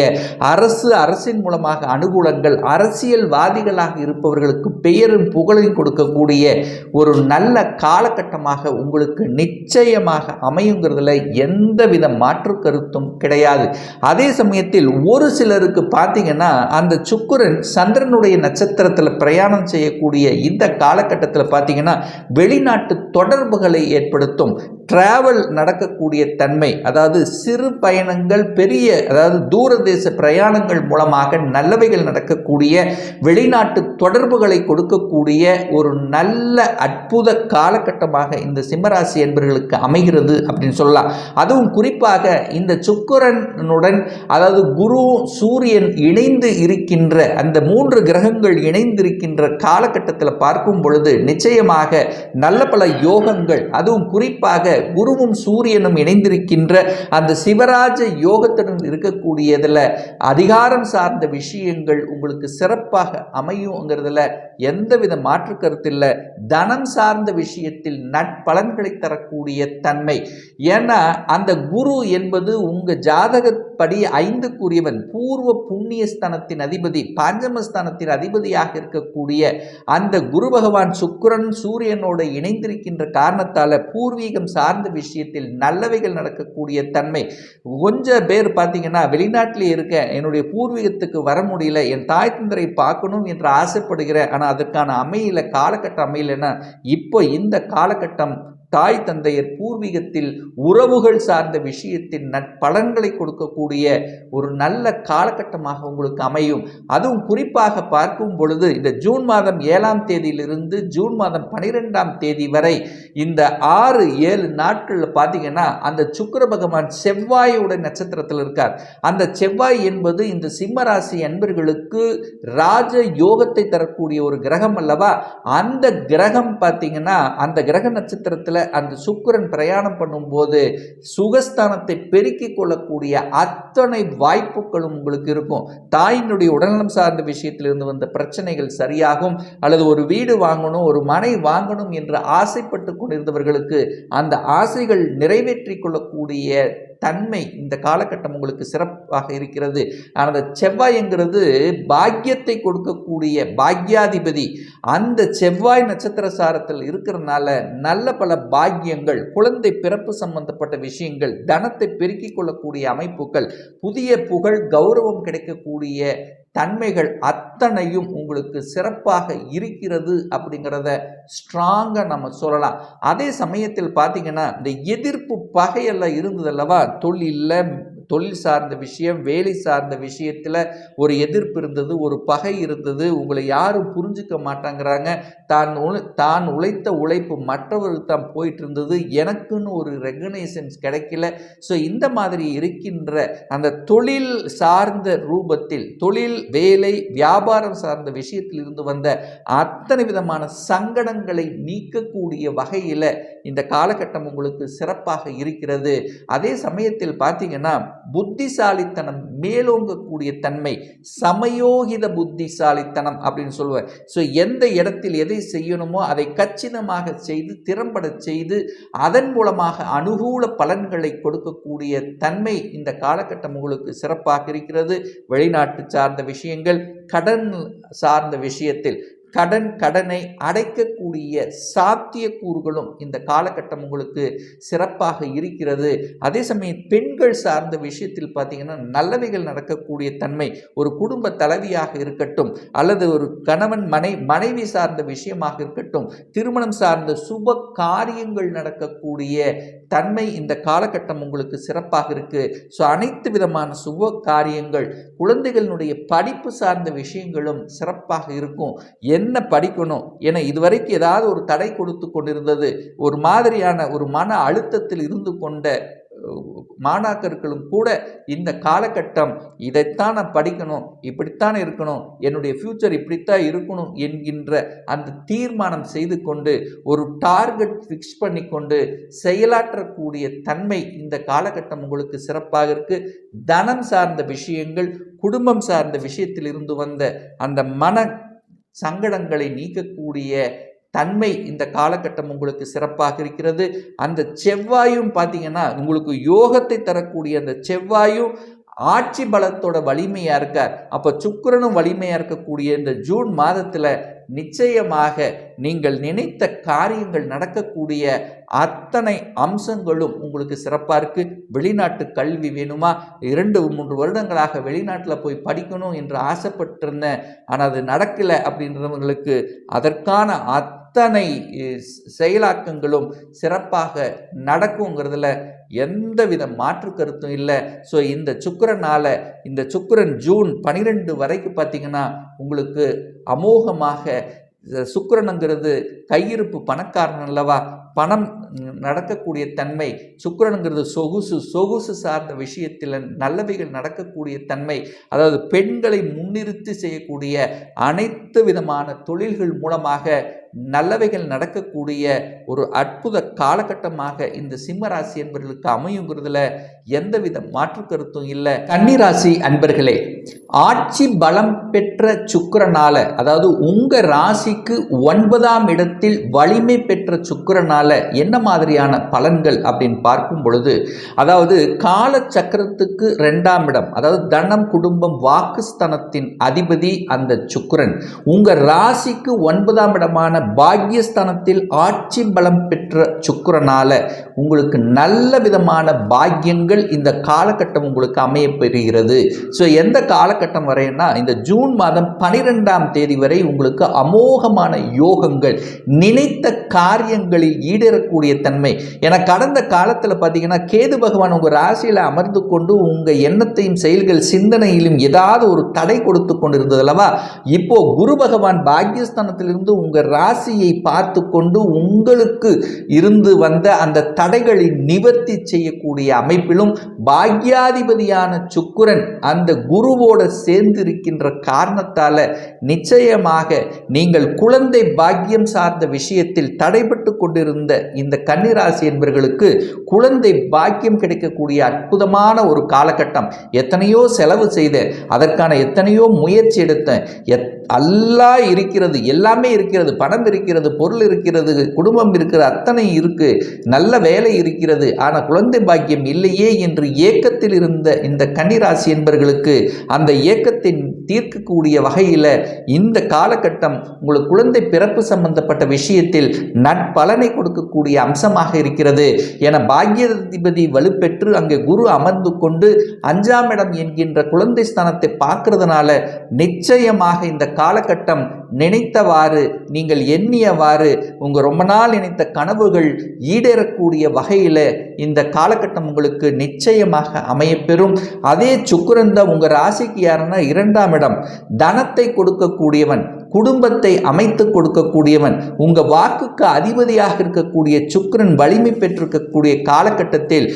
அரசின் மூலமாக அனுகூலங்கள், அரசியல்வாதிகளாக இருப்பவர்களுக்கு பெயரும் புகழையும் கொடுக்கக்கூடிய ஒரு நல்ல காலகட்டமாக உங்களுக்கு நிச்சயமாக அமையுங்கிறதுல எந்தவித மாற்று கருத்தும் கிடையாது. அதே சமயத்தில் ஒரு சிலருக்கு பார்த்தீங்கன்னா அந்த சுக்கிரன் சந்திரனுடைய நட்சத்திரத்தில் பிரயாணம் செய்யக்கூடிய இந்த காலகட்டத்தில் பார்த்தீங்கன்னா வெளிநாட்டு தொடர்புகளை ஏற்படுத்தும், டிராவல் நடக்கக்கூடிய தன்மை, அதாவது சிறு பயணங்கள் பெரிய, அதாவது தூரதேச பிரயாணங்கள் மூலமாக நல்லவைகள் நடக்கக்கூடிய, வெளிநாட்டு தொடர்புகளை கொடுக்கக்கூடிய ஒரு நல்ல அற்புத காலகட்டமாக இந்த சிம்மராசி என்பவர்களுக்கு அமைகிறது அப்படின்னு சொல்லலாம். அதுவும் குறிப்பாக இந்த சுக்கிரனுடன், அதாவது குரு சூரியன் இணைந்து இருக்கின்ற அந்த 3 கிரகங்கள் இணைந்திருக்கின்ற காலகட்டத்தில் பார்க்கும் பொழுது நிச்சயமாக நல்ல பல யோகங்கள், அதுவும் குறிப்பாக குருவும் சூரியனும் இணைந்திருக்கின்ற அந்த சிவராஜ யோகத்துடன் இருக்கக்கூடியதில் அதிகாரம் சார்ந்த விஷயங்கள் உங்களுக்கு சிறப்பாக அமையுங்கிறதுல எந்தவித மாற்று கருத்து இல்லை. தனம் சார்ந்த விஷயத்தில் நற்பலன்களை தரக்கூடிய தன்மை. ஏன்னா அந்த குரு என்பது உங்க ஜாதகப்படி 5க்குரியவன், பூர்வ புண்ணியஸ்தானத்தின் அதிபதி, பாஞ்சமஸ்தானத்தின் அதிபதியாக இருக்கக்கூடிய அந்த குரு பகவான் சுக்கிரன் சூரியனோடு இணைந்திருக்கின்ற காரணத்தால் பூர்வீகம் சார்ந்த விஷயத்தில் நல்லவைகள் நடக்கக்கூடிய தன்மை. கொஞ்சம் பேர் பார்த்தீங்கன்னா வெளிநாட்டிலே இருக்க, என்னுடைய பூர்வீகத்துக்கு வர முடியல, என் தாய் தந்தரை பார்க்கணும் என்று ஆசைப்படுகிறேன், ஆனால் அதற்கான அமையல, காலகட்டம் அமையலைன்னா இப்போ இந்த காலகட்டம் தாய் தந்தையர் பூர்வீகத்தில் உறவுகள் சார்ந்த விஷயத்தின் நற்பலன்களை கொடுக்கக்கூடிய ஒரு நல்ல காலகட்டமாக உங்களுக்கு அமையும். அதுவும் குறிப்பாக பார்க்கும் பொழுது இந்த ஜூன் மாதம் 7ஆம் தேதியிலிருந்து ஜூன் மாதம் 12ஆம் தேதி வரை இந்த 6-7 நாட்களில் பார்த்தீங்கன்னா அந்த சுக்கிர பகவான் செவ்வாயோட நட்சத்திரத்தில் இருக்கார். அந்த செவ்வாய் என்பது இந்த சிம்ம ராசி அன்பர்களுக்கு ராஜ யோகத்தை தரக்கூடிய ஒரு கிரகம் அல்லவா. அந்த கிரகம் பார்த்தீங்கன்னா அந்த கிரக நட்சத்திரத்தில் அந்த சுக்கிரன் பிரயாணம் பண்ணும்போது சுகஸ்தானத்தை பெருக்கிக் கொள்ளக்கூடிய அத்தனை வாய்ப்புகளும் உங்களுக்கு இருக்கும். தாயினுடைய உடல்நலம் சார்ந்த விஷயத்திலிருந்து வந்த பிரச்சனைகள் சரியாகும், அல்லது ஒரு வீடு வாங்கணும், ஒரு மனை வாங்கணும் என்று ஆசைப்பட்டு கொண்டிருந்தவர்களுக்கு அந்த ஆசைகள் நிறைவேற்றிக் கொள்ளக்கூடிய தன்மை இந்த காலகட்டம் உங்களுக்கு சிறப்பாக இருக்கிறது. அந்த செவ்வாய்ங்கிறது பாக்கியத்தை கொடுக்கக்கூடிய பாக்யாதிபதி. அந்த செவ்வாய் நட்சத்திர சாரத்தில் இருக்கிறதுனால நல்ல பல பாக்கியங்கள், குழந்தை பிறப்பு சம்பந்தப்பட்ட விஷயங்கள், தனத்தை பெருக்கிக் கொள்ளக்கூடிய அமைப்புகள், புதிய புகழ் கௌரவம் கிடைக்கக்கூடிய தன்மைகள் அத்தனையும் உங்களுக்கு சிறப்பாக இருக்கிறது அப்படிங்கிறத ஸ்ட்ராங்காக நம்ம சொல்லலாம். அதே சமயத்தில் பார்த்தீங்கன்னா இந்த எதிர்ப்பு பகையெல்லாம் இருந்தது அல்லவா, தொழில் சார்ந்த விஷயம், வேலை சார்ந்த விஷயத்தில் ஒரு எதிர்ப்பு இருந்தது, ஒரு பகை இருந்தது, உங்களை யாரும் புரிஞ்சுக்க மாட்டாங்கிறாங்க, தான் உழைத்த உழைப்பு மற்றவருக்கு தான் போயிட்டு இருந்தது, எனக்குன்னு ஒரு ரெகனைசன்ஸ் கிடைக்கல. ஸோ இந்த மாதிரி இருக்கின்ற அந்த தொழில் சார்ந்த ரூபத்தில், தொழில் வேலை வியாபாரம் சார்ந்த விஷயத்தில் இருந்து வந்த அத்தனை விதமான சங்கடங்களை நீக்கக்கூடிய வகையில் இந்த காலகட்டம் உங்களுக்கு சிறப்பாக இருக்கிறது. அதே சமயத்தில் பார்த்தீங்கன்னா புத்திசாலித்தனம் மேலோங்கக்கூடிய தன்மை, சமயோகித புத்திசாலித்தனம் அப்படின்னு சொல்லுவேன். ஸோ எந்த இடத்தில் எதை செய்யணுமோ அதை கச்சிதமாக செய்து திறம்பட செய்து அதன் மூலமாக அனுகூல பலன்களை கொடுக்கக்கூடிய தன்மை இந்த காலகட்டம் உங்களுக்கு சிறப்பாக இருக்கிறது. வெளிநாட்டு சார்ந்த விஷயங்கள், கடன் சார்ந்த விஷயத்தில் கடனை அடைக்கக்கூடிய சாத்தியக்கூறுகளும் இந்த காலகட்டம் உங்களுக்கு சிறப்பாக இருக்கிறது. அதே சமயம் பெண்கள் சார்ந்த விஷயத்தில் பார்த்தீங்கன்னா நல்லவைகள் நடக்கக்கூடிய தன்மை, ஒரு குடும்ப தலைவியாக இருக்கட்டும், அல்லது ஒரு கணவன் மனைவி சார்ந்த விஷயமாக இருக்கட்டும், திருமணம் சார்ந்த சுப காரியங்கள் நடக்கக்கூடிய தன்மை இந்த காலகட்டம் உங்களுக்கு சிறப்பாக இருக்கு. ஸோ அனைத்து விதமான சுப காரியங்கள், குழந்தைகளுடைய படிப்பு சார்ந்த விஷயங்களும் சிறப்பாக இருக்கும். என்ன படிக்கணும் என இதுவரைக்கும் ஏதாவது ஒரு தடை கொடுத்து கொண்டிருந்தது, ஒரு மாதிரியான ஒரு மன அழுத்தத்தில் இருந்து கொண்ட மாணாக்கர்களும் கூட இந்த காலகட்டம் இதைத்தான் நான் படிக்கணும், இப்படித்தான் இருக்கணும், என்னுடைய ஃபியூச்சர் இப்படித்தான் இருக்கணும் என்கின்ற அந்த தீர்மானம் செய்து கொண்டு ஒரு டார்கெட் ஃபிக்ஸ் பண்ணி கொண்டு செயலாற்றக்கூடிய தன்மை இந்த காலகட்டம் உங்களுக்கு சிறப்பாக இருக்கு. தனம் சார்ந்த விஷயங்கள், குடும்பம் சார்ந்த விஷயத்தில் இருந்து வந்த அந்த மன சங்கடங்களை நீக்கக்கூடிய தன்மை இந்த காலகட்டம் உங்களுக்கு சிறப்பாக இருக்கிறது. அந்த செவ்வாயும் பார்த்தீங்கன்னா உங்களுக்கு யோகத்தை தரக்கூடிய அந்த செவ்வாயும் ஆட்சி பலத்தோட வலிமையாக இருக்கார். அப்போ சுக்கிரனும் வலிமையாக இருக்கக்கூடிய இந்த ஜூன் மாதத்தில் நிச்சயமாக நீங்கள் நினைத்த காரியங்கள் நடக்கக்கூடிய அத்தனை அம்சங்களும் உங்களுக்கு சிறப்பாக இருக்குது. வெளிநாட்டு கல்வி வேணுமா, 2-3 வருடங்களாக வெளிநாட்டில் போய் படிக்கணும் என்று ஆசைப்பட்டிருந்தேன், ஆனால் அது நடக்கலை அப்படின்றவங்களுக்கு அதற்கான அத்தனை செயலாக்கங்களும் சிறப்பாக நடக்குங்கிறதுல எந்தவித மாற்று கருத்தும் இல்லை. ஸோ இந்த சுக்கிரன் ஜூன் 12 வரைக்கும் பார்த்தீங்கன்னா உங்களுக்கு அமோகமாக, சுக்கிரனுங்கிறது கையிருப்பு பணக்காரன் அல்லவா, பணம் நடக்கக்கூடிய தன்மை, சுக்கிரனுங்கிறது சொகுசு சார்ந்த விஷயத்தில் நல்லவைகள் நடக்கக்கூடிய தன்மை, அதாவது பெண்களை முன்னிறுத்தி செய்யக்கூடிய அனைத்து விதமான தொழில்கள் மூலமாக நல்லவைகள் நடக்கக்கூடிய ஒரு அற்புத காலகட்டமாக இந்த சிம்மராசி என்பவர்களுக்கு அமையுங்கிறதுல எந்தவித மாற்று கருத்தும் இல்லை. கன்னிராசி அன்பர்களே, ஆட்சி பலம் பெற்ற சுக்கிரனால, அதாவது உங்க ராசிக்கு 9ஆம் இடத்தில் வலிமை பெற்ற சுக்கிரனால என்ன மாதிரியான பலன்கள் அப்படின்னு பார்க்கும் பொழுது, அதாவது கால சக்கரத்துக்கு 2ஆம் இடம், அதாவது தனம் குடும்பம் வாக்குஸ்தானத்தின் அதிபதி அந்த சுக்கிரன் உங்க ராசிக்கு 9ஆம் இடமான பாக்யஸ்தானத்தில் ஆட்சி பலம் பெற்ற சுக்கிரனால உங்களுக்கு நல்ல விதமான பாக்கியங்கள் இந்த காலகட்டம் உங்களுக்கு அமைய பெறுகிறது. ஸோ எந்த காலகட்டம் வரைன்னா இந்த ஜூன் மாதம் 12ஆம் தேதி வரை உங்களுக்கு அமோகமான யோகங்கள், நினைத்த காரியங்களில் ஈடேறக்கூடிய தன்மை. என கடந்த காலத்தில் பார்த்தீங்கன்னா கேது பகவான் உங்கள் ராசியில் அமர்ந்து கொண்டு உங்கள் எண்ணத்தையும் செயல்கள் சிந்தனையிலும் ஏதாவது ஒரு தடை கொடுத்து கொண்டிருந்தது அல்லவா. இப்போ குரு பகவான் பாக்யஸ்தானத்திலிருந்து உங்கள் ராசியை பார்த்து கொண்டு உங்களுக்கு இருந்து வந்த அந்த தடைகளை நிவர்த்தி செய்யக்கூடிய அமைப்பிலும், பாக்யாதிபதியான சுக்கிரன் அந்த குருவோட சேர்ந்து இருக்கின்ற காரணத்தால நிச்சயமாக நீங்கள் குழந்தை பாக்கியம் சார்ந்த விஷயத்தில் தடைபட்டு கொண்டிருந்த இந்த கன்னிராசி என்பவர்களுக்கு குழந்தை பாக்கியம் கிடைக்கக்கூடிய அற்புதமான ஒரு காலகட்டம். எத்தனையோ செலவு செய்தேன், அதற்கான எத்தனையோ முயற்சி எடுத்தேன், எல்லாம் இருக்கிறது, எல்லாமே இருக்கிறது, பணம் இருக்கிறது, பொருள் இருக்கிறது, குடும்பம் இருக்கிறது, அத்தனை இருக்கு, நல்ல வேலை இருக்கிறது, ஆனால் குழந்தை பாக்கியம் இல்லையே என்று ஏக்கத்தில் இருந்த இந்த கன்னிராசி என்பவர்களுக்கு அந்த ஏக்கத்தை தீர்க்கக்கூடிய வகையில் இந்த காலகட்டம் உங்களுக்கு குழந்தை பிறப்பு சம்பந்தப்பட்ட விஷயத்தில் நற்பலனை கொடுக்கக்கூடிய அம்சமாக இருக்கிறது. என பாக்யாதிபதி வலுப்பெற்று அங்கே குரு அமர்ந்து கொண்டு 5ஆம் இடம் என்கின்ற குழந்தை ஸ்தானத்தை பார்க்கறதுனால நிச்சயமாக இந்த காலகட்டம் நினைத்தவாறு, நீங்கள் எண்ணியவாறு, உங்கள் ரொம்ப நாள் நினைத்த கனவுகள் ஈடேறக்கூடிய வகையில் இந்த காலகட்டம் உங்களுக்கு நிச்சயமாக அமையப்பெறும். அதே சுக்கிரன் தான் உங்கள் ராசிக்கு யாருன்னா 2ஆம் இடம், தனத்தை கொடுக்கக்கூடியவன், குடும்பத்தை அமைத்து கொடுக்கக்கூடியவன், உங்கள் வாக்குக்கு அதிபதியாக இருக்கக்கூடிய சுக்கிரன் வலிமை பெற்றிருக்கக்கூடிய காலகட்டத்தில்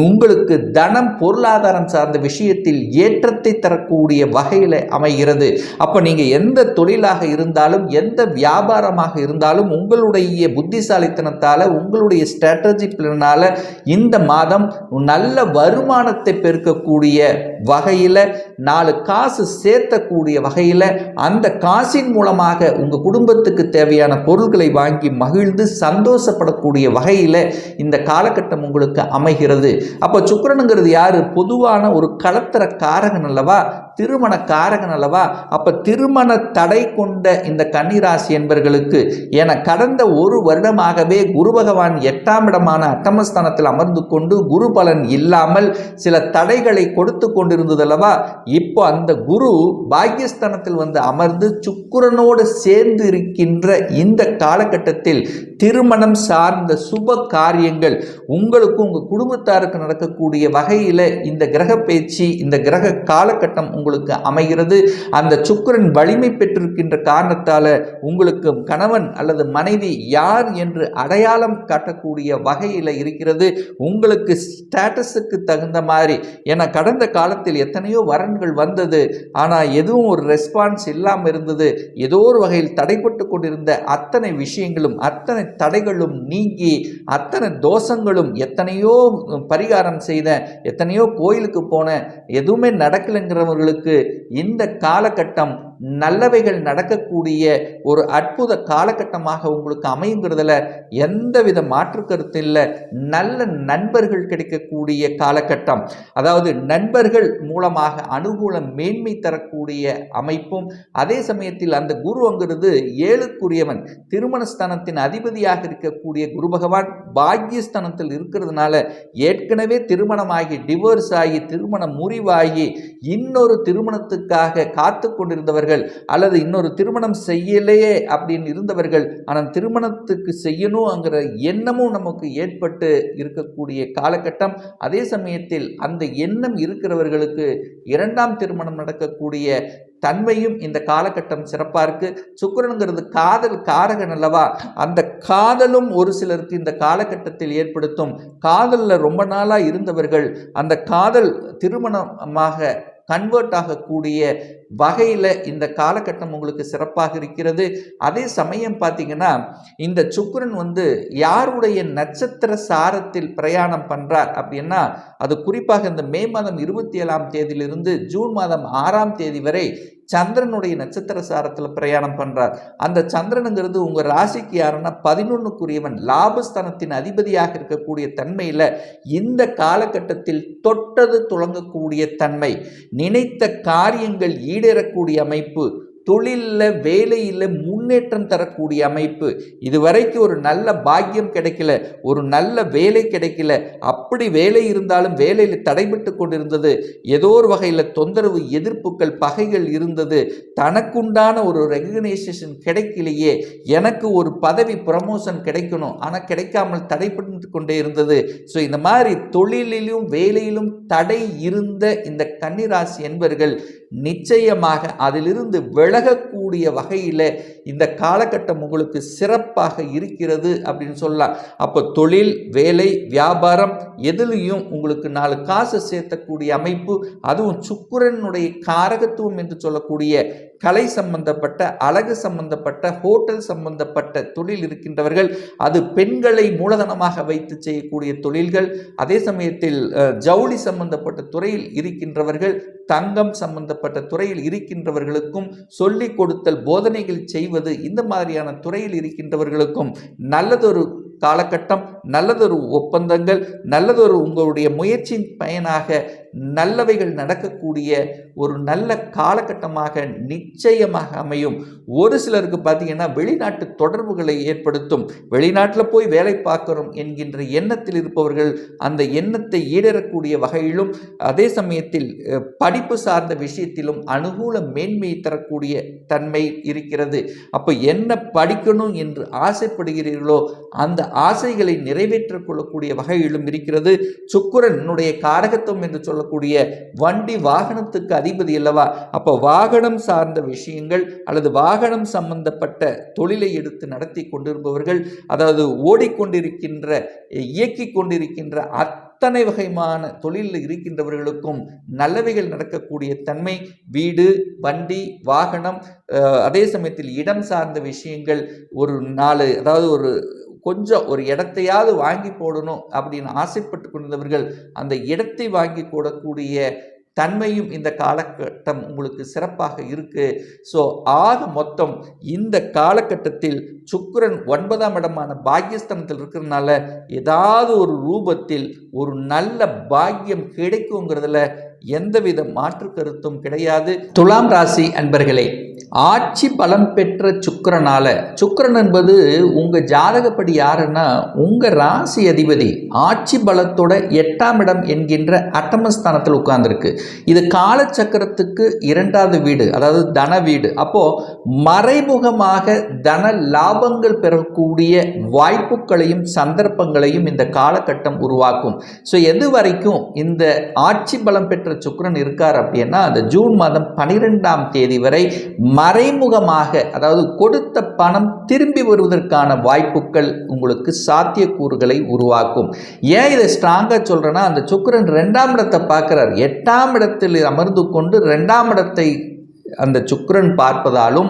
உங்களுக்கு தனம் பொருளாதாரம் சார்ந்த விஷயத்தில் ஏற்றத்தை தரக்கூடிய வகையில் அமைகிறது. அப்போ நீங்கள் எந்த தொழிலாக இருந்தாலும், எந்த வியாபாரமாக இருந்தாலும் உங்களுடைய புத்திசாலித்தனத்தால், உங்களுடைய ஸ்ட்ராட்டஜி பிளானால இந்த மாதம் நல்ல வருமானத்தை பெருக்கக்கூடிய வகையில், 4 காசு சேர்த்தக்கூடிய வகையில், அந்த காசின் மூலமாக உங்கள் குடும்பத்துக்கு தேவையான பொருட்களை வாங்கி மகிழ்ந்து சந்தோஷப்படக்கூடிய வகையில் இந்த காலகட்டம் உங்களுக்கு அமைகிறது. அப்போ சுக்கிரனுங்கிறது யாரு? பொதுவான ஒரு கலத்தர காரகன் அல்லவா, திருமண காரகன் அல்லவா. அப்ப திருமண தடை கொண்ட இந்த கன்னிராசி என்பவர்களுக்கு என கடந்த ஒரு வருடமாகவே குரு பகவான் 8ஆம் இடமான அட்டமஸ்தானத்தில் அமர்ந்து கொண்டு குரு பலன் இல்லாமல் சில தடைகளை கொடுத்து கொண்டிருந்தது அல்லவா. இப்போ அந்த குரு பாக்யஸ்தானத்தில் வந்து அமர்ந்து சுக்கிரனோடு சேர்ந்து இருக்கின்ற இந்த காலகட்டத்தில் திருமணம் சார்ந்த சுப காரியங்கள் உங்களுக்கும் உங்கள் குடும்பத்தாருக்கு நடக்கக்கூடிய வகையில் இந்த கிரக பேச்சு, இந்த கிரக காலகட்டம் உங்களுக்கு அமைகிறது. அந்த சுக்கிரன் வலிமை பெற்றிருக்கின்ற காரணத்தால் உங்களுக்கு கணவன் அல்லது மனைவி யார் என்று அடையாளம் காட்டக்கூடிய வகையில் இருக்கிறது. உங்களுக்கு ஸ்டேட்டஸுக்கு தகுந்த மாதிரி, ஏன்னா கடந்த காலத்தில் எத்தனையோ வரன்கள் வந்தது, ஆனால் எதுவும் ஒரு ரெஸ்பான்ஸ் இல்லாமல் இருந்தது. ஏதோ ஒரு வகையில் தடைப்பட்டு கொண்டிருந்த அத்தனை விஷயங்களும், அத்தனை தடைகளும் நீங்கி, அத்தனை தோஷங்களும், எத்தனையோ பரிகாரம் செய்த, எத்தனையோ கோயிலுக்கு போன, எதுவுமே நடக்கலைங்கிறவர்களுக்கு இந்த காலகட்டம் நல்லவைகள் நடக்கக்கூடிய ஒரு அற்புத காலகட்டமாக உங்களுக்கு அமையுங்கிறதுல எந்தவித மாற்று கருத்து இல்லை. நல்ல நண்பர்கள் கிடைக்கக்கூடிய காலகட்டம், அதாவது நண்பர்கள் மூலமாக அனுகூல மேன்மை தரக்கூடிய அமைப்பும், அதே சமயத்தில் அந்த குருங்கிறது 7க்குரியவன், திருமணஸ்தானத்தின் அதிபதியாக இருக்கக்கூடிய குரு பகவான் பாக்யஸ்தானத்தில் இருக்கிறதுனால ஏற்கனவே திருமணமாகி டிவோர்ஸ் ஆகி திருமண முறிவாகி இன்னொரு திருமணத்துக்காக காத்து கொண்டிருந்தவர்கள் இருந்தவர்கள் அல்லது இன்னொரு திருமணம் செய்யலையே அப்படின்னு இருந்தவர்கள், ஆனால் திருமணத்துக்கு செய்யணுங்கிற எண்ணமும் நமக்கு ஏற்பட்டு இருக்கக்கூடிய காலகட்டம். அதே சமயத்தில் அந்த எண்ணம் இருக்கிறவர்களுக்கு இரண்டாம் திருமணம் நடக்கக்கூடிய தன்மையும் இந்த காலகட்டம் சிறப்பாக இருக்கு. சுக்கிரனுங்கிறது காதல் காரகன் அல்லவா, அந்த காதலும் ஒரு சிலருக்கு இந்த காலகட்டத்தில் ஏற்படுத்தும். காதலில் ரொம்ப நாளாக இருந்தவர்கள் அந்த காதல் திருமணமாக கன்வெர்ட் ஆகக்கூடிய வகையில் இந்த காலகட்டம் உங்களுக்கு சிறப்பாக இருக்கிறது. அதே சமயம் பார்த்தீங்கன்னா இந்த சுக்கிரன் யாருடைய நட்சத்திர சாரத்தில் பிரயாணம் பண்ணுறார் அப்படின்னா, அது குறிப்பாக இந்த மே மாதம் 27ஆம் தேதியிலிருந்து ஜூன் மாதம் 6ஆம் தேதி வரை சந்திரனுடைய நட்சத்திர சாரத்தில் பிரயாணம் பண்ணுறார். அந்த சந்திரனுங்கிறது உங்கள் ராசிக்கு யாருன்னா 11க்குரியவன், லாபஸ்தானத்தின் அதிபதியாக இருக்கக்கூடிய தன்மையில் இந்த காலகட்டத்தில் தொட்டது துளங்கக்கூடிய தன்மை, நினைத்த காரியங்கள் ஈடேறக்கூடிய அமைப்பு, தொழிலில் வேலையில் முன்னேற்றம் தரக்கூடிய அமைப்பு. இதுவரைக்கும் ஒரு நல்ல பாக்கியம் கிடைக்கல, ஒரு நல்ல வேலை கிடைக்கல, அப்படி வேலை இருந்தாலும் வேலையில் தடைபட்டு கொண்டிருந்தது, ஏதோ ஒரு வகையில் தொந்தரவு எதிர்ப்புகள் பகைகள் இருந்தது, தனக்குண்டான ஒரு ரெகக்னைசேஷன் கிடைக்கலையே, எனக்கு ஒரு பதவி ப்ரமோஷன் கிடைக்கணும் ஆனால் கிடைக்காமல் தடைப்பட்டு கொண்டே இருந்தது. ஸோ இந்த மாதிரி தொழிலிலும் வேலையிலும் தடை இருந்த இந்த கன்னிராசி என்பவர்கள் நிச்சயமாக அதிலிருந்து விலகக்கூடிய வகையில் இந்த காலகட்டம் உங்களுக்கு சிறப்பாக இருக்கிறது அப்படின்னு சொல்லலாம். அப்போ தொழில் வேலை வியாபாரம் எதுலையும் உங்களுக்கு 4 காசு சேர்த்தக்கூடிய அமைப்பு, அதுவும் சுக்கிரனுடைய காரகத்துவம் என்று சொல்லக்கூடிய கலை சம்பந்தப்பட்ட அழகு சம்பந்தப்பட்ட ஹோட்டல் சம்பந்தப்பட்ட தொழில் இருக்கின்றவர்கள், அது பெண்களை மூலதனமாக வைத்து செய்யக்கூடிய தொழில்கள், அதே சமயத்தில் ஜவுளி சம்பந்தப்பட்ட துறையில் இருக்கின்றவர்கள், தங்கம் சம்பந்தப்பட்ட துறையில் இருக்கின்றவர்களுக்கும் சொல்லிக் கொடுத்தல் போதனைகள் செய்வது, இந்த மாதிரியான துறையில் இருக்கின்றவர்களுக்கும் நல்லதொரு காலகட்டம், நல்லதொரு ஒப்பந்தங்கள், நல்லதொரு உங்களுடைய முயற்சியின் பயனாக நல்லவைகள் நடக்கக்கூடிய ஒரு நல்ல காலகட்டமாக நிச்சயமாக அமையும். ஒரு சிலருக்கு பார்த்தீங்கன்னா வெளிநாட்டு தொடர்புகளை ஏற்படுத்தும். வெளிநாட்டில் போய் வேலை பார்க்கிறோம் என்கின்ற எண்ணத்தில் இருப்பவர்கள் அந்த எண்ணத்தை ஈடேறக்கூடிய வகையிலும், அதே சமயத்தில் படிப்பு சார்ந்த விஷயத்திலும் அனுகூல மேன்மையை தரக்கூடிய தன்மை இருக்கிறது. அப்போ என்ன படிக்கணும் என்று ஆசைப்படுகிறீர்களோ அந்த ஆசைகளை நிறைவேற்றிக் கொள்ளக்கூடிய வகையிலும் இருக்கிறது. சுக்கிரனுடைய காரகத்துவம் என்று சொல்லக்கூடிய வண்டி வாகனத்துக்கு அதிபதி அல்லவா, அப்போ வாகனம் சார்ந்த விஷயங்கள் அல்லது வாகனம் சம்பந்தப்பட்ட தொழிலை எடுத்து நடத்தி கொண்டிருப்பவர்கள், அதாவது ஓடிக்கொண்டிருக்கின்ற இயக்கிக் கொண்டிருக்கின்ற அத்தனை வகையான தொழிலில் இருக்கின்றவர்களுக்கும் நல்லவைகள் நடக்கக்கூடிய தன்மை. வீடு வண்டி வாகனம், அதே சமயத்தில் இடம் சார்ந்த விஷயங்கள், ஒரு 4 அதாவது ஒரு இடத்தையாவது வாங்கி போடணும் அப்படின்னு ஆசைப்பட்டு கொண்டவர்கள் அந்த இடத்தை வாங்கி போடக்கூடிய தன்மையும் இந்த காலகட்டம் உங்களுக்கு சிறப்பாக இருக்கு. ஸோ ஆக மொத்தம் இந்த காலகட்டத்தில் சுக்கிரன் 9ஆம் இடமான பாக்கியஸ்தானத்தில் இருக்கிறதுனால ஏதாவது ஒரு ரூபத்தில் ஒரு நல்ல பாக்கியம் கிடைக்குங்கிறதுல எந்தவித மாற்று கருத்தும் கிடையாது. துலாம் ராசி அன்பர்களே, ஆட்சி பலம் பெற்ற சுக்கிரனால, சுக்கிரன் என்பது உங்க ஜாதகப்படி யாருன்னா உங்க ராசி அதிபதி, ஆட்சி பலத்தோட 8ஆம் இடம் என்கின்ற அட்டமஸ்தானத்தில் உட்கார்ந்துருக்கு. இது காலச்சக்கரத்துக்கு 2வது வீடு, அதாவது தன வீடு. அப்போ மறைமுகமாக தன லாபங்கள் பெறக்கூடிய வாய்ப்புகளையும் சந்தர்ப்பங்களையும் இந்த காலகட்டம் உருவாக்கும். ஸோ எது வரைக்கும் இந்த ஆட்சி பலம் பெற்ற சுக்கிரன் இருக்கார் அப்படின்னா, அந்த ஜூன் மாதம் 12ஆம் தேதி வரை மறைமுகமாக, அதாவது கொடுத்த பணம் திரும்பி வருவதற்கான வாய்ப்புகள் உங்களுக்கு சாத்தியக்கூறுகளை உருவாக்கும். ஏன் இதை ஸ்ட்ராங்கா சொல்றேன்னா, அந்த சுக்கிரன் 2ஆம் இடத்தை பார்க்கிறார். 8ஆம் இடத்தில் அமர்ந்து கொண்டு 2ஆம் இடத்தை அந்த சுக்கிரன் பார்ப்பதாலும்,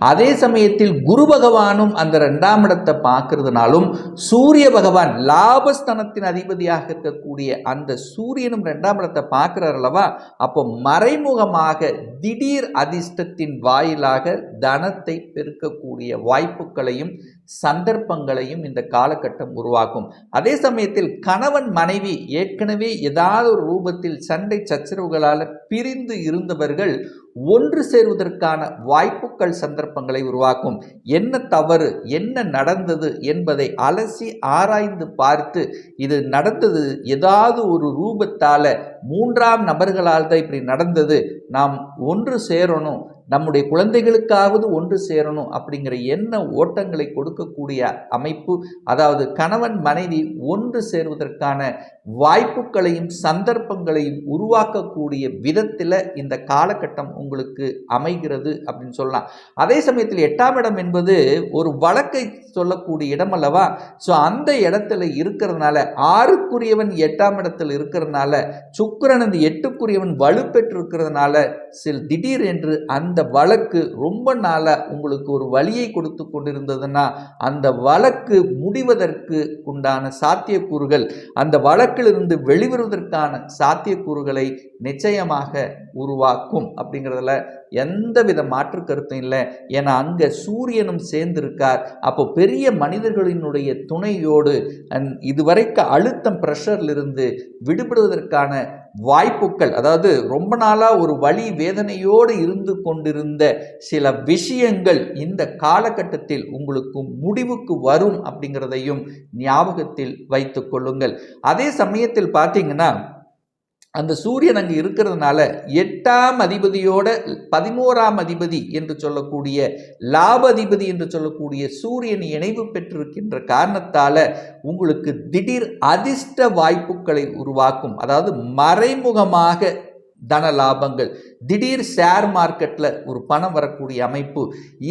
அதே சமயத்தில் குரு பகவானும் அந்த 2ஆம் இடத்தை பார்க்கிறதுனாலும், சூரிய பகவான் லாபஸ்தானத்தின் அதிபதியாக இருக்கக்கூடிய அந்த சூரியனும் 2ஆம் இடத்தை பார்க்கிறார் அல்லவா, அப்போ மறைமுகமாக திடீர் அதிர்ஷ்டத்தின் வாயிலாக தனத்தை பெருக்கக்கூடிய வாய்ப்புகளையும் சந்தர்ப்பங்களையும் இந்த காலகட்டம் உருவாக்கும். அதே சமயத்தில் கணவன் மனைவி ஏற்கனவே ஏதாவது ஒரு ரூபத்தில் சண்டை சச்சரவுகளால் பிரிந்து இருந்தவர்கள் ஒன்று சேர்வதற்கான வாய்ப்புகள் சந்தர்ப்பங்களை உருவாக்கும். என்ன தவறு, என்ன நடந்தது என்பதை அலசி ஆராய்ந்து பார்த்து, இது நடந்தது ஏதாவது ஒரு ரூபத்தால 3ஆம் நபர்களால் தான் இப்படி நடந்தது, நாம் ஒன்று சேரணும், நம்முடைய குழந்தைகளுக்காவது ஒன்று சேரணும் அப்படிங்கிற எண்ண ஓட்டங்களை கொடுக்கக்கூடிய அமைப்பு, அதாவது கணவன் மனைவி ஒன்று சேர்வதற்கான வாய்ப்புகளையும் சந்தர்ப்பங்களையும் உருவாக்கக்கூடிய விதத்தில் இந்த காலகட்டம் உங்களுக்கு அமைகிறது அப்படின்னு சொல்லலாம். அதே சமயத்தில் 8ஆம் இடம் என்பது ஒரு வழக்கை சொல்லக்கூடிய இடம் அல்லவா? ஸோ அந்த இடத்துல இருக்கிறதுனால 6க்குரியவன் 8ஆம் இடத்தில் இருக்கிறதுனால, சுக்கிரன் அந்த 8க்குரியவன் வலுப்பெற்று இருக்கிறதுனால திடீர் என்று அந்த வழக்கு ரொம்ப நாளாக உங்களுக்கு ஒரு வழியை கொடுத்து கொண்டிருந்ததுன்னா அந்த வழக்கு முடிவதற்கு உண்டான சாத்தியக்கூறுகள், அந்த வழக்கிலிருந்து வெளிவருவதற்கான சாத்தியக்கூறுகளை நிச்சயமாக உருவாக்கும் அப்படிங்கிறதுல எந்தவித மாற்று கருத்தும் இல்லை. ஏன்னா அங்கே சூரியனும் சேர்ந்திருக்கார். அப்போ பெரிய மனிதர்களினுடைய துணையோடு இதுவரைக்கும் அழுத்தம் ப்ரெஷர்லிருந்து விடுபடுவதற்கான வாய்ப்புகள், அதாவது ரொம்ப நாளாக ஒரு வலி வேதனையோடு இருந்து கொண்டிருந்த சில விஷயங்கள் இந்த காலகட்டத்தில் உங்களுக்கு முடிவுக்கு வரும் அப்படிங்கிறதையும் ஞாபகத்தில் வைத்து கொள்ளுங்கள். அதே சமயத்தில் பார்த்தீங்கன்னா அந்த சூரியன் அங்கு இருக்கிறதுனால 8ஆம் அதிபதியோட 11ஆம் அதிபதி என்று சொல்லக்கூடிய லாபாதிபதி என்று சொல்லக்கூடிய சூரியன் இணைவு பெற்றிருக்கின்ற காரணத்தால் உங்களுக்கு திடீர் அதிர்ஷ்ட வாய்ப்புகளை உருவாக்கும். அதாவது மறைமுகமாக தன லாபங்கள், திடீர் ஷேர் மார்க்கெட்டில் ஒரு பணம் வரக்கூடிய அமைப்பு,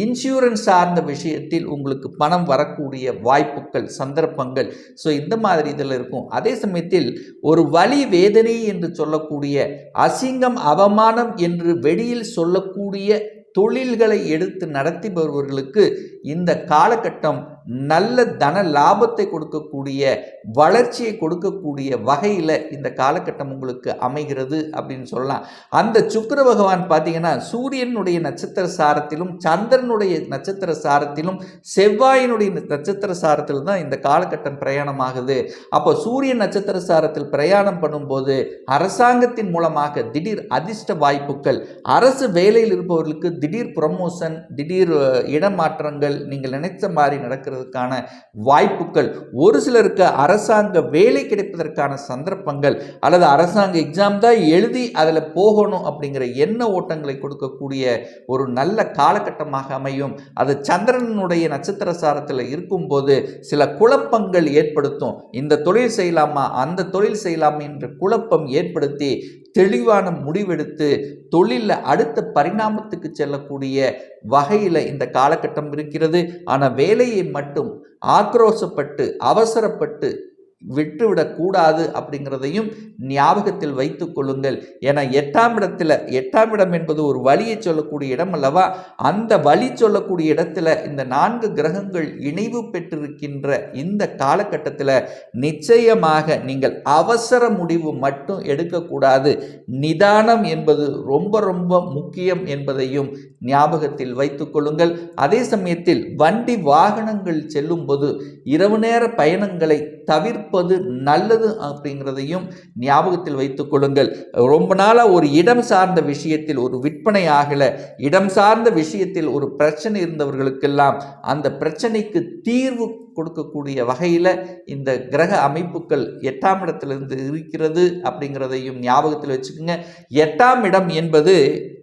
இன்சூரன்ஸ் சார்ந்த விஷயத்தில் உங்களுக்கு பணம் வரக்கூடிய வாய்ப்புகள், சந்தர்ப்பங்கள். ஸோ இந்த மாதிரி இதில் இருக்கும். அதே சமயத்தில் ஒரு வலி வேதனை என்று சொல்லக்கூடிய அசிங்கம் அவமானம் என்று வெளியில் சொல்லக்கூடிய தொழில்களை எடுத்து நடத்தி வருபவர்களுக்கு இந்த காலகட்டம் நல்ல தன லாபத்தை கொடுக்கக்கூடிய, வளர்ச்சியை கொடுக்கக்கூடிய வகையில் இந்த காலகட்டம் உங்களுக்கு அமைகிறது அப்படின்னு சொல்லலாம். அந்த சுக்கிர பகவான் பார்த்தீங்கன்னா சூரியனுடைய நட்சத்திர சாரத்திலும் சந்திரனுடைய நட்சத்திர சாரத்திலும் செவ்வாயினுடைய நட்சத்திர சாரத்தில் தான் இந்த காலகட்டம் பிரயாணமாகுது. அப்போ சூரியன் நட்சத்திர சாரத்தில் பிரயாணம் பண்ணும்போது அரசாங்கத்தின் மூலமாக திடீர் அதிர்ஷ்ட வாய்ப்புகள், அரசு வேலையில் இருப்பவர்களுக்கு திடீர் ப்ரமோஷன், திடீர் இடமாற்றங்கள், நீங்கள் நினைத்த மாதிரி நடக்கிறதுக்கான வாய்ப்புகள், ஒரு சிலருக்கு அரசாங்க வேலை கிடைப்பதற்கான சந்தர்ப்பங்கள், அல்லது அரசாங்க எக்ஸாம் தான் எழுதி அதில் போகணும் அப்படிங்கிற எண்ண ஓட்டங்களை கொடுக்கக்கூடிய ஒரு நல்ல காலகட்டமாக அமையும். அது சந்திரனுடைய நட்சத்திர சாரத்தில் இருக்கும்போது சில குழப்பங்கள் ஏற்படுத்தும். இந்த தொழில் செய்யலாமா, அந்த தொழில் செய்யலாமா என்ற குழப்பம் ஏற்படுத்தி தெளிவான முடிவெடுத்து தொழிலில் அடுத்த பரிணாமத்துக்கு செல்லக்கூடிய வகையில் இந்த காலகட்டம் இருக்கிறது. ஆனால் வேலையை மட்டும் ஆக்ரோஷப்பட்டு அவசரப்பட்டு விட்டுவிடக்கூடாது அப்படிங்கிறதையும் ஞாபகத்தில் வைத்து கொள்ளுங்கள். ஏன்னா 8ஆம் இடத்துல, 8ஆம் இடம் என்பது ஒரு வழியை சொல்லக்கூடிய இடம் அல்லவா? அந்த வழி சொல்லக்கூடிய இடத்துல இந்த 4 கிரகங்கள் இணைவு பெற்றிருக்கின்ற இந்த காலகட்டத்தில் நிச்சயமாக நீங்கள் அவசர முடிவு மட்டும் எடுக்கக்கூடாது. நிதானம் என்பது ரொம்ப ரொம்ப முக்கியம் என்பதையும் ஞாபகத்தில் வைத்துக் கொள்ளுங்கள். அதே சமயத்தில் வண்டி வாகனங்கள் செல்லும் போது இரவு நேர பயணங்களை தவிர்ப்பது நல்லது அப்படிங்கிறதையும் ஞாபகத்தில் வைத்துக் கொள்ளுங்கள். ரொம்ப நாளாக ஒரு இடம் சார்ந்த விஷயத்தில் ஒரு விற்பனை ஆகலை, இடம் சார்ந்த விஷயத்தில் ஒரு பிரச்சனை இருந்தவர்களுக்கெல்லாம் அந்த பிரச்சனைக்கு தீர்வு கொடுக்கக்கூடிய வகையில் இந்த கிரக அமைப்புகள் 8ஆம் இடத்திலிருந்து இருக்கிறது அப்படிங்கிறதையும் ஞாபகத்தில் வச்சுக்கோங்க. 8ஆம் இடம் என்பது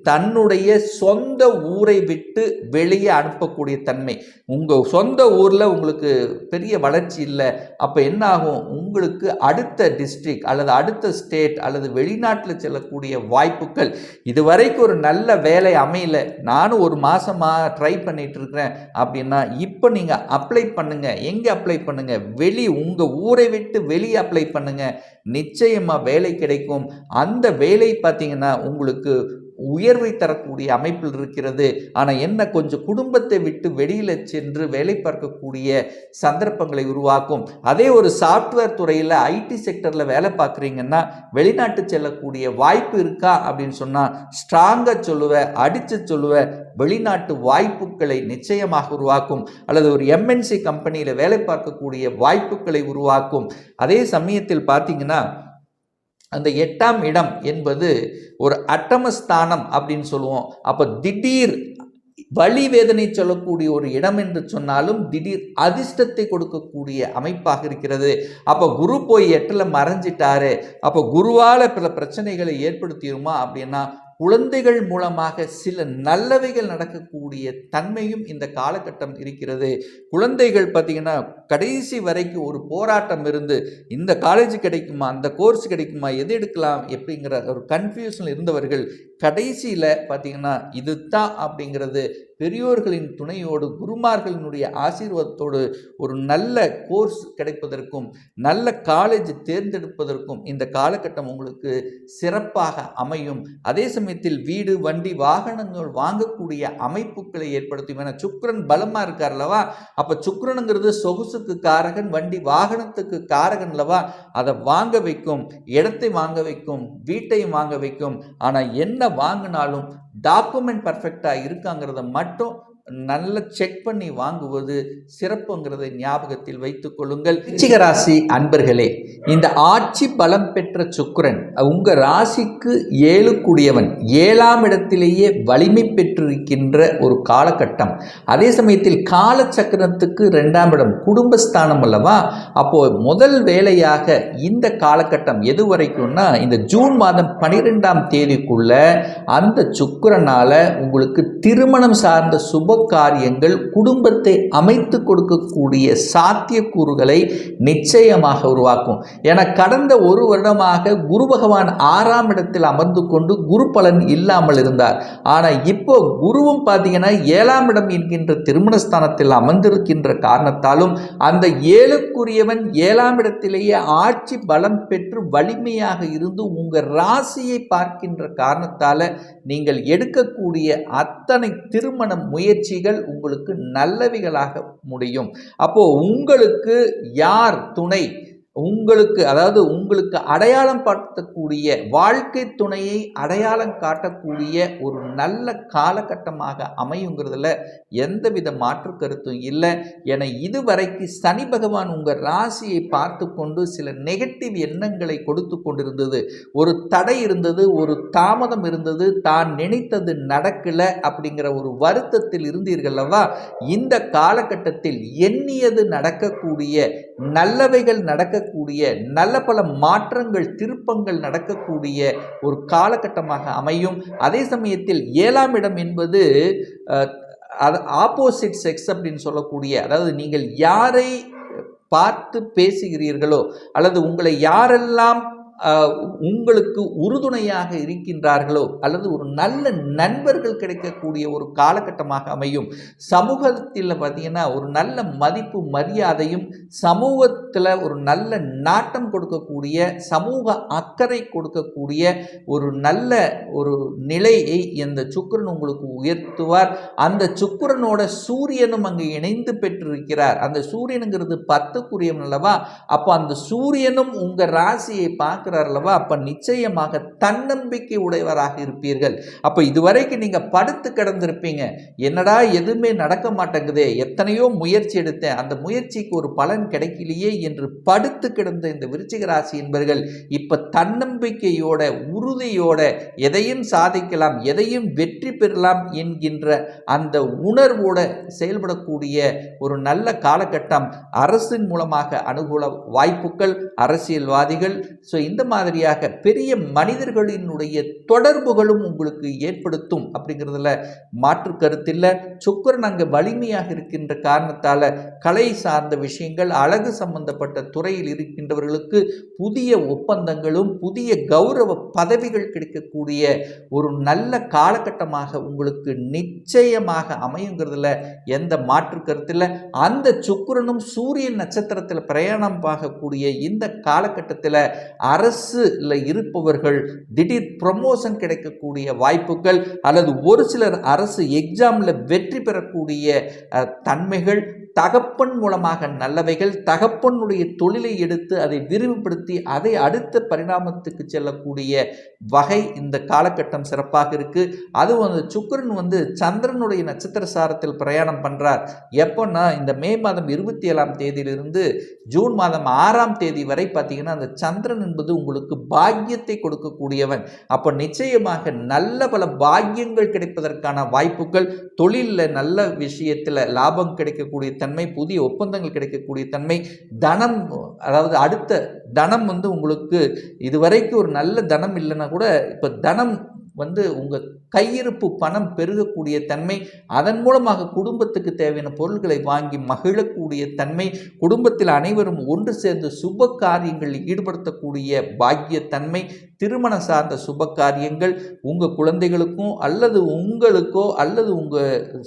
தன்னுடைய சொந்த ஊரை விட்டு வெளியே அனுப்பக்கூடிய தன்மை. உங்கள் சொந்த ஊரில் உங்களுக்கு பெரிய வளர்ச்சி இல்லை, அப்போ என்ன ஆகும்? உங்களுக்கு அடுத்த டிஸ்ட்ரிக்ட் அல்லது அடுத்த ஸ்டேட் அல்லது வெளிநாட்டில் செல்லக்கூடிய வாய்ப்புகள். இதுவரைக்கும் ஒரு நல்ல வேலை அமையல, நானும் ஒரு மாதமாக ட்ரை பண்ணிட்டு இருக்கிறேன் அப்படின்னா இப்போ நீங்கள் அப்ளை பண்ணுங்கள். எங்கே அப்ளை பண்ணுங்கள்? உங்கள் ஊரை விட்டு வெளியே அப்ளை பண்ணுங்கள். நிச்சயமாக வேலை கிடைக்கும். அந்த வேலை பார்த்தீங்கன்னா உங்களுக்கு உயர்வை தரக்கூடிய அமைப்பில் இருக்கிறது. ஆனால் என்ன, கொஞ்சம் குடும்பத்தை விட்டு வெளியில் சென்று வேலை பார்க்கக்கூடிய சந்தர்ப்பங்களை உருவாக்கும். அதே ஒரு சாஃப்ட்வேர் துறையில் ஐடி செக்டரில் வேலை பார்க்குறீங்கன்னா வெளிநாட்டு செல்லக்கூடிய வாய்ப்பு இருக்கா அப்படின்னு சொன்னால் ஸ்ட்ராங்காக சொல்லுவேன், அடித்து சொல்லுவேன், வெளிநாட்டு வாய்ப்புகளை நிச்சயமாக உருவாக்கும். அல்லது ஒரு எம்என்சி கம்பெனியில் வேலை பார்க்கக்கூடிய வாய்ப்புகளை உருவாக்கும். அதே சமயத்தில் பார்த்தீங்கன்னா அந்த 8ஆம் இடம் என்பது ஒரு அட்டமஸ்தானம் அப்படின்னு சொல்லுவோம். அப்போ திடீர் வலி வேதனை சொல்லக்கூடிய ஒரு இடம் என்று சொன்னாலும் திடீர் அதிர்ஷ்டத்தை கொடுக்கக்கூடிய அமைப்பாக இருக்கிறது. அப்போ குரு போய் 8ல் மறைஞ்சிட்டாரு, அப்போ குருவால் பல பிரச்சனைகளை ஏற்படுத்திடுமா அப்படின்னா குழந்தைகள் மூலமாக சில நல்லவைகள் நடக்கக்கூடிய தன்மையும் இந்த காலகட்டம் இருக்கிறது. குழந்தைகள் பார்த்தீங்கன்னா கடைசி வரைக்கும் ஒரு போராட்டம் இருந்து இந்த காலேஜ் கிடைக்குமா, அந்த கோர்ஸ் கிடைக்குமா, எது எடுக்கலாம் எப்படிங்கிற ஒரு கன்ஃபியூஷனில் இருந்தவர்கள் கடைசியில் பார்த்தீங்கன்னா இதுதான் அப்படிங்கிறது பெரியோர்களின் துணையோடு குருமார்களினுடைய ஆசீர்வாதத்தோடு ஒரு நல்ல கோர்ஸ் கிடைப்பதற்கும் நல்ல காலேஜ் தேர்ந்தெடுப்பதற்கும் இந்த காலகட்டம் உங்களுக்கு சிறப்பாக அமையும். அதே சமயத்தில் வீடு வண்டி வாகனங்கள் வாங்கக்கூடிய அமைப்புகளை ஏற்படுத்தும். ஏன்னா சுக்கிரன் பலமாக இருக்கார் அல்லவா, அப்போ சுக்கிரனுங்கிறது சொகுசுக்கு காரகன், வண்டி வாகனத்துக்கு காரகன் அல்லவா, அதை வாங்க வைக்கும், இடத்தை வாங்க வைக்கும், வீட்டையும் வாங்க வைக்கும். ஆனால் என்ன வாங்கினாலும் டாக்குமெண்ட் பர்ஃபெக்டாக இருக்காங்கிறத மட்டும் நல்ல செக் பண்ணி வாங்குவது சிறப்புங்கிறதை ஞாபகத்தில் வைத்துக் கொள்ளுங்கள். விருச்சிக ராசி அன்பர்களே, இந்த ஆட்சி பலம் பெற்ற சுக்கிரன் உங்க ராசிக்கு 7 கூடியவன், 7ஆம் இடத்திலேயே வலிமை பெற்றிருக்கின்ற ஒரு காலகட்டம். அதே சமயத்தில் காலச்சக்கரத்துக்கு 2ஆம் இடம் குடும்பஸ்தானம் அல்லவா. அப்போ முதல் வேலையாக இந்த காலகட்டம் எது வரைக்கும்னா இந்த ஜூன் மாதம் 12ஆம் தேதிக்குள்ள அந்த சுக்கிரனால உங்களுக்கு திருமணம் சார்ந்த சுப காரியங்கள், குடும்பத்தை அமைத்து கொடுக்கக்கூடிய சாத்தியக்கூறுகளை நிச்சயமாக உருவாக்கும். என கடந்த ஒரு வருடமாக குரு பகவான் 6ஆம் இடத்தில் அமர்ந்து கொண்டு குரு பலன் இல்லாமல் இருந்தார். ஆனால் இப்போ குருவும் பார்த்தீங்கன்னா 7ஆம் இடம் என்கின்ற திருமணஸ்தானத்தில் அமர்ந்திருக்கின்ற காரணத்தாலும் அந்த 7க்குரியவன் 7ஆம் இடத்திலேயே ஆட்சி பலம் பெற்று வலிமையாக இருந்து உங்க ராசியை பார்க்கின்ற காரணத்தால நீங்கள் எடுக்கக்கூடிய அத்தனை திருமண முயற்சிகள் உங்களுக்கு நல்லவைகளாக முடியும். அப்போ உங்களுக்கு யார் துணை, உங்களுக்கு அதாவது உங்களுக்கு அடையாளம் காட்டக்கூடிய வாழ்க்கை துணையை அடையாளம் காட்டக்கூடிய ஒரு நல்ல காலகட்டமாக அமையுங்கிறதுல எந்தவித மாற்று கருத்தும் இல்லை. என இதுவரைக்கும் சனி பகவான் உங்கள் ராசியை பார்த்து கொண்டு சில நெகட்டிவ் எண்ணங்களை கொடுத்து கொண்டிருந்தது, ஒரு தடை இருந்தது, ஒரு தாமதம் இருந்தது, தான் நினைத்தது நடக்கல அப்படிங்கிற ஒரு வருத்தத்தில் இருந்தீர்கள்வா. இந்த காலகட்டத்தில் எண்ணியது நடக்கக்கூடிய, நல்லவைகள் நடக்கக்கூடிய, நல்ல பல மாற்றங்கள் திருப்பங்கள் நடக்கக்கூடிய ஒரு காலகட்டமாக அமையும். அதே சமயத்தில் 7ஆம் இடம் என்பது ஆப்போசிட் செக்ஸ் அப்படின்னு சொல்லக்கூடிய, அதாவது நீங்கள் யாரை பார்த்து பேசுகிறீர்களோ அல்லது உங்களை யாரெல்லாம் உங்களுக்கு உறுதுணையாக இருக்கின்றார்களோ அல்லது ஒரு நல்ல நண்பர்கள் கிடைக்கக்கூடிய ஒரு காலகட்டமாக அமையும். சமூகத்தில் பார்த்தீங்கன்னா ஒரு நல்ல மதிப்பு மரியாதையும், சமூகத்தில் ஒரு நல்ல நாட்டம் கொடுக்கக்கூடிய, சமூக அக்கறை கொடுக்கக்கூடிய ஒரு நல்ல ஒரு நிலையை இந்த சுக்கிரன் உங்களுக்கு உயர்த்துவார். அந்த சுக்கிரனோட சூரியனும் அங்கு இணைந்து பெற்றிருக்கிறார். அந்த சூரியனுங்கிறது 10க்குரியவன் அல்லவா. அப்போ அந்த சூரியனும் உங்கள் ராசியை பார்க்க அல்லவா. அப்ப நிச்சயமாக தன்னம்பிக்கை உடையவராக இருப்பீர்கள். அப்ப இதுவரைக்கும் நீங்க படுத்து கிடந்திருப்பீங்க, என்னடா எதுவுமே நடக்க மாட்டேங்குதே, எத்தனையோ முயற்சி எடுத்தேன், அந்த முயற்சிக்கு ஒரு பலன் கிடைக்கலையே என்று படுத்து கிடந்த இந்த விருச்சிக ராசி என்பவர்கள் இப்ப தன்னம்பிக்கையோட உறுதியோட எதையும் சாதிக்கலாம், எதையும் வெற்றி பெறலாம் என்கின்ற அந்த உணர்வோட செயல்படக்கூடிய ஒரு நல்ல காலகட்டம். அரசின் மூலமாக அனுகூல வாய்ப்புகள், அரசியல்வாதிகள், இந்த மாதிரியாக பெரிய மனிதர்களினுடைய தொடர்புகளும் உங்களுக்கு ஏற்படுத்தும் அப்படிங்கிறதுல மாற்று கருத்தில்லை. சுக்கிரன் அங்கே வலிமையாக இருக்கின்ற காரணத்தால் கலை சார்ந்த விஷயங்கள், அழகு சம்பந்தப்பட்ட துறையில் இருக்கின்றவர்களுக்கு புதிய ஒப்பந்தங்களும் புதிய கௌரவ பதவிகள் கிடைக்கக்கூடிய ஒரு நல்ல காலகட்டமாக உங்களுக்கு நிச்சயமாக அமையுங்கிறதுல எந்த மாற்று கருத்தில்லை. அந்த சுக்கிரனும் சூரியன் நட்சத்திரத்தில் பிரயாணம் பார்க்கக்கூடிய இந்த காலகட்டத்தில் அரசுல இருப்பவர்கள் திடீர் ப்ரமோஷன் கிடைக்கக்கூடிய வாய்ப்புகள் அல்லது ஒரு சிலர் அரசு எக்ஸாம்ல வெற்றி பெறக்கூடிய தன்மைகள், தகப்பன் மூலமாக நல்லவைகள், தகப்பனுடைய தொழிலை எடுத்து அதை விரிவுபடுத்தி அதை அடுத்த பரிணாமத்துக்கு செல்லக்கூடிய வகை இந்த காலகட்டம் சிறப்பாக இருக்கு. அதுவும் அந்த சுக்கிரன் சந்திரனுடைய நட்சத்திர சாரத்தில் பிரயாணம் பண்றார். எப்போன்னா இந்த மே மாதம் 27ஆம் தேதியிலிருந்து ஜூன் மாதம் 6ஆம் தேதி வரை பார்த்தீங்கன்னா அந்த சந்திரன் என்பது உங்களுக்கு பாக்கியத்தை கொடுக்கக்கூடியவன். அப்போ நிச்சயமாக நல்ல பல பாக்கியங்கள் கிடைப்பதற்கான வாய்ப்புகள், தொழிலில் நல்ல விஷயத்தில் லாபம் கிடைக்கக்கூடிய தன்மை, புதிய ஒப்பந்தங்கள் கிடைக்கக்கூடிய தன்மை, தனம், அதாவது அடுத்த தனம் உங்களுக்கு இதுவரைக்கும் ஒரு நல்ல தனம் இல்லைன்னா கூட இப்போ தனம் உங்கள் கையிருப்பு பணம் பெருகக்கூடிய தன்மை, அதன் மூலமாக குடும்பத்துக்கு தேவையான பொருட்களை வாங்கி மகிழக்கூடிய தன்மை, குடும்பத்தில் அனைவரும் ஒன்று சேர்ந்து சுப காரியங்களில் ஈடுபடுத்தக்கூடிய பாக்கியத்தன்மை, திருமணம் சார்ந்த சுப காரியங்கள், உங்கள் குழந்தைகளுக்கும் அல்லது உங்களுக்கோ அல்லது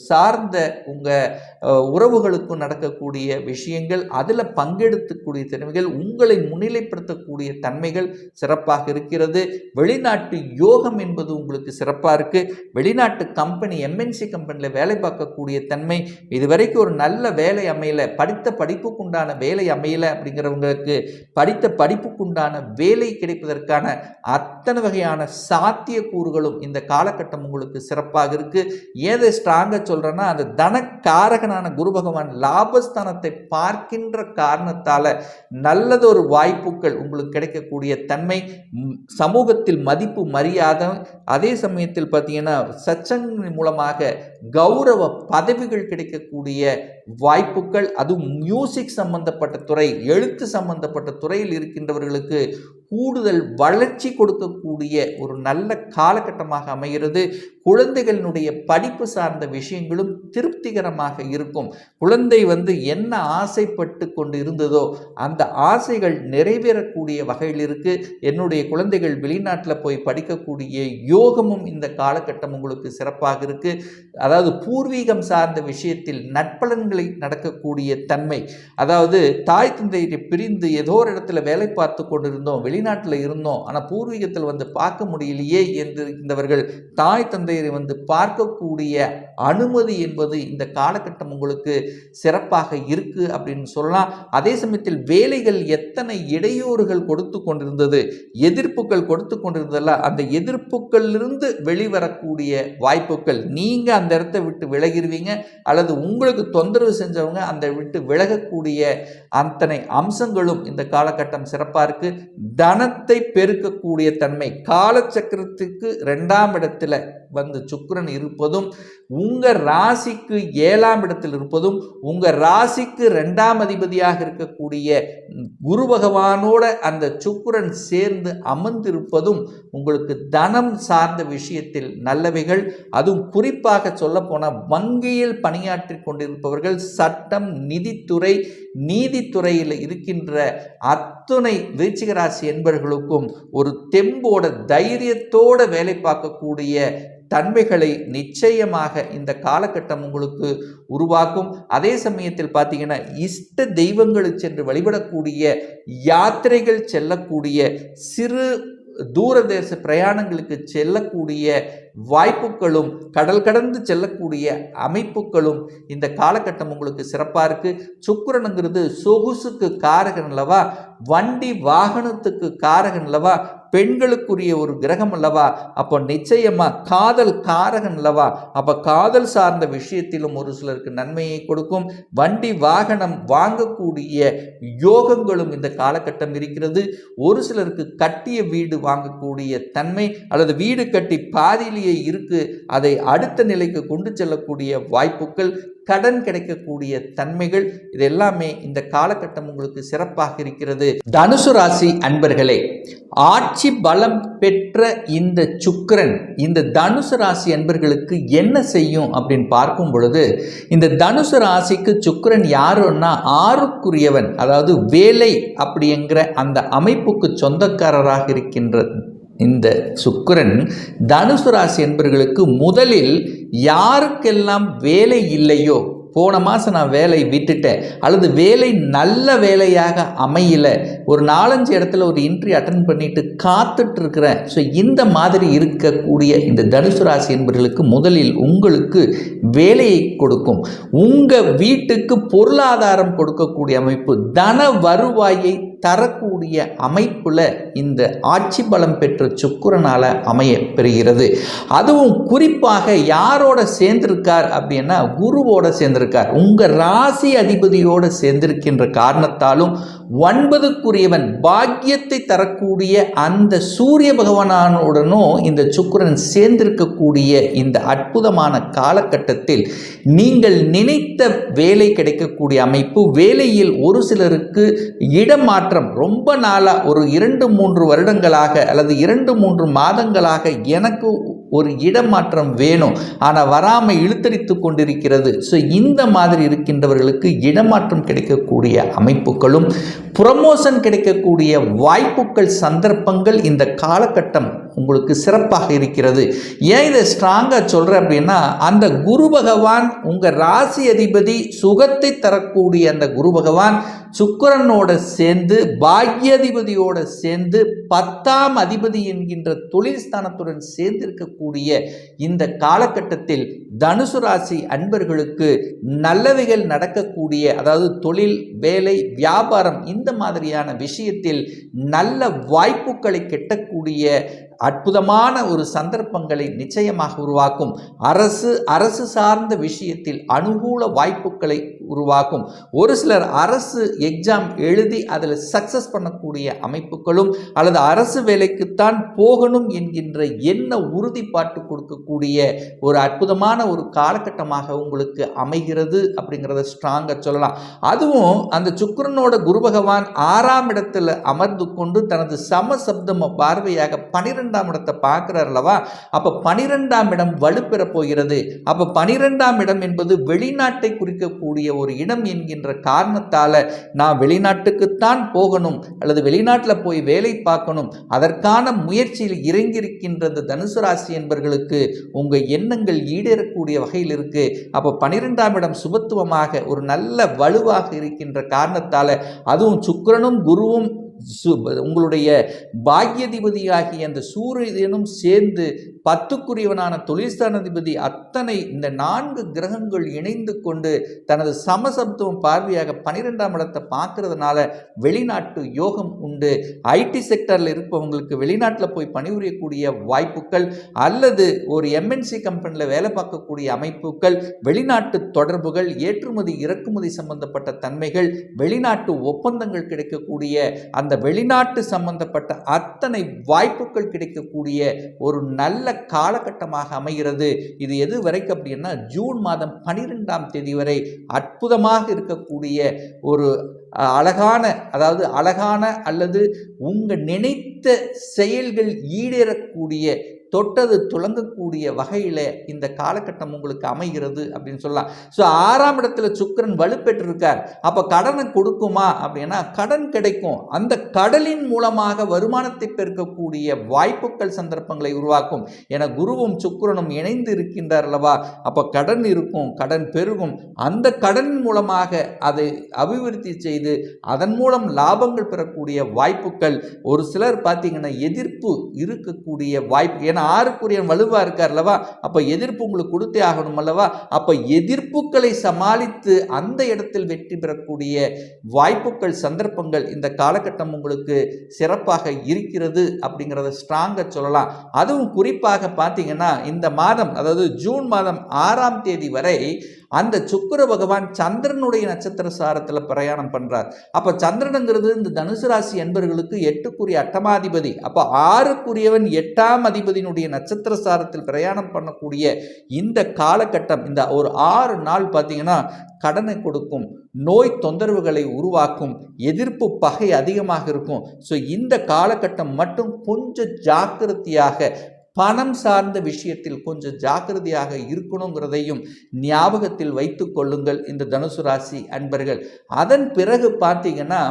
சார்ந்த உங்கள் உறவுகளுக்கும் நடக்கக்கூடிய விஷயங்கள், அதில் பங்கெடுக்கக்கூடிய தன்மைகள், உங்களை முன்னிலைப்படுத்தக்கூடிய தன்மைகள் சிறப்பாக இருக்கிறது. வெளிநாட்டு யோகம் என்பது உங்களுக்கு சிறப்பாக இருக்குது. வெளிநாட்டு கம்பெனி எம்என்சி கம்பெனியில் வேலை பார்க்கக்கூடிய தன்மை, இதுவரைக்கும் ஒரு நல்ல வேலை அமையல, படித்த படிப்புக்குண்டான வேலை அமையல அப்படிங்கிறவங்களுக்கு படித்த படிப்புக்குண்டான வேலை கிடைப்பதற்கான அத்தனை வகையான சாத்திய கூறுகளும் இந்த காலகட்டம் உங்களுக்கு சிறப்பாக இருக்கு. ஏதை ஸ்ட்ராங்கா சொல்றேன்னா, அந்த தனக்காரகனான குரு பகவான் லாபஸ்தானத்தை பார்க்கின்ற காரணத்தால நல்லதொரு வாய்ப்புகள் உங்களுக்கு கிடைக்கக்கூடிய தன்மை, சமூகத்தில் மதிப்பு மரியாதை, அதே சமயத்தில் பார்த்தீங்கன்னா சச்சங்க மூலமாக கௌரவ பதவிகள் கிடைக்கக்கூடிய வாய்ப்புகள், அதுவும் மியூசிக் சம்பந்தப்பட்ட துறை, எழுத்து சம்பந்தப்பட்ட துறையில் இருக்கின்றவர்களுக்கு கூடுதல் வளர்ச்சி கொடுக்கக்கூடிய ஒரு நல்ல காலகட்டமாக அமைகிறது. குழந்தைகளினுடைய படிப்பு சார்ந்த விஷயங்களும் திருப்திகரமாக இருக்கும். குழந்தை என்ன ஆசைப்பட்டு கொண்டு இருந்ததோ அந்த ஆசைகள் நிறைவேறக்கூடிய வகையில் இருக்கு. என்னுடைய குழந்தைகள் வெளிநாட்டில் போய் படிக்கக்கூடிய யோகமும் இந்த காலகட்டம் உங்களுக்கு சிறப்பாக இருக்கு. அதாவது பூர்வீகம் சார்ந்த விஷயத்தில் நற்பலன்களை நடக்கக்கூடிய தன்மை, அதாவது தாய் தந்தையை பிரிந்து ஏதோ ஒரு இடத்துல வேலை பார்த்து கொண்டிருந்தோம், வெளிநாட்டில் இருந்தோம், ஆனால் பூர்வீகத்தில் பார்க்க முடியலையே என்று இருந்தவர்கள் தாய் தந்தையரை பார்க்கக்கூடிய அனுமதி என்பது இந்த காலகட்டம் உங்களுக்கு சிறப்பாக இருக்கு அப்படின்னு சொல்லலாம். அதே சமயத்தில் வேலைகள் எத்தனை இடையூறுகள் கொடுத்து கொண்டிருந்தது, எதிர்ப்புகள் கொடுத்து கொண்டிருந்ததல்ல, அந்த எதிர்ப்புகளிலிருந்து வெளிவரக்கூடிய வாய்ப்புகள், நீங்க அந்த இடத்தை விட்டு விலகிடுவீங்க அல்லது உங்களுக்கு தொந்தரவு செஞ்சவங்க அந்த விட்டு விலகக்கூடிய அத்தனை அம்சங்களும் இந்த காலகட்டம் சிறப்பாக இருக்கு. தனத்தை பெருக்கக்கூடிய தன்மை, காலச்சக்கரத்துக்கு 2ஆம் இடத்துல சுக்கிரன் இருப்பதும், உங்க ராசிக்கு 7ஆம் இடத்தில் இருப்பதும், உங்க ராசிக்கு 2ஆம் அதிபதியாக இருக்கக்கூடிய குரு பகவானோட அந்த சுக்கிரன் சேர்ந்து அமர்ந்திருப்பதும் உங்களுக்கு தனம் சார்ந்த விஷயத்தில் நல்லவைகள். அதுவும் குறிப்பாக சொல்ல போனால் வங்கியில் பணியாற்றி கொண்டிருப்பவர்கள், சட்டம், நிதித்துறை, நீதித்துறையில் இருக்கின்ற அத்துணை விருச்சிக ராசி என்பவர்களுக்கும் ஒரு தெம்போட தைரியத்தோட வேலை பார்க்கக்கூடிய தன்மைகளை நிச்சயமாக இந்த காலகட்டம் உங்களுக்கு உருவாக்கும். அதே சமயத்தில் பார்த்தீங்கன்னா இஷ்ட தெய்வங்களுக்கு சென்று வழிபடக்கூடிய, யாத்திரைகள் செல்லக்கூடிய, சிறு தூரதேச பிரயாணங்களுக்கு செல்லக்கூடிய வாய்ப்புகளும், கடல் கடந்து செல்லக்கூடிய அமைப்புகளும் இந்த காலகட்டம் உங்களுக்கு சிறப்பாக இருக்கு. சுக்கிரனுங்கிறது சொகுசுக்கு காரகன் அல்லவா, வண்டி வாகனத்துக்கு காரகன் அல்லவா, பெண்களுக்குரிய ஒரு கிரகம் அல்லவா, அப்போ நிச்சயமா காதல் காரகன் அல்லவா, அப்போ காதல் சார்ந்த விஷயத்திலும் ஒரு சிலருக்கு நன்மையை கொடுக்கும். வண்டி வாகனம் வாங்கக்கூடிய யோகங்களும் இந்த காலகட்டம் இருக்கிறது. ஒரு சிலருக்கு கட்டிய வீடு வாங்கக்கூடிய தன்மை, அல்லது வீடு கட்டி பாதியிலேயே இருக்கு, அதை அடுத்த நிலைக்கு கொண்டு செல்லக்கூடிய வாய்ப்புகள், கடன் கிடைக்கக்கூடிய தன்மைகள், இது எல்லாமே இந்த காலகட்டம் உங்களுக்கு சிறப்பாக இருக்கிறது. தனுசு ராசி அன்பர்களே, ஆட்சி பலம் பெற்ற இந்த சுக்கிரன் இந்த தனுசு ராசி அன்பர்களுக்கு என்ன செய்யும் அப்படின்னு பார்க்கும் பொழுது, இந்த தனுசு ராசிக்கு சுக்கிரன் யாருன்னா 6க்குரியவன், அதாவது வேலை அப்படிங்கிற அந்த அமைப்புக்கு சொந்தக்காரராக இருக்கின்ற இந்த சுக்கிரன் தனுசு ராசி என்பவர்களுக்கு முதலில் யாருக்கெல்லாம் வேலை இல்லையோ, போன மாதம் நான் வேலை விட்டுட்டேன் அல்லது வேலை நல்ல வேலையாக அமையல, ஒரு 4-5 இடத்துல ஒரு இன்டர்வியூ அட்டன் பண்ணிட்டு காத்துட்டு இருக்கிறேன், ஸோ இந்த மாதிரி இருக்கக்கூடிய இந்த தனுசு ராசி என்பவர்களுக்கு முதலில் உங்களுக்கு வேலையை கொடுக்கும். உங்கள் வீட்டுக்கு பொருளாதாரம் கொடுக்கக்கூடிய அமைப்பு, தன வருவாயை தரக்கூடிய அமைப்புல இந்த ஆட்சி பலம் பெற்ற சுக்கிரனால அமைய பெறுகிறது. அதுவும் குறிப்பாக யாரோட சேர்ந்திருக்கார் அப்படின்னா குருவோட சேர்ந்திருக்கார். உங்க ராசி அதிபதியோட சேர்ந்திருக்கின்ற காரணத்தாலும் 9க்குரியவன் பாக்கியத்தை தரக்கூடிய அந்த சூரிய பகவானுடனும் இந்த சுக்கிரன் சேர்ந்திருக்கக்கூடிய இந்த அற்புதமான காலகட்டத்தில் நீங்கள் நினைத்த வேலை கிடைக்கக்கூடிய அமைப்பு, வேலையில் ஒரு சிலருக்கு இடமாற்றம், ரொம்ப நாளாக ஒரு 2-3 வருடங்களாக அல்லது 2-3 மாதங்களாக எனக்கு ஒரு இடமாற்றம் வேணும், ஆனால் வராமல் இழுத்தடித்து கொண்டிருக்கிறது. ஸோ இந்த மாதிரி இருக்கின்றவர்களுக்கு இடமாற்றம் கிடைக்கக்கூடிய அமைப்புகளும் ப்ரமோஷன் கிடைக்கக்கூடிய வாய்ப்புகள் சந்தர்ப்பங்கள் இந்த காலகட்டம் உங்களுக்கு சிறப்பாக இருக்கிறது. ஏன் இதை ஸ்ட்ராங்காக சொல்கிறேன் அப்படின்னா, அந்த குரு பகவான் உங்கள் ராசி அதிபதி சுகத்தை தரக்கூடிய அந்த குரு பகவான் சுக்கிரனோட சேர்ந்து பாக்யாதிபதியோட சேர்ந்து 10ஆம் அதிபதி என்கின்ற தொழில் ஸ்தானத்துடன் சேர்ந்து இருக்கக்கூடிய இந்த காலகட்டத்தில் தனுசு ராசி அன்பர்களுக்கு நல்லவைகள் நடக்கக்கூடிய, அதாவது தொழில், வேலை, வியாபாரம் இந்த மாதிரியான விஷயத்தில் நல்ல வாய்ப்புகளை கெட்டக்கூடிய அற்புதமான ஒரு சந்தர்ப்பங்களை நிச்சயமாக உருவாக்கும். அரசு சார்ந்த விஷயத்தில் அனுகூல வாய்ப்புகளை உருவாக்கும். ஒரு சிலர் அரசு எக்ஸாம் எழுதி அதில் சக்சஸ் பண்ணக்கூடிய அமைப்புகளும், அல்லது அரசு வேலைக்குத்தான் போகணும் என்கின்ற எண்ண உறுதிப்பாட்டு கொடுக்கக்கூடிய ஒரு அற்புதமான ஒரு காலகட்டமாக உங்களுக்கு அமைகிறது அப்படிங்கிறத ஸ்ட்ராங்காக சொல்லலாம். அதுவும் அந்த சுக்கிரனோட குரு பகவான் 6ஆம் இடத்துல அமர்ந்து கொண்டு தனது சமசப்தம பார்வையாக 12ஆம் இடத்தை பார்க்கிறார் அல்லவா? அப்ப 12ஆம் இடம் வலுப்பெற போகிறது. அப்ப 12ஆம் இடம் என்பது வெளிநாட்டை குறிக்கக்கூடிய ஒரு இடம் என்கின்ற காரணத்தால நான் வெளிநாட்டுக்குத்தான் போகணும், அல்லது வெளிநாட்டில் போய் வேலை பார்க்கணும், அதற்கான முயற்சியில் இறங்கியிருக்கின்ற தனுசு ராசி என்பவர்களுக்கு உங்க எண்ணங்கள் ஈடேறக்கூடிய வகையில் இருக்கு. அப்ப 12ஆம் இடம் சுபத்துவமாக ஒரு நல்ல வலுவாக இருக்கின்ற காரணத்தால, அதுவும் சுக்கிரனும் குருவும் உங்களுடைய பாக்யாதிபதியாகிய அந்த சூரியனும் சேர்ந்து 10க்குரியவனான தொழில்ஸ்தானாதிபதி அத்தனை இந்த 4 கிரகங்கள் இணைந்து கொண்டு தனது சமசப்தம் பார்வையாக 12ஆம் இடத்தை பார்க்கறதுனால வெளிநாட்டு யோகம் உண்டு. ஐடி செக்டரில் இருப்பவங்களுக்கு வெளிநாட்டில் போய் பணிபுரியக்கூடிய வாய்ப்புகள், அல்லது ஒரு எம்என்சி கம்பெனியில் வேலை பார்க்கக்கூடிய அமைப்புகள், வெளிநாட்டு தொடர்புகள், ஏற்றுமதி இறக்குமதி சம்பந்தப்பட்ட தன்மைகள், வெளிநாட்டு ஒப்பந்தங்கள் கிடைக்கக்கூடிய அந்த வெளிநாட்டு சம்பந்தப்பட்ட அத்தனை வாய்ப்புகள் கிடைக்கக்கூடிய ஒரு நல்ல காலகட்டமாக அமைகிறது. இது எது வரைக்கும் அப்படின்னா, ஜூன் மாதம் 12ஆம் தேதி வரை அற்புதமாக இருக்கக்கூடிய ஒரு அழகான, அதாவது அழகான அல்லது உங்க நினைத்த செயல்கள் ஈடேறக்கூடிய, தொட்டது துளங்கக்கூடிய வகையில் இந்த காலகட்டம் உங்களுக்கு அமைகிறது அப்படின்னு சொல்லலாம். ஸோ 6ஆம் இடத்துல சுக்கிரன் வலுப்பெற்றிருக்கார். அப்போ கடனை கொடுக்குமா அப்படின்னா கடன் கிடைக்கும். அந்த கடலின் மூலமாக வருமானத்தை பெருக்கக்கூடிய வாய்ப்புகள் சந்தர்ப்பங்களை உருவாக்கும். என குருவும் சுக்கிரனும் இணைந்து இருக்கின்றார் அல்லவா? அப்போ கடன் இருக்கும், கடன் பெருகும். அந்த கடனின் மூலமாக அதை அபிவிருத்தி செய்து அதன் மூலம் லாபங்கள் பெறக்கூடிய வாய்ப்புகள். ஒரு சிலர் பார்த்தீங்கன்னா எதிர்ப்பு இருக்கக்கூடிய வாய்ப்பு, ஏன்னா 6க்குரியவன் வலுவா இருக்கார் அல்லவா? அப்ப எதிர்ப்பு உங்களுக்கு கொடுத்தே ஆகணும் அல்லவா? அப்ப எதிர்ப்புகளை சமாளித்து அந்த இடத்தில் வெற்றி பெறக்கூடிய வாய்ப்புகள் சந்தர்ப்பங்கள் இந்த காலகட்டம் உங்களுக்கு சிறப்பாக இருக்கிறது அப்படிங்கிறத ஸ்ட்ராங்கா சொல்லலாம். அதுவும் குறிப்பாக பார்த்தீங்கன்னா இந்த மாதம், அதாவது ஜூன் மாதம் 6ஆம் தேதி வரை அந்த சுக்கிர பகவான் சந்திரனுடைய நட்சத்திர சாரத்தில் பிரயாணம் பண்றார். அப்ப சந்திரனுங்கிறது இந்த தனுசு ராசி என்பவர்களுக்கு 8க்குரிய அட்டமாதிபதி. அப்ப 6க்குரியவன் 8ஆம் அதிபதியினுடைய நட்சத்திர சாரத்தில் பிரயாணம் பண்ணக்கூடிய இந்த காலகட்டம், இந்த ஒரு 6 நாள் பார்த்தீங்கன்னா கடனை கொடுக்கும், நோய் தொந்தரவுகளை உருவாக்கும், எதிர்ப்பு பகை அதிகமாக இருக்கும். ஸோ இந்த காலகட்டம் மட்டும் கொஞ்சம் ஜாக்கிரதையாக, பணம் சார்ந்த விஷயத்தில் கொஞ்சம் ஜாக்கிரதையாக இருக்கணுங்கிறதையும் ஞாபகத்தில் வைத்து கொள்ளுங்கள் இந்த தனுசு ராசி அன்பர்கள். அதன் பிறகு பார்த்தீங்கன்னா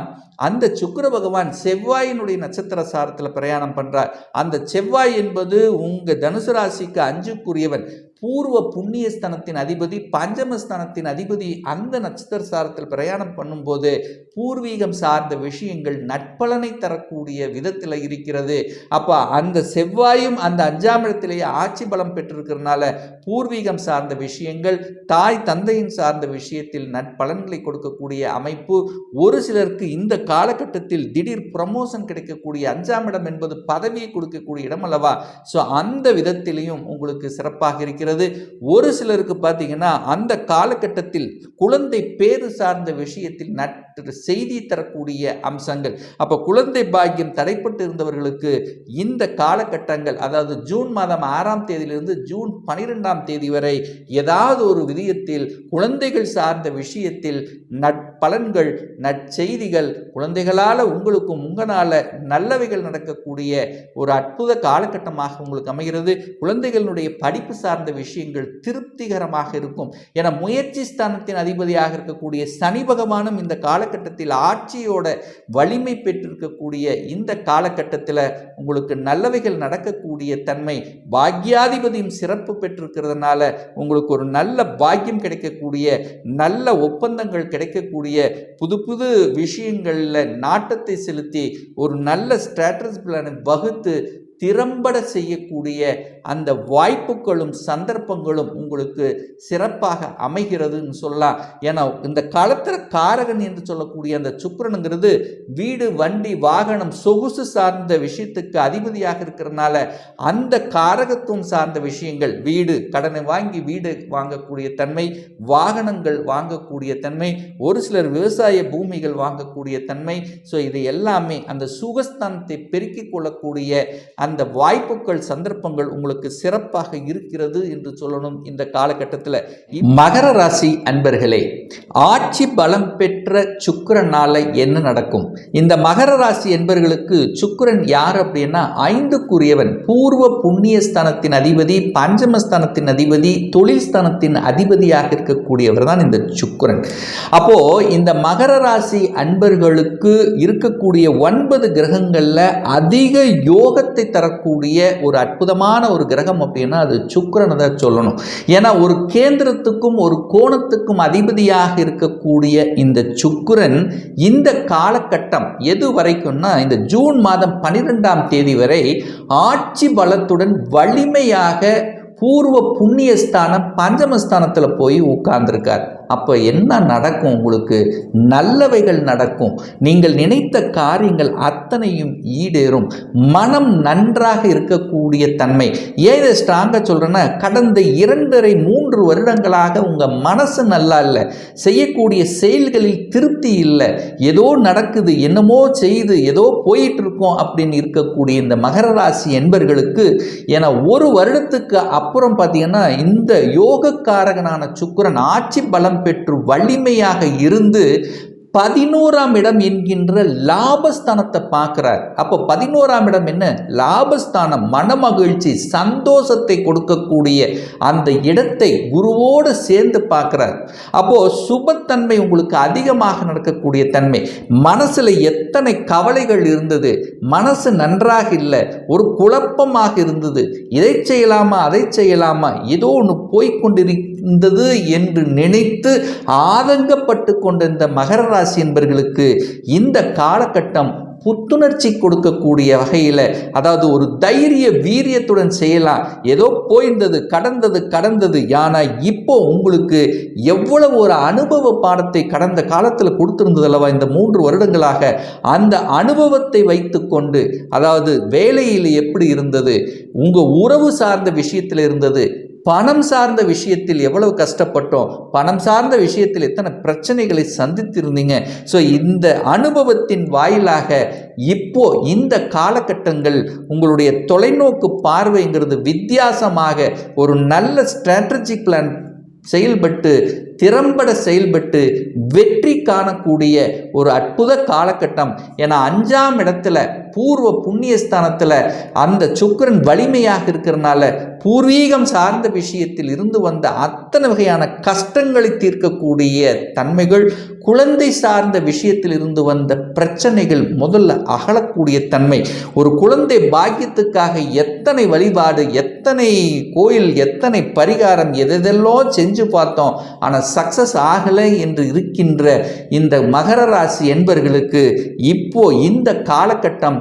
அந்த சுக்கிர பகவான் செவ்வாயினுடைய நட்சத்திர சாரத்தில் பிரயாணம் பண்றார். அந்த செவ்வாய் என்பது உங்க தனுசு ராசிக்கு 5க்குரியவன், பூர்வ புண்ணியஸ்தானத்தின் அதிபதி, பஞ்சமஸ்தானத்தின் அதிபதி. அந்த நட்சத்திர சாரத்தில் பிரயாணம் பண்ணும்போது பூர்வீகம் சார்ந்த விஷயங்கள் நற்பலனை தரக்கூடிய விதத்தில் இருக்கிறது. அப்ப அந்த செவ்வாயும் அந்த 5ஆம் இடத்திலேயே ஆட்சி பலம் பெற்றிருக்கிறதுனால பூர்வீகம் சார்ந்த விஷயங்கள், தாய் தந்தையின் சார்ந்த விஷயத்தில் நற்பலன்களை கொடுக்கக்கூடிய அமைப்பு. ஒரு சிலருக்கு இந்த காலகட்டத்தில் திடீர் ப்ரமோஷன் கிடைக்கக்கூடிய, 5ஆம் இடம் என்பது பதவியை கொடுக்கக்கூடிய இடம் அல்லவா? ஸோ அந்த விதத்திலையும் உங்களுக்கு சிறப்பாக இருக்கிறது. அமைகிறது. ஒரு சிலருக்கு பார்த்தீங்கன்னா அந்த காலகட்டத்தில் குழந்தை பேறு சார்ந்த விஷயத்தில் செய்தி தரக்கூடிய அம்சங்கள். அப்போ குழந்தை பாக்கியம் தடைப்பட்டு இருந்தவர்களுக்கு இந்த காலகட்டங்கள், அதாவது ஜூன் மாதம் 6ஆம் தேதியிலிருந்து ஜூன் 12ஆம் தேதி வரை ஏதாவது ஒரு விதத்தில் குழந்தைகள் சார்ந்த விஷயத்தில் நற்பலன்கள், நற்செய்திகள், குழந்தைகளால் உங்களுக்கும் உங்களால் நல்லவைகள் நடக்கக்கூடிய ஒரு அற்புத காலகட்டமாக உங்களுக்கு அமைகிறது. குழந்தைகளுடைய படிப்பு சார்ந்த விஷயங்கள் திருப்திகரமாக இருக்கும். என முயற்சி ஸ்தானத்தின் அதிபதியாக இருக்கக்கூடிய சனி பகவானும் இந்த காலகட்டத்தில் ஆட்சியோட வலிமை பெற்றிருக்கக்கூடிய இந்த காலகட்டத்தில் உங்களுக்கு நல்லவைகள் நடக்கக்கூடிய தன்மை, பாக்யாதிபதியும் சிறப்பு பெற்றிருக்கிறதுனால உங்களுக்கு ஒரு நல்ல பாக்கியம் கிடைக்கக்கூடிய, நல்ல ஒப்பந்தங்கள் கிடைக்கக்கூடிய, புது புது விஷயங்களில் நாட்டத்தை செலுத்தி ஒரு நல்ல ஸ்ட்ராட்டஜி பிளானை வகுத்து திறம்பட செய்யக்கூடிய அந்த வாய்ப்புகளும் சந்தர்ப்பங்களும் உங்களுக்கு சிறப்பாக அமைகிறதுன்னு சொல்லலாம். ஏன்னா இந்த காலத்திர காரகன் என்று சொல்லக்கூடிய அந்த சுக்கிரனுங்கிறது வீடு, வண்டி, வாகனம், சொகுசு சார்ந்த விஷயத்துக்கு அதிபதியாக இருக்கிறதுனால அந்த காரகத்துவம் சார்ந்த விஷயங்கள், வீடு, கடனை வாங்கி வீடு வாங்கக்கூடிய தன்மை, வாகனங்கள் வாங்கக்கூடிய தன்மை, ஒரு சிலர் விவசாய பூமிகள் வாங்கக்கூடிய தன்மை. ஸோ இது எல்லாமே அந்த சுகஸ்தானத்தை பெருக்கிக் கொள்ளக்கூடிய அந்த வாய்ப்புகள், சந்தர்ப்பங்கள் உங்களுக்கு சிறப்பாக இருக்கிறது என்று சொல்லணும். இந்த காலகட்டத்தில் மகர ராசி அன்பர்களே, ஆட்சி பலம் பெற்ற சுக்கிரனால என்ன நடக்கும்? இந்த மகர ராசி என்பவர்களுக்கு சுக்கிரன் யார் அப்படின்னா 5க்குரியவன், பூர்வ புண்ணிய ஸ்தானத்தின் அதிபதி, பஞ்சமஸ்தானத்தின் அதிபதி, தொழில் ஸ்தானத்தின் அதிபதியாக இருக்கக்கூடியவர் தான் இந்த சுக்கிரன். அப்போ இந்த மகர ராசி அன்பர்களுக்கு இருக்கக்கூடிய 9 கிரகங்கள்ல அதிக யோகத்தை தரக்கூடிய ஒரு அற்புதமான ஒரு கிரகம் அப்படின்னா அது சுக்கிரனை தான் சொல்லணும். ஏன்னா ஒரு கேந்திரத்துக்கும் ஒரு கோணத்துக்கும் அதிபதியாக இருக்கக்கூடிய இந்த சுக்கிரன் இந்த காலகட்டம் எது வரைக்கும்னா இந்த ஜூன் மாதம் 12ஆம் தேதி வரை ஆட்சி பலத்துடன் வலிமையாக பூர்வ புண்ணிய ஸ்தானம் பஞ்சமஸ்தானத்தில் போய் உட்கார்ந்துருக்கார். அப்போ என்ன நடக்கும்? உங்களுக்கு நல்லவைகள் நடக்கும். நீங்கள் நினைத்த காரியங்கள் அத்தனையும் ஈடேறும். மனம் நன்றாக இருக்கக்கூடிய தன்மை. ஏன் இதை ஸ்ட்ராங்காக சொல்கிறேன்னா, கடந்த 2.5-3 வருடங்களாக உங்கள் மனசு நல்லா இல்லை, செய்யக்கூடிய செயல்களில் திருப்தி இல்லை, ஏதோ நடக்குது, என்னமோ செய்து ஏதோ போயிட்டு இருக்கோம் அப்படின்னு இருக்கக்கூடிய இந்த மகர ராசி என்பர்களுக்கு ஏன்னா 1 வருடத்துக்கு அப்புறம் பார்த்தீங்கன்னா இந்த யோகக்காரகனான சுக்கிரன் ஆட்சி பலம் பெற்று வலிமையாக இருந்து 11ஆம் இடம் என்கின்ற லாபஸ்தானத்தை பார்க்கிறார். அப்போ 11ஆம் இடம் என்ன? லாபஸ்தானம், மனமகிழ்ச்சி, சந்தோஷத்தை கொடுக்கக்கூடிய அந்த இடத்தை குருவோடு சேர்ந்து பார்க்கிறார். அப்போ சுபத்தன்மை உங்களுக்கு அதிகமாக நடக்கக்கூடிய தன்மை. மனசுல எத்தனை கவலைகள் இருந்தது, மனசு நன்றாக இல்லை, ஒரு குழப்பமாக இருந்தது, இதை செய்யலாமா அதை செய்யலாமா, ஏதோ ஒன்று போய்கொண்டிருந்தது என்று நினைத்து ஆதங்கப்பட்டு கொண்டிருந்த மகர ராசி என்பவர்களுக்கு இந்த காலகட்டம் புத்துணர்ச்சி கொடுக்கக்கூடிய வகையில், அதாவது ஒரு தைரிய வீரியத்துடன் செய்யலாம். ஏதோ போயிருந்தது, கடந்தது. ஆனால் இப்போ உங்களுக்கு எவ்வளவு ஒரு அனுபவ பாடத்தை கடந்த காலத்தில் கொடுத்திருந்தது அல்லவா இந்த 3 வருடங்களாக, அந்த அனுபவத்தை வைத்து கொண்டு, அதாவது வேலையில் எப்படி இருந்தது, உங்கள் உறவு சார்ந்த விஷயத்தில் இருந்தது, பணம் சார்ந்த விஷயத்தில் எவ்வளவு கஷ்டப்பட்டோம், பணம் சார்ந்த விஷயத்தில் எத்தனை பிரச்சனைகளை சந்தித்திருந்தீங்க. ஸோ இந்த அனுபவத்தின் வாயிலாக இப்போ இந்த காலகட்டங்கள் உங்களுடைய தொலைநோக்கு பார்வைங்கிறது வித்தியாசமாக ஒரு நல்ல ஸ்ட்ராட்டஜிக் பிளான் செயல்பட்டு திறம்பட செயல்பட்டு வெற்றி காணக்கூடிய ஒரு அற்புத காலகட்டம். ஏன்னா 5ஆம் இடத்துல பூர்வ புண்ணியஸ்தானத்தில் அந்த சுக்கிரன் வலிமையாக இருக்கிறதுனால பூர்வீகம் சார்ந்த விஷயத்தில் இருந்து வந்த அத்தனை வகையான கஷ்டங்களை தீர்க்கக்கூடிய தன்மைகள், குழந்தை சார்ந்த விஷயத்தில் இருந்து வந்த பிரச்சனைகள் முதல்ல அகலக்கூடிய தன்மை, ஒரு குழந்தை பாக்கியத்துக்காக எத்தனை வழிபாடு, எத்தனை கோயில், எத்தனை பரிகாரம், எதெல்லாம் செஞ்சு பார்த்தோம், ஆனால் சக்சஸ் ஆகலை என்று இருக்கின்ற இந்த மகர ராசி என்பவர்களுக்கு இப்போ இந்த காலகட்டம்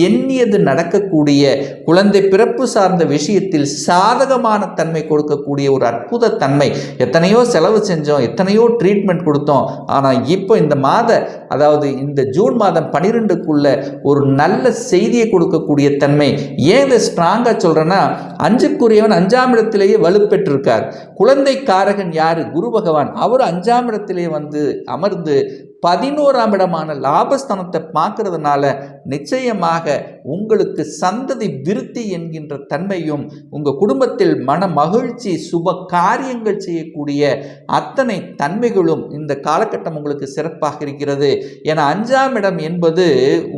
எண்ணியது நடக்கக்கூடிய, குழந்தை பிறப்பு சார்ந்த விஷயத்தில் சாதகமான தன்மை கொடுக்கக்கூடிய ஒரு அற்புத தன்மை. எத்தனையோ செலவு செஞ்சோம், எத்தனையோ ட்ரீட்மெண்ட் கொடுத்தோம், ஆனால் இப்போ இந்த அதாவது இந்த ஜூன் மாதம் 12க்குள்ள ஒரு நல்ல செய்தியை கொடுக்கக்கூடிய தன்மை. ஏன் இதை ஸ்ட்ராங்கா சொல்றேன்னா, 5க்குரியவன் 5ஆம் இடத்திலேயே வலுப்பெற்றிருக்கார். குழந்தை காரகன் யாரு? குரு பகவான். அவர் 5ஆம் இடத்திலேயே வந்து அமர்ந்து 11ஆம் இடமான லாபஸ்தானத்தை பார்க்கறதுனால நிச்சயமாக உங்களுக்கு சந்ததி விருத்தி என்கின்ற தன்மையும், உங்க குடும்பத்தில் மன மகிழ்ச்சி, சுப காரியங்கள் செய்யக்கூடிய அத்தனை தன்மைகளும் இந்த காலகட்டம் உங்களுக்கு சிறப்பாக இருக்கிறது. ஏன்னா 5ஆம் இடம் என்பது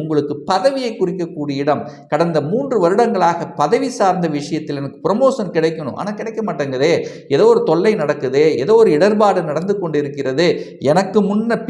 உங்களுக்கு பதவியை குறிக்கக்கூடிய இடம். கடந்த 3 வருடங்களாக பதவி சார்ந்த விஷயத்தில் எனக்கு ப்ரமோஷன் கிடைக்கணும், ஆனால் கிடைக்க மாட்டேங்குதே, ஏதோ ஒரு தொல்லை நடக்குது, ஏதோ ஒரு இடர்பாடு நடந்து கொண்டு இருக்கிறது, எனக்கு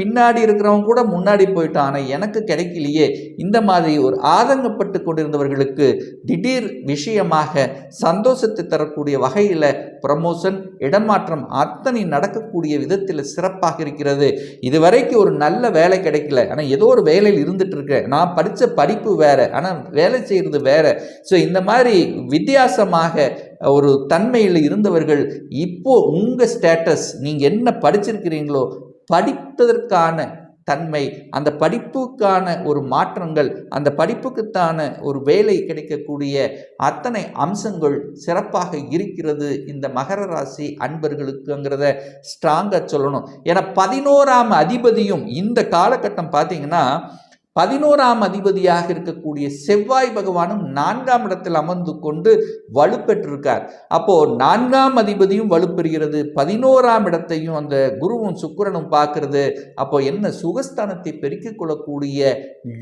பின்னாடி இருக்கிறவங்க கூட முன்னாடி போயிட்டான், ஆனால் எனக்கு கிடைக்கலையே, இந்த மாதிரி ஒரு ஆதங்கப்பட்டு கொண்டிருந்தவர்களுக்கு திடீர் விஷயமாக சந்தோஷத்தை தரக்கூடிய வகையில் ப்ரமோஷன், இடமாற்றம் அத்தனை நடக்கக்கூடிய விதத்தில் சிறப்பாக இருக்கிறது. இதுவரைக்கும் ஒரு நல்ல வேலை கிடைக்கல, ஆனால் ஏதோ ஒரு வேலையில் இருந்துட்டு இருக்கேன், நான் படித்த படிப்பு வேற, ஆனால் வேலை செய்கிறது வேற. ஸோ இந்த மாதிரி வித்தியாசமாக ஒரு தன்மையில் இருந்தவர்கள் இப்போ உங்கள் ஸ்டேட்டஸ், நீங்கள் என்ன படிச்சிருக்கிறீங்களோ படிப்பதற்கான தன்மை, அந்த படிப்புக்கான ஒரு மாற்றங்கள், அந்த படிப்புக்குத்தான ஒரு வேலை கிடைக்கக்கூடிய அத்தனை அம்சங்கள் சிறப்பாக இருக்கிறது இந்த மகர ராசி அன்பர்களுக்குங்கிறத ஸ்ட்ராங்காக சொல்லணும். ஏன்னா 11ஆம் அதிபதியும் இந்த காலகட்டம் பார்த்தீங்கன்னா 11ஆம் அதிபதியாக இருக்கக்கூடிய செவ்வாய் பகவானும் 4ஆம் இடத்தில் அமர்ந்து கொண்டு வலுப்பெற்றிருக்கார். அப்போ 4ஆம் அதிபதியும் வலுப்பெறுகிறது, 11ஆம் இடத்தையும் அந்த குருவும் சுக்கிரனும் பார்க்கிறது. அப்போ என்ன, சுகஸ்தானத்தை பெருக்கிக் கொள்ளக்கூடிய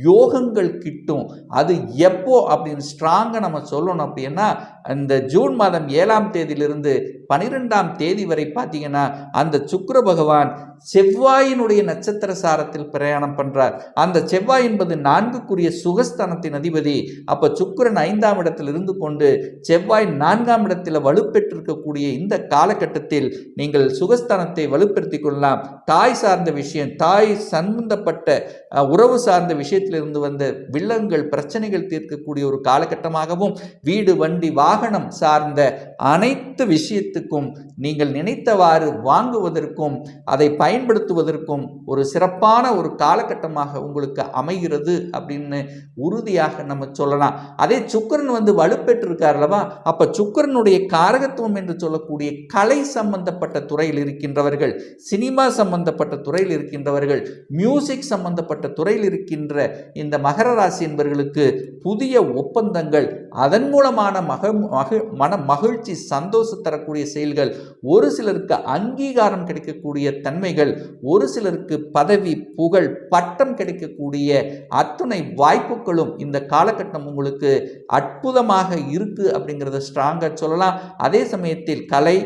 யோகங்கள் கிட்டும். அது எப்போ அப்படின்னு ஸ்ட்ராங்காக நம்ம சொல்லணும் அப்படின்னா, இந்த ஜூன் மாதம் 7ஆம் தேதியிலிருந்து 12ஆம் தேதி வரை பார்த்தீங்கன்னா அந்த சுக்கிர பகவான் செவ்வாயினுடைய நட்சத்திர சாரத்தில் பிரயாணம் பண்றார். அந்த செவ்வாய் என்பது 4க்குரிய சுகஸ்தானத்தின் அதிபதி. அப்ப சுக்கிரன் 5ஆம் இடத்தில் இருந்து கொண்டு செவ்வாய் 4ஆம் இடத்தில் வலுப்பெற்றிருக்கக்கூடிய இந்த காலகட்டத்தில் நீங்கள் சுகஸ்தானத்தை வலுப்படுத்திக் கொள்ளலாம். தாய் சார்ந்த விஷயம், தாய் சம்பந்தப்பட்ட உறவு சார்ந்த விஷயத்திலிருந்து வந்த வில்லங்கள், பிரச்சனைகள் தீர்க்கக்கூடிய ஒரு காலகட்டமாகவும், வீடு, வண்டி, வாகனம் சார்ந்த அனைத்து விஷயத்துக்கும் நீங்கள் நினைத்தவாறு வாங்குவதற்கும் அதை பயன்படுத்துவதற்கும் ஒரு சிறப்பான ஒரு காலகட்டமாக உங்களுக்கு அமைகிறது அப்படின்னு உறுதியாக நம்ம சொல்லலாம். அதே சுக்கிரன் வந்து வலுப்பெற்றிருக்கார் அல்லவா, அப்ப சுக்கிரனுடைய காரகத்துவம் என்று சொல்லக்கூடிய கலை சம்பந்தப்பட்ட துறையில் இருக்கின்றவர்கள், சினிமா சம்பந்தப்பட்ட துறையில் இருக்கின்றவர்கள், மியூசிக் சம்பந்தப்பட்ட துறையில் இருக்கின்ற இந்த மகர ராசி என்பவர்களுக்கு புதிய ஒப்பந்தங்கள், அதன் மூலமான மன மகிழ்ச்சி, சந்தோஷம் தரக்கூடிய செயல்கள், ஒரு சிலருக்கு அங்கீகாரம் கிடைக்கக்கூடிய தன்மைகள், ஒரு சிலருக்கு பதவி, புகழ், பட்டம் கிடைக்கக்கூடிய அத்தனை வாய்ப்புகளும் இந்த காலகட்டம் உங்களுக்கு அற்புதமாக இருக்கு அப்படிங்கிறத ஸ்ட்ராங்கா சொல்லலாம். அதே சமயத்தில் கலை,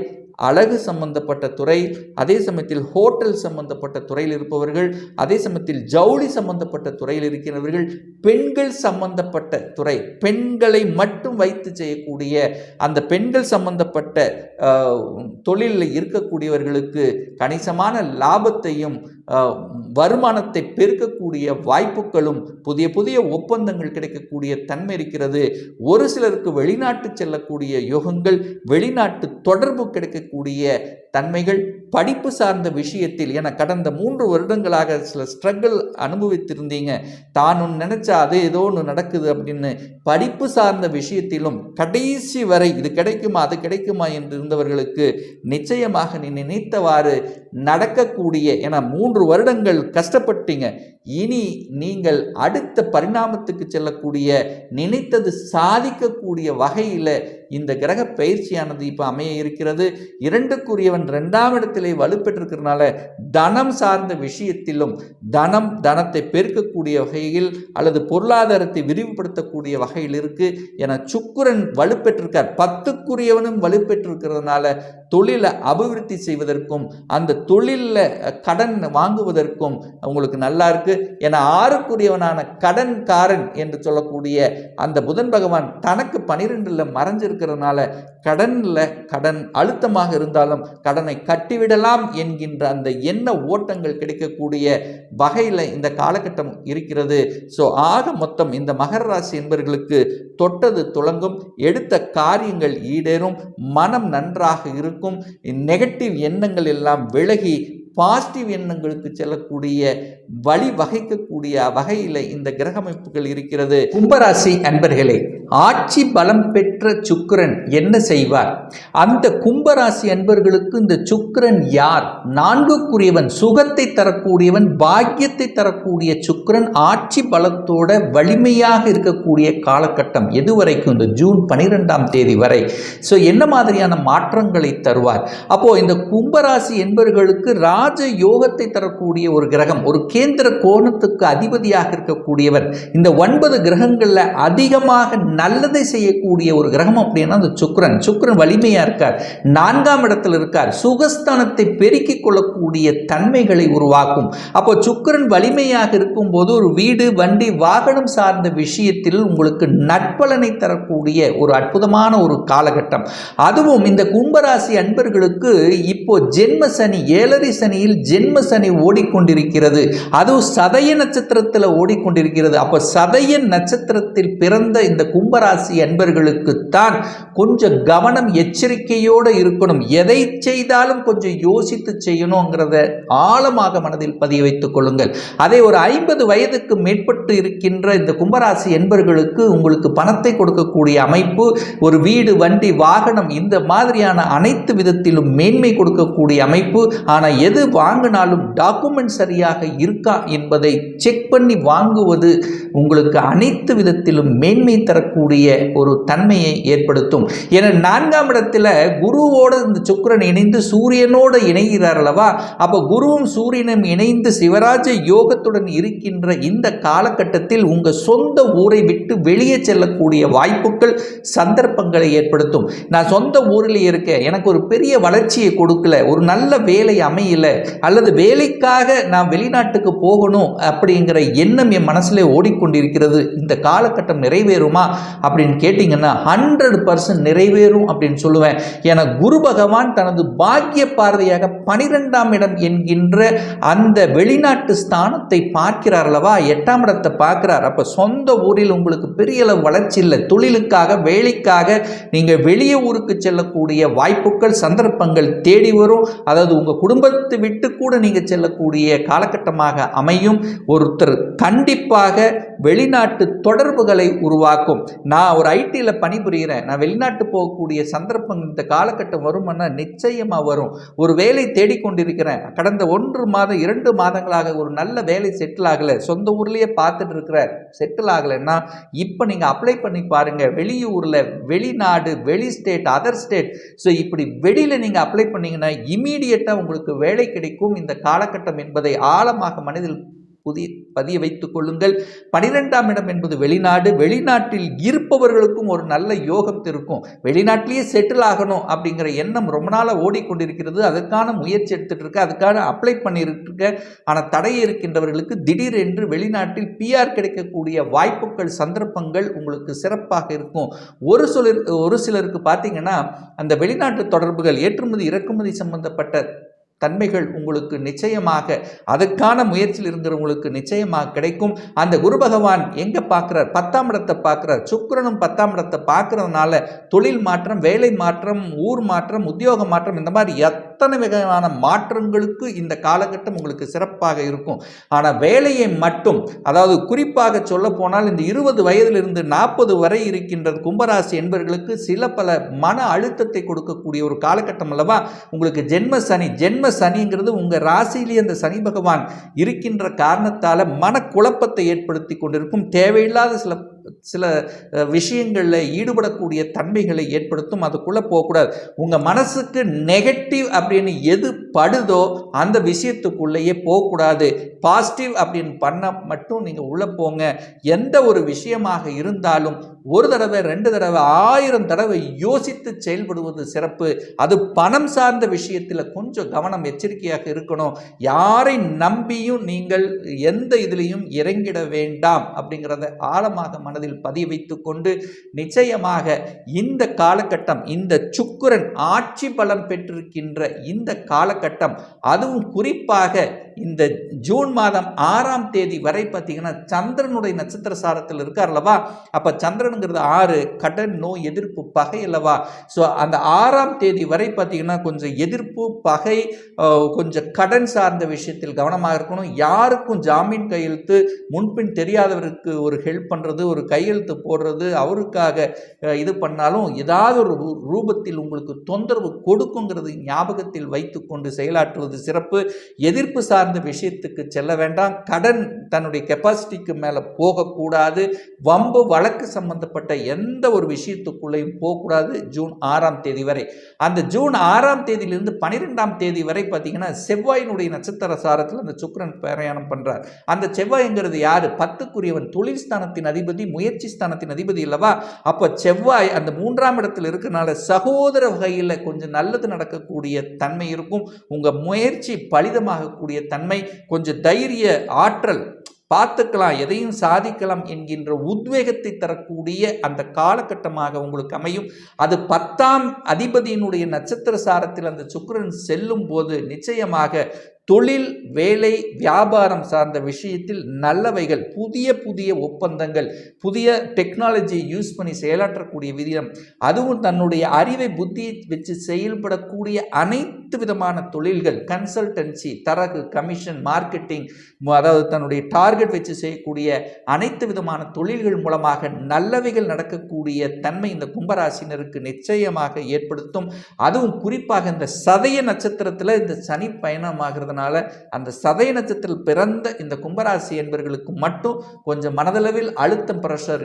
அழகு சம்பந்தப்பட்ட துறை, அதே சமயத்தில் ஹோட்டல் சம்பந்தப்பட்ட துறையில் இருப்பவர்கள், அதே சமயத்தில் ஜவுளி சம்பந்தப்பட்ட துறையில் இருக்கிறவர்கள், பெண்கள் சம்பந்தப்பட்ட துறை, பெண்களை மட்டும் வைத்து செய்யக்கூடிய அந்த பெண்கள் சம்பந்தப்பட்ட தொழிலில் இருக்கக்கூடியவர்களுக்கு கணிசமான லாபத்தையும் வருமானத்தை பெருக்கக்கூடிய வாய்ப்புகளும், புதிய புதிய ஒப்பந்தங்கள் கிடைக்கக்கூடிய தன்மை இருக்கிறது. ஒரு சிலருக்கு வெளிநாட்டு செல்லக்கூடிய யோகங்கள், வெளிநாட்டு தொடர்பு கிடைக்கக்கூடிய தன்மைகள், படிப்பு சார்ந்த விஷயத்தில் என கடந்த 3 வருடங்களாக சில ஸ்ட்ரகிள் அனுபவித்திருந்தீங்க, தான் ஒன்று நினைச்சா அது ஏதோ ஒன்று நடக்குது அப்படின்னு படிப்பு சார்ந்த விஷயத்திலும் கடைசி வரை இது கிடைக்குமா அது கிடைக்குமா என்று இருந்தவர்களுக்கு நிச்சயமாக நீ நினைத்தவாறு நடக்கக்கூடிய, என 3 வருடங்கள் கஷ்டப்பட்டீங்க, இனி நீங்கள் அடுத்த பரிணாமத்துக்கு செல்லக்கூடிய, நினைத்தது சாதிக்கக்கூடிய வகையில் இந்த கிரக பயிற்சியானது இப்போ அமைய இருக்கிறது. 2க்குரியவன் 2ஆம் இடத்திலே வலுப்பெற்றிருக்கிறதுனால தனம் சார்ந்த விஷயத்திலும், தனத்தை பெருக்கக்கூடிய வகையில் அல்லது பொருளாதாரத்தை விரிவுபடுத்தக்கூடிய வகையில் இருக்கு. என சுக்கிரன் வலுப்பெற்றிருக்கார், 10க்குரியவனும் வலுப்பெற்றிருக்கிறதுனால தொழிலை அபிவிருத்தி செய்வதற்கும் அந்த தொழிலில் கடன் வாங்குவதற்கும் உங்களுக்கு நல்லா இருக்கு. ஏன்னா 6க்குரியவனான கடன்காரன் என்று சொல்லக்கூடிய அந்த புதன் பகவான் தனக்கு 12ல் மறைஞ்சிருக்கிறதுனால கடன் அழுத்தமாக இருந்தாலும் கடனை கட்டிவிடலாம் என்கின்ற அந்த எண்ண ஓட்டங்கள் கிடைக்கக்கூடிய வகையில் இந்த காலகட்டம் இருக்கிறது. ஸோ ஆக மொத்தம் இந்த மகர ராசி என்பவர்களுக்கு தொட்டது துலங்கும், எடுத்த காரியங்கள் ஈடேறும், மனம் நன்றாக இருக்கும், நெகட்டிவ் எண்ணங்கள் எல்லாம் விலகி பாசிட்டிவ் எண்ணங்களுக்கு செல்லக்கூடிய வழி வகைக்கக்கூடிய வகையில் இந்த கிரக அமைப்புகள் இருக்கிறது. கும்பராசி அன்பர்களே, ஆட்சி பலம் பெற்ற சுக்கிரன் என்ன செய்வார்? அந்த கும்பராசி அன்பர்களுக்கு இந்த சுக்கிரன் யார்? 4க்குரியவன், சுகத்தை தரக்கூடியவன், பாக்கியத்தை தரக்கூடிய சுக்கிரன் ஆட்சி பலத்தோட வலிமையாக இருக்கக்கூடிய காலகட்டம் எதுவரைக்கும்? இந்த ஜூன் 12ஆம் தேதி வரை. ஸோ என்ன மாதிரியான மாற்றங்களை தருவார்? அப்போ இந்த கும்பராசி என்பவர்களுக்கு ராஜ யோகத்தை தரக்கூடிய ஒரு கிரகம், ஒரு கேந்திர கோணத்துக்கு அதிபதியாக இருக்கக்கூடியவர். இந்த 9 கிரகங்கள்ல அதிகமாக நல்லதை செய்யக்கூடிய ஒரு கிரகம் அப்படின்னா அந்த சுக்கிரன் வலிமையா இருக்கார், 4ஆம் இடத்தில் இருக்கார், சுகஸ்தானத்தை பெருக்கிக் கொள்ளக்கூடிய தன்மைகளை உருவாக்கும். அப்போ சுக்கிரன் வலிமையாக இருக்கும் போது ஒரு வீடு, வண்டி, வாகனம் சார்ந்த விஷயத்தில் உங்களுக்கு நற்பலனை தரக்கூடிய ஒரு அற்புதமான ஒரு காலகட்டம். அதுவும் இந்த கும்பராசி அன்பர்களுக்கு இப்போ ஜென்ம சனி, 7 சனியில் ஜென்ம சனி ஓடிக்கொண்டிருக்கிறது. அதுவும் சதய நட்சத்திரத்தில் ஓடிக்கொண்டிருக்கிறது. அப்போ சதய நட்சத்திரத்தில் பிறந்த இந்த கும்பராசி அன்பர்களுக்கு தான் கொஞ்சம் கவனம், எச்சரிக்கையோடு இருக்கணும். எதை செய்தாலும் கொஞ்சம் யோசித்து செய்யணுங்கிறத ஆழமாக மனதில் பதிய வைத்துக் கொள்ளுங்கள். அதே ஒரு 50 வயதுக்கு மேற்பட்டு இருக்கின்ற இந்த கும்பராசி என்பர்களுக்கு உங்களுக்கு பணத்தை கொடுக்கக்கூடிய அமைப்பு, ஒரு வீடு, வண்டி, வாகனம், இந்த மாதிரியான அனைத்து விதத்திலும் மேன்மை கொடுக்கக்கூடிய அமைப்பு. ஆனால் எது வாங்கினாலும் டாக்குமெண்ட் சரியாக இருக்கா என்பதை செக் பண்ணி வாங்குவது உங்களுக்கு அனைத்து விதத்திலும் மேன்மை தரக்கூடிய ஒரு தன்மையை ஏற்படுத்தும். என 4ஆம் இடத்துல குருவோடு இந்த சுக்கிரன் இணைந்து சூரியனோடு இணைகிறார் அல்லவா? அப்போ குருவும் சூரியனும் இணைந்து சிவராஜ யோகத்துடன் இருக்கின்ற இந்த காலகட்டத்தில் உங்க சொந்த ஊரை விட்டு வெளியே செல்லக்கூடிய வாய்ப்புகள், சந்தர்ப்பங்களை ஏற்படுத்தும். நான் சொந்த ஊரில் இருக்கேன், எனக்கு ஒரு பெரிய வளர்ச்சியை கொடுக்கல, ஒரு நல்ல வேலை அமையல, அல்லது வேலைக்காக நான் வெளிநாட்டுக்கு போகணும் அப்படிங்கிற எண்ணம் என் மனசுல ஓடிக்கொண்டிருக்கிறது. இந்த காலகட்டம் நிறைவேறுமா அப்படின்னு கேட்டீங்கன்னா 100% நிறைவேறும் அப்படின்னு சொல்லுவேன். என குரு பகவான் தனது பாக்கிய பார்வையாக 12ஆம் இடம் என்கின்ற அந்த வெளிநாட்டு ஸ்தானத்தை பார்க்கிறார் அல்லவா? 8ஆம் இடத்தை பார்க்கிறார். அப்ப சொந்த ஊரில் உங்களுக்கு பெரிய அளவு வளர்ச்சி இல்லை, தொழிலுக்காக, வேலைக்காக நீங்க வெளியே ஊருக்கு செல்லக்கூடிய வாய்ப்புகள், சந்தர்ப்பங்கள் தேடி வரும். அதாவது உங்க குடும்பத்தை விட்டு கூட நீங்க செல்லக்கூடிய காலகட்டமாக அமையும். ஒருத்தர் கண்டிப்பாக வெளிநாட்டு தொடர்புகளை உருவாக்கும். நான் ஒரு ஐடியில் பணிபுரிகிறேன், நான் வெளிநாட்டு போகக்கூடிய சந்தர்ப்பங்கள் இந்த காலகட்டம் வரும்னா நிச்சயமா வரும். ஒரு வேலை தேடிக்கொண்டிருக்கிறேன், கடந்த 1 மாதம் 2 மாதங்களாக ஒரு நல்ல வேலை செட்டில் ஆகலை, சொந்த ஊர்லேயே பார்த்துட்டு இருக்கிற செட்டில் ஆகலைன்னா இப்போ நீங்கள் அப்ளை பண்ணி பாருங்க. வெளியூரில், வெளிநாடு, வெளி ஸ்டேட், அதர் ஸ்டேட், ஸோ இப்படி வெளியில் நீங்கள் அப்ளை பண்ணீங்கன்னா இமீடியட்டாக உங்களுக்கு வேலை கிடைக்கும் இந்த காலகட்டம் என்பதை ஆழமாக மனதில் பதிய வைத்துக் கொள்ளுங்கள். 12ஆம் இடம் என்பது வெளிநாடு, வெளிநாட்டில் இருப்பவர்களுக்கும் ஒரு நல்ல யோகம் இருக்கும். வெளிநாட்டிலேயே செட்டில் ஆகணும் அப்படிங்கிற எண்ணம் ரொம்ப நாளாக ஓடிக்கொண்டிருக்கிறது. அதுக்கான முயற்சி எடுத்துட்டு இருக்க, அதுக்கான அப்ளை பண்ணிட்டு இருக்க. ஆனால் தடை இருக்கின்றவர்களுக்கு திடீரென்று வெளிநாட்டில் பிஆர் கிடைக்கக்கூடிய வாய்ப்புகள், சந்தர்ப்பங்கள் உங்களுக்கு சிறப்பாக இருக்கும். ஒரு சிலருக்கு பார்த்தீங்கன்னா அந்த வெளிநாட்டு தொடர்புகள், ஏற்றுமதி இறக்குமதி சம்பந்தப்பட்ட தன்மைகள் உங்களுக்கு நிச்சயமாக, அதற்கான முயற்சியில் இருக்கிறவங்களுக்கு நிச்சயமாக கிடைக்கும். அந்த குரு பகவான் எங்க பார்க்கிறார்? 10ஆம் இடத்தை பார்க்கிறார். சுக்கிரனும் 10ஆம் இடத்தை பார்க்கறதுனால தொழில் மாற்றம், வேலை மாற்றம், ஊர் மாற்றம், உத்தியோக மாற்றம், இந்த மாதிரி எத்தனை வகையான மாற்றங்களுக்கு இந்த காலகட்டம் உங்களுக்கு சிறப்பாக இருக்கும். ஆனால் வேலையை மட்டும், அதாவது குறிப்பாக சொல்ல போனால் இந்த 20 வயதிலிருந்து 40 வரை இருக்கின்ற கும்பராசி என்பவர்களுக்கு சில பல மன அழுத்தத்தை கொடுக்கக்கூடிய ஒரு காலகட்டம் அல்லவா? உங்களுக்கு ஜென்ம சனிங்கிறது உங்க ராசியிலே அந்த சனி பகவான் இருக்கின்ற காரணத்தால மன குழப்பத்தை ஏற்படுத்தி கொண்டிருக்கும். தேவையில்லாத சில சில விஷயங்களில் ஈடுபடக்கூடிய தன்மைகளை ஏற்படுத்தும். அதுக்குள்ளே போகக்கூடாது. உங்கள் மனசுக்கு நெகட்டிவ் அப்படின்னு எது படுதோ அந்த விஷயத்துக்குள்ளேயே போகக்கூடாது. பாசிட்டிவ் அப்படின்னு பண்ண மட்டும் நீங்கள் உள்ளே போங்க. எந்த ஒரு விஷயமாக இருந்தாலும் ஒரு தடவை 2 தடவை 1000 தடவை யோசித்து செயல்படுவது சிறப்பு. அது பணம் சார்ந்த விஷயத்தில் கொஞ்சம் கவனம் எச்சரிக்கையாக இருக்கணும். யாரை நம்பியும் நீங்கள் எந்த இதிலையும் இறங்கிட வேண்டாம் அப்படிங்கிறத ஆழமாக மனதில் பதிய வைத்து கொண்டு, நிச்சயமாக இந்த காலகட்டம், இந்த சுக்கிரன் ஆட்சி பலம் பெற்றிருக்கின்ற இந்த காலகட்டம், அதுவும் குறிப்பாக இந்த ஜூன் மாதம் 6ஆம் தேதி வரை பார்த்தீங்கன்னா சந்திரனுடைய நட்சத்திர சாரத்தில் இருக்கார் அல்லவா. அப்போ சந்திரனுங்கிறது 6, கடன், நோய், எதிர்ப்பு, பகை அல்லவா. ஸோ அந்த 6ஆம் தேதி வரை பார்த்தீங்கன்னா கொஞ்சம் எதிர்ப்பு, பகை, கொஞ்சம் கடன் சார்ந்த விஷயத்தில் கவனமாக இருக்கணும். யாருக்கும் ஜாமீன் கையெழுத்து, முன்பின் தெரியாதவருக்கு ஒரு ஹெல்ப் பண்ணுறது, ஒரு கையெழுத்து போடுறது, அவருக்காக இது பண்ணாலும் ஏதாவது ஒரு ரூபத்தில் உங்களுக்கு தொந்தரவு கொடுக்குங்கிறது ஞாபகத்தில் வைத்துக்கொண்டு செயலாற்றுவது சிறப்பு. எதிர்ப்பு சார்ந்த விஷயத்துக்கு செல்ல வேண்டாம். கடன் தன்னுடைய கெப்பாசிட்டிக்கு மேலே போகக்கூடாது. வம்பு வழக்கு சம்பந்தப்பட்ட எந்த ஒரு விஷயத்துக்குள்ளேயும் போகக்கூடாது. ஜூன் 6ஆம் தேதி வரை. அந்த ஜூன் 6ஆம் தேதியிலிருந்து 12ஆம் தேதி வரை பார்த்தீங்கன்னா செவ்வாயினுடைய நட்சத்திர சாரத்தில் அந்த சுக்கிரன் பிரயாணம் பண்றார். அந்த செவ்வாய்ங்கிறது யாரு? 10க்குரியவன், தொழில் ஸ்தானத்தின் அதிபதி, முயற்சி ஸ்தானத்தின் அதிபதி அல்லவா. அப்போ செவ்வாய் அந்த 3ஆம் இடத்தில் இருக்கனால சகோதர வகையில் கொஞ்சம் நல்லது நடக்கக்கூடிய தன்மை இருக்கும். உங்க முயற்சி பலிதமாகக்கூடிய தன்மை, கொஞ்சம் தைரிய, ஆற்றல், பார்த்துக்கலாம், எதையும் சாதிக்கலாம் என்கின்ற உத்வேகத்தை தரக்கூடிய அந்த காலகட்டமாக உங்களுக்கு அமையும். அது 10ஆம் அதிபதியினுடைய நட்சத்திர சாரத்தில் அந்த சுக்கிரன் செல்லும் போது நிச்சயமாக தொழில், வேலை, வியாபாரம் சார்ந்த விஷயத்தில் நல்லவைகள், புதிய புதிய ஒப்பந்தங்கள், புதிய டெக்னாலஜியை யூஸ் பண்ணி செயலாற்றக்கூடிய விதம், அதுவும் தன்னுடைய அறிவை, புத்தியை வச்சு செயல்படக்கூடிய அனைத்து விதமான தொழில்கள், கன்சல்டன்சி, தரகு, கமிஷன், மார்க்கெட்டிங், அதாவது தன்னுடைய டார்கெட் வச்சு செய்யக்கூடிய அனைத்து விதமான தொழில்கள் மூலமாக நல்லவைகள் நடக்கக்கூடிய தன்மை இந்த கும்பராசினருக்கு நிச்சயமாக ஏற்படுத்தும். அதுவும் குறிப்பாக இந்த சதய நட்சத்திரத்தில் இந்த சனி பயணமாகிறது, அந்த சதய நட்சத்திரத்தில் பிறந்த இந்த கும்பராசி என்பவர்களுக்கு மட்டும் கொஞ்சம் மனதளவில் அழுத்தம், பிரஷர்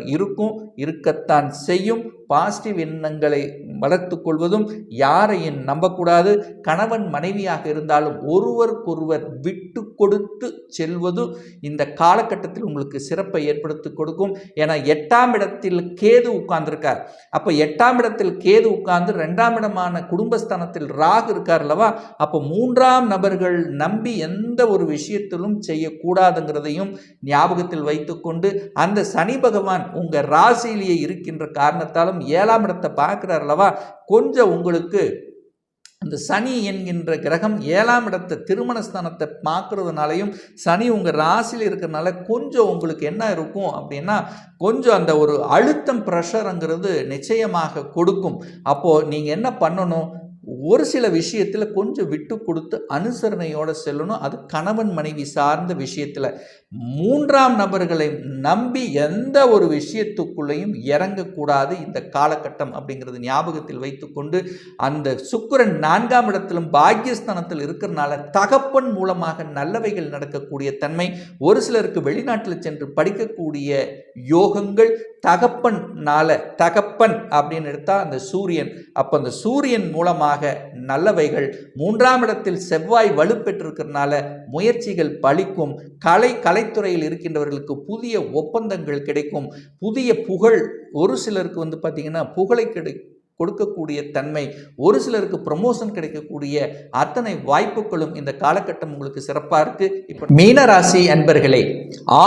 இருக்கத்தான் செய்யும். பாசிட்டிவ் எண்ணங்களை வளர்த்துக் கொள்வதும், யாரையும் நம்பக்கூடாது. கணவன் மனைவியாக இருந்தாலும் ஒருவருக்கொருவர் விட்டு கொடுத்து செல்வதும் இந்த காலகட்டத்தில் உங்களுக்கு சிறப்பை ஏற்படுத்தி கொடுக்கும். ஏன்னா 8ஆம் இடத்தில் கேது உட்கார்ந்துருக்கார். அப்போ 8ஆம் இடத்தில் கேது உட்கார்ந்து 2ஆம் இடமான குடும்பஸ்தானத்தில் ராகு இருக்கார் அல்லவா. அப்போ 3ஆம் நபர்கள் நம்பி எந்த ஒரு விஷயத்திலும் செய்யக்கூடாதுங்கிறதையும் ஞாபகத்தில் வைத்துக்கொண்டு, அந்த சனி பகவான் உங்க ராசியிலேயே இருக்கின்ற காரணத்தாலும் 7ஆம் இடத்தை பார்க்கிறார் அல்லவா. கொஞ்சம் உங்களுக்கு அந்த சனி என்கின்ற கிரகம் 7ஆம் இடத்தை, திருமணஸ்தானத்தை பார்க்கறதுனாலையும், சனி உங்கள் ராசியில் இருக்கிறதுனால கொஞ்சம் உங்களுக்கு என்ன இருக்கும் அப்படின்னா, கொஞ்சம் அந்த ஒரு அழுத்தம், ப்ரெஷருங்கிறது நிச்சயமாக கொடுக்கும். அப்போது நீங்கள் என்ன பண்ணணும், ஒரு சில விஷயத்தில் கொஞ்சம் விட்டு கொடுத்து அனுசரணையோடு செல்லணும். அது கணவன் மனைவி சார்ந்த விஷயத்தில். 3ஆம் நபர்களை நம்பி எந்த ஒரு விஷயத்துக்குள்ளேயும் இறங்கக்கூடாது இந்த காலகட்டம் அப்படிங்கிறது ஞாபகத்தில் வைத்துக்கொண்டு, அந்த சுக்கிரன் 4ஆம் இடத்திலும் பாக்கியஸ்தானத்தில் இருக்கிறனால தகப்பன் மூலமாக நல்லவைகள் நடக்கக்கூடிய தன்மை, ஒரு சிலருக்கு வெளிநாட்டில் சென்று படிக்கக்கூடிய யோகங்கள், தகப்பன் அப்படின்னு எடுத்தால் அந்த சூரியன். அப்போ அந்த சூரியன் மூலமாக நல்லவைகள், 3ஆம் இடத்தில் செவ்வாய் வலுப்பெற்றிருக்கிறதுனால முயற்சிகள் பலிக்கும். கலைத்துறையில் இருக்கின்றவர்களுக்கு புதிய ஒப்பந்தங்கள் கிடைக்கும். புதிய புகழ், ஒரு சிலருக்கு பார்த்தீங்கன்னா புகழை கொடுக்கக்கூடிய தன்மை, ஒரு சிலருக்கு ப்ரமோஷன் கிடைக்கக்கூடிய அத்தனை வாய்ப்புகளும் இந்த காலகட்டம் உங்களுக்கு சிறப்பாக இருக்கு. இப்போ மீனராசி அன்பர்களே,